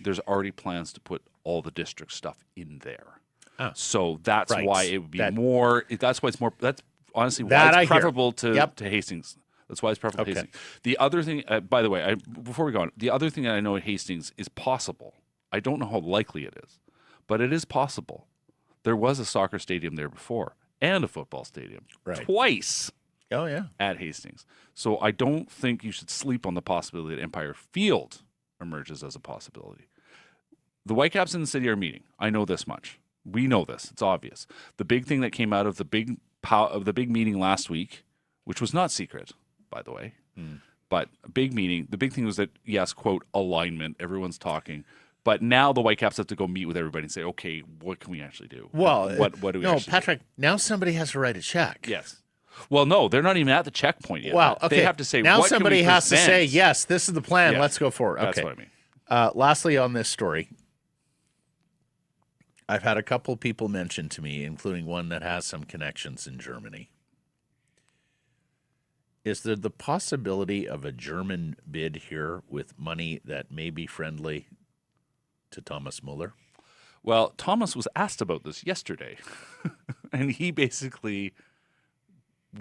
there's already plans to put all the district stuff in there. So that's Right. why it would be That- more. That's why it's more. That's honestly That why I it's hear. preferable to Yep. Hastings. That's why it's preferable to Okay. Hastings. The other thing, by the way, before we go on, the other thing that I know at Hastings is possible. I don't know how likely it is, but it is possible. There was a soccer stadium there before and a football stadium Right. twice Oh, yeah. at Hastings. So I don't think you should sleep on the possibility that Empire Field emerges as a possibility. The Whitecaps in the city are meeting. I know this much. We know this. It's obvious. The big thing that came out of the big meeting last week, which was not secret, by the way, but a big meeting. The big thing was that, yes, quote, alignment. Everyone's talking. But now the Whitecaps have to go meet with everybody and say, okay, what can we actually do? Well, what do we no, actually Patrick, now somebody has to write a check. do? Yes. Well, no, they're not even at the checkpoint yet. Well, okay. They have to say, now what somebody can we has to say, present? yes, this is the plan. Yeah. Let's go for it. Okay. That's what I mean. Lastly, on this story, I've had a couple people mention to me, including one that has some connections in Germany. Is there the possibility of a German bid here with money that may be friendly to Thomas Muller? Well, Thomas was asked about this yesterday, and he basically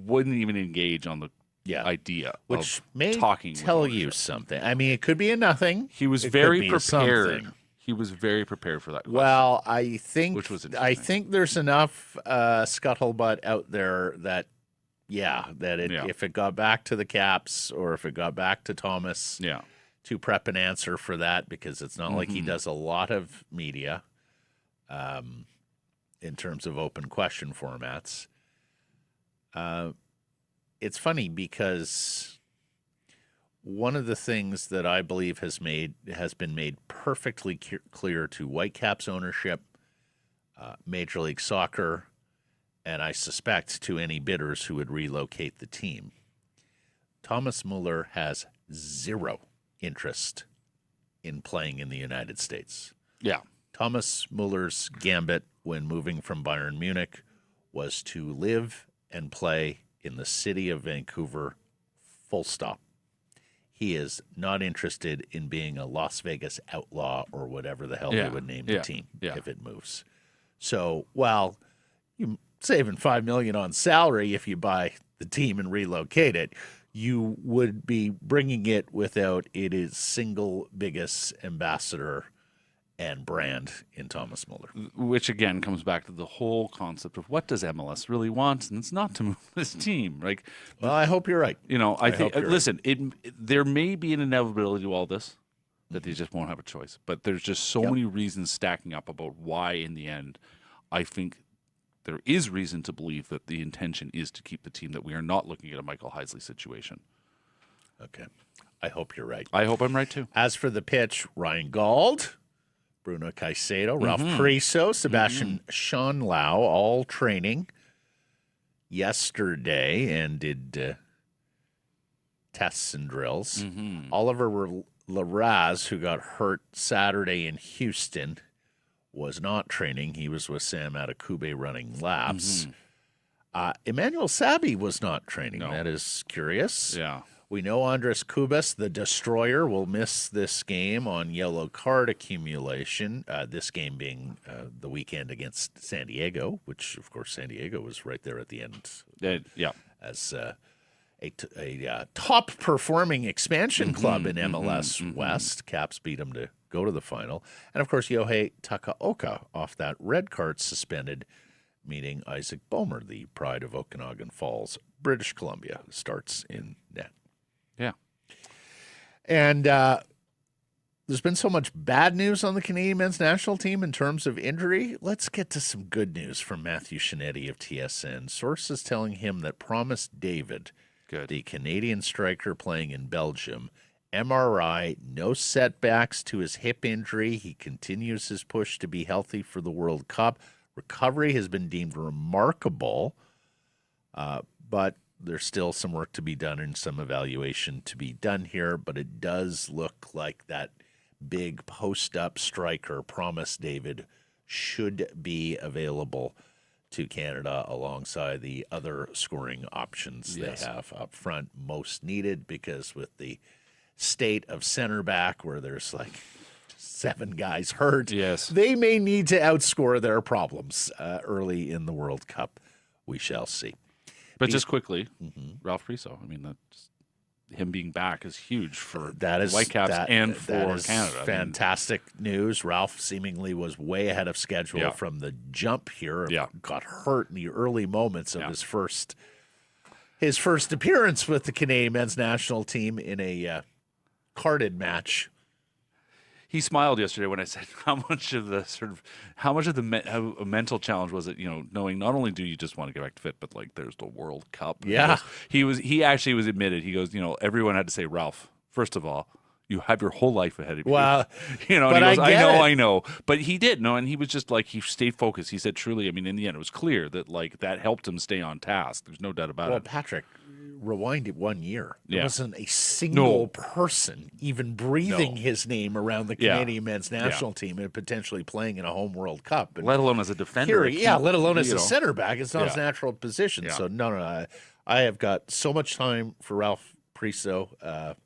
wouldn't even engage on the idea Which of may talking with tell you ownership. something. I mean, it could be a nothing. He was It very could be a prepared. something. He was very prepared for that question. Well, I think Which was I interesting. think there's enough scuttlebutt out there that if it got back to the Caps or if it got back to Thomas Yeah. to prep an answer for that, because it's not like Mm-hmm. he does a lot of media in terms of open question formats. It's funny because one of the things that I believe has been made perfectly clear to Whitecaps ownership, Major League Soccer, and I suspect to any bidders who would relocate the team. Thomas Muller has zero interest in playing in the United States. Yeah. Thomas Muller's gambit when moving from Bayern Munich was to live and play in the city of Vancouver, full stop. He is not interested in being a Las Vegas outlaw or whatever the hell they would name the team if it moves. So, while you're saving $5 million on salary if you buy the team and relocate it, you would be bringing it without its single biggest ambassador and brand in Thomas Muller. Which again comes back to the whole concept of what does MLS really want, and it's not to move this team. Like, Well, I hope you're right. you know, I think. hope you're Listen, there may be an inevitability to all this that they just won't have a choice, but there's just so many reasons stacking up about why, in the end, I think there is reason to believe that the intention is to keep the team. That we are not looking at a Michael Heisley situation. Okay. I hope you're right. I hope I'm right too. As for the pitch, Ryan Gauld, Bruno Caicedo, Ralph Priso, Sebastian Schonlau, all training yesterday and did tests and drills. Oliver Larraz, who got hurt Saturday in Houston, was not training. He was with Sam Adekube running laps. Emmanuel Sabi was not training. No. That is curious. Yeah. We know Andres Kubas, the destroyer, will miss this game on yellow card accumulation. This game being the weekend against San Diego, which, of course, San Diego was right there at the end. As a top-performing expansion club in MLS West. Caps beat them to go to the final. And, of course, Yohei Takaoka off that red card suspended, meeting Isaac Boehmer, the pride of Okanagan Falls, British Columbia, starts in net. Yeah. And there's been so much bad news on the Canadian men's national team in terms of injury. Let's get to some good news from Matthew Shinetti of TSN. Sources telling him that Promise David, the Canadian striker playing in Belgium, MRI, no setbacks to his hip injury. He continues his push to be healthy for the World Cup. Recovery has been deemed remarkable, but there's still some work to be done and some evaluation to be done here. But it does look like that big post-up striker, Promise David, should be available to Canada alongside the other scoring options they have up front, most needed, because with the state of center back where there's like 7 guys hurt, they may need to outscore their problems early in the World Cup. We shall see. But just quickly, Ralph Priso, I mean, him being back is huge for Whitecaps and for Canada. Fantastic news. Ralph seemingly was way ahead of schedule from the jump here. Got hurt in the early moments of his first appearance with the Canadian men's national team in a carded match. He smiled yesterday when I said how much of the mental challenge was it, knowing not only do you just want to get back to fit, but like there's the World Cup. Yeah. He actually was admitted. He goes, everyone had to say, Ralph, first of all, you have your whole life ahead of you. Well, and he goes, I know. But he did, and he was just like, he stayed focused. He said, truly, I mean, in the end, it was clear that like that helped him stay on task. There's no doubt about it. Well, Patrick, rewind it 1 year. There wasn't a single person even breathing his name around the Canadian men's national team and potentially playing in a home World Cup. And let alone as a defender. Let alone as a center back. It's not his natural position. Yeah. So, no. I have got so much time for Ralph Priso.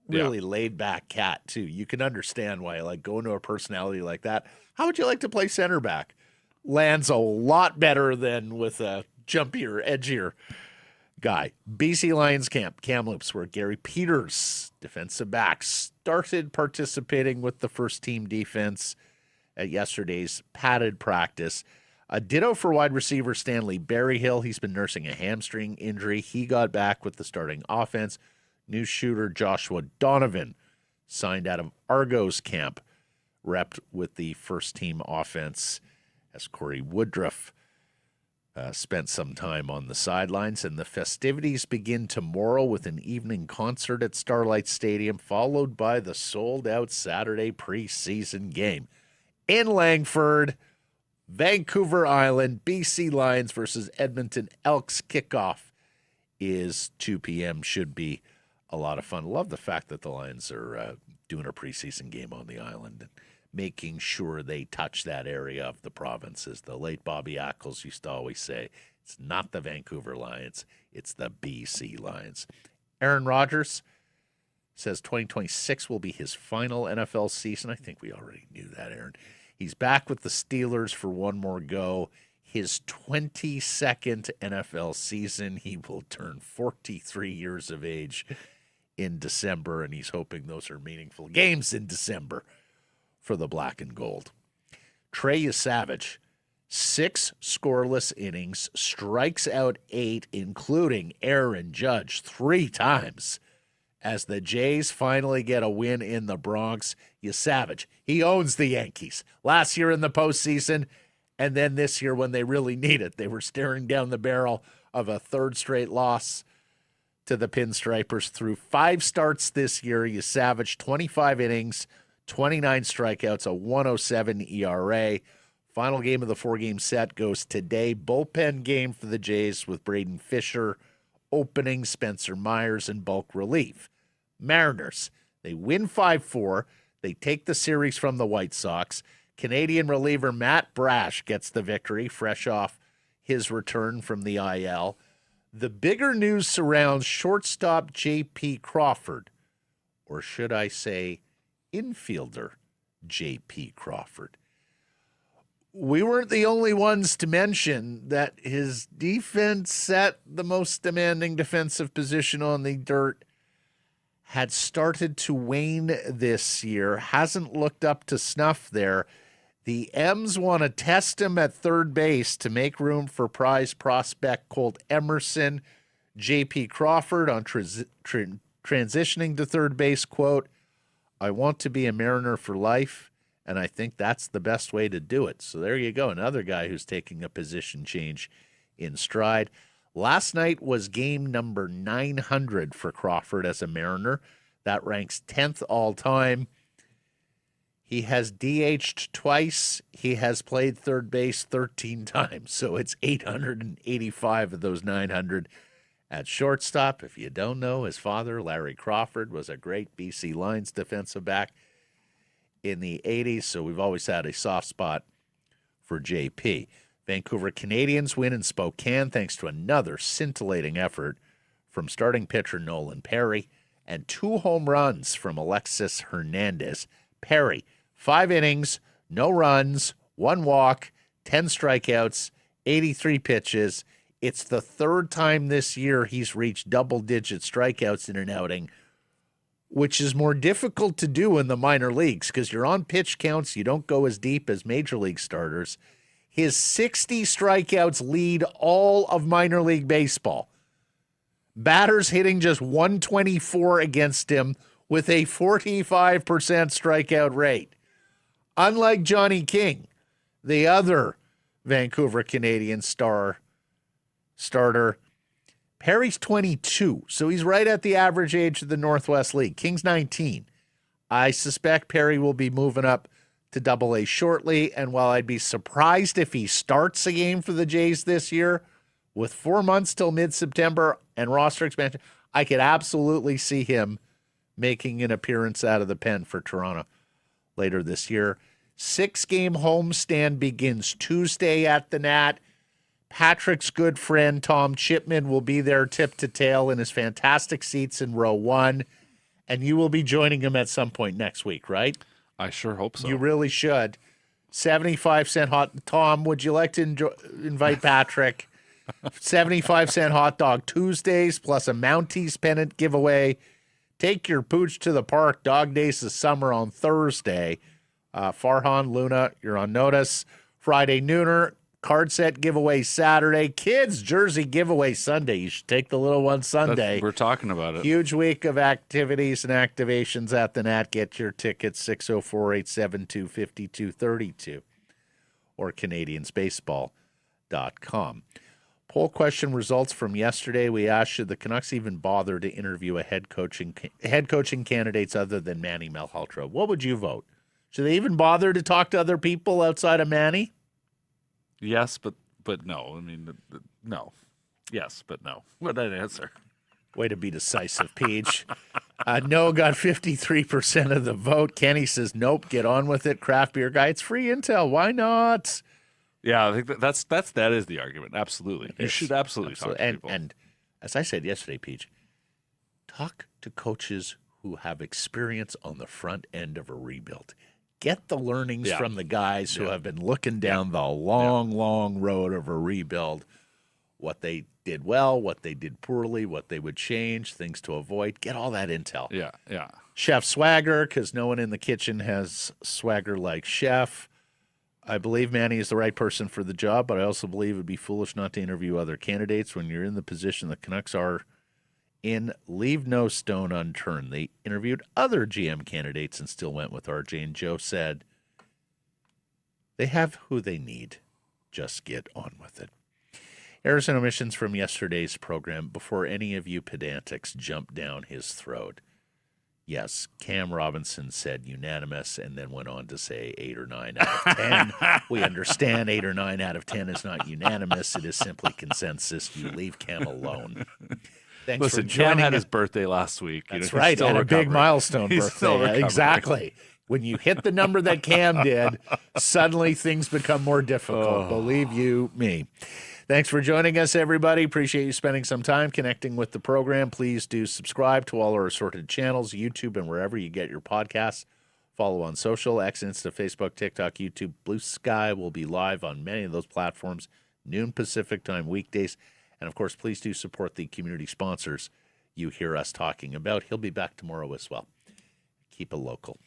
Really laid-back cat, too. You can understand why, like, going to a personality like that, how would you like to play center back? Lands a lot better than with a jumpier, edgier guy. BC Lions camp, Kamloops, where Gary Peters, defensive back, started participating with the first-team defense at yesterday's padded practice. A ditto for wide receiver Stanley Berryhill. He's been nursing a hamstring injury. He got back with the starting offense. New shooter Joshua Donovan signed out of Argos camp, repped with the first-team offense as Corey Woodruff spent some time on the sidelines. And the festivities begin tomorrow with an evening concert at Starlight Stadium, followed by the sold-out Saturday preseason game. In Langford, Vancouver Island, BC Lions versus Edmonton Elks. Kickoff is 2 p.m. Should be a lot of fun. Love the fact that the Lions are doing a preseason game on the island and making sure they touch that area of the province. As the late Bobby Ackles used to always say, it's not the Vancouver Lions, it's the BC Lions. Aaron Rodgers says 2026 will be his final NFL season. I think we already knew that, Aaron. He's back with the Steelers for one more go. His 22nd NFL season. He will turn 43 years of age in December, and he's hoping those are meaningful games in December for the black and gold. Trey Savage, 6 scoreless innings, strikes out 8, including Aaron Judge 3 times. As the Jays finally get a win in the Bronx, Savage, he owns the Yankees. Last year in the postseason, and then this year when they really need it, they were staring down the barrel of a third straight loss to the Pinstripers. Through 5 starts this year, Savage, 25 innings, 29 strikeouts, a 1.07 ERA. Final game of the 4-game set goes today. Bullpen game for the Jays with Braden Fisher opening, Spencer Myers in bulk relief. Mariners, they win 5-4. They take the series from the White Sox. Canadian reliever Matt Brash gets the victory, fresh off his return from the IL. The bigger news surrounds shortstop J.P. Crawford, or should I say infielder J.P. Crawford. We weren't the only ones to mention that his defense at the most demanding defensive position on the dirt had started to wane this year, hasn't looked up to snuff there. The M's want to test him at third base to make room for prize prospect Colt Emerson. J.P. Crawford on transitioning to third base, quote, "I want to be a Mariner for life, and I think that's the best way to do it." So there you go, another guy who's taking a position change in stride. Last night was game number 900 for Crawford as a Mariner. That ranks 10th all-time. He has DH'd twice. He has played third base 13 times, so it's 885 of those 900 at shortstop. If you don't know, his father, Larry Crawford, was a great BC Lions defensive back in the 80s, so we've always had a soft spot for JP. Vancouver Canadians win in Spokane thanks to another scintillating effort from starting pitcher Nolan Perry and 2 home runs from Alexis Hernandez. Perry, 5 innings, no runs, 1 walk, 10 strikeouts, 83 pitches. It's the 3rd time this year he's reached double-digit strikeouts in an outing, which is more difficult to do in the minor leagues because you're on pitch counts. You don't go as deep as major league starters. His 60 strikeouts lead all of minor league baseball. Batters hitting just 124 against him with a 45% strikeout rate. Unlike Johnny King, the other Vancouver Canadian starter, Perry's 22, so he's right at the average age of the Northwest League. King's 19. I suspect Perry will be moving up to Double-A shortly, and while I'd be surprised if he starts a game for the Jays this year, with 4 months till mid-September and roster expansion, I could absolutely see him making an appearance out of the pen for Toronto later this year. 6-game homestand begins Tuesday at the Nat. Patrick's good friend Tom Chipman will be there tip to tail in his fantastic seats in row 1, and you will be joining him at some point next week, right? I sure hope so. You really should. 75-cent hot. Tom, would you like to invite Patrick? 75-cent hot dog Tuesdays plus a Mounties pennant giveaway. Take your pooch to the park. Dog Days of Summer on Thursday. Farhan, Luna, you're on notice. Friday nooner. Card set giveaway Saturday. Kids jersey giveaway Sunday. You should take the little one Sunday. We're talking about it. Huge week of activities and activations at the Nat. Get your tickets 604-872-5232 or CanadiansBaseball.com. Poll question results from yesterday. We asked, should the Canucks even bother to interview a head coaching candidates other than Manny Malhotra? What would you vote? Should they even bother to talk to other people outside of Manny? Yes, but no. I mean, no. Yes, but no. What that answer? Way to be decisive, Peach. No got 53% of the vote. Kenny says, nope, get on with it. Craft beer guy, it's free intel. Why not? Yeah, I think that is the argument. Absolutely. You should absolutely talk to people. And as I said yesterday, Peach, talk to coaches who have experience on the front end of a rebuild. Get the learnings from the guys who have been looking down the long road of a rebuild, what they did well, what they did poorly, what they would change, things to avoid. Get all that intel. Yeah. Chef swagger, because no one in the kitchen has swagger like Chef. I believe Manny is the right person for the job, but I also believe it would be foolish not to interview other candidates when you're in the position the Canucks are in. Leave no stone unturned. They interviewed other GM candidates and still went with RJ, and Joe said they have who they need. Just get on with it. Errors and omissions from yesterday's program before any of you pedantics jump down his throat. Yes, Cam Robinson said unanimous and then went on to say 8 or 9 out of 10. We understand 8 or 9 out of 10 is not unanimous. It is simply consensus. You leave Cam alone. Thanks Listen, for joining Cam had us. his birthday last week. That's right, and a big milestone birthday. Exactly. When you hit the number that Cam did, suddenly things become more difficult. Believe you me. Thanks for joining us, everybody. Appreciate you spending some time connecting with the program. Please do subscribe to all our assorted channels, YouTube, and wherever you get your podcasts. Follow on social, X, Insta, Facebook, TikTok, YouTube. Blue Sky will be live on many of those platforms, noon Pacific time weekdays. And, of course, please do support the community sponsors you hear us talking about. He'll be back tomorrow as well. Keep it local.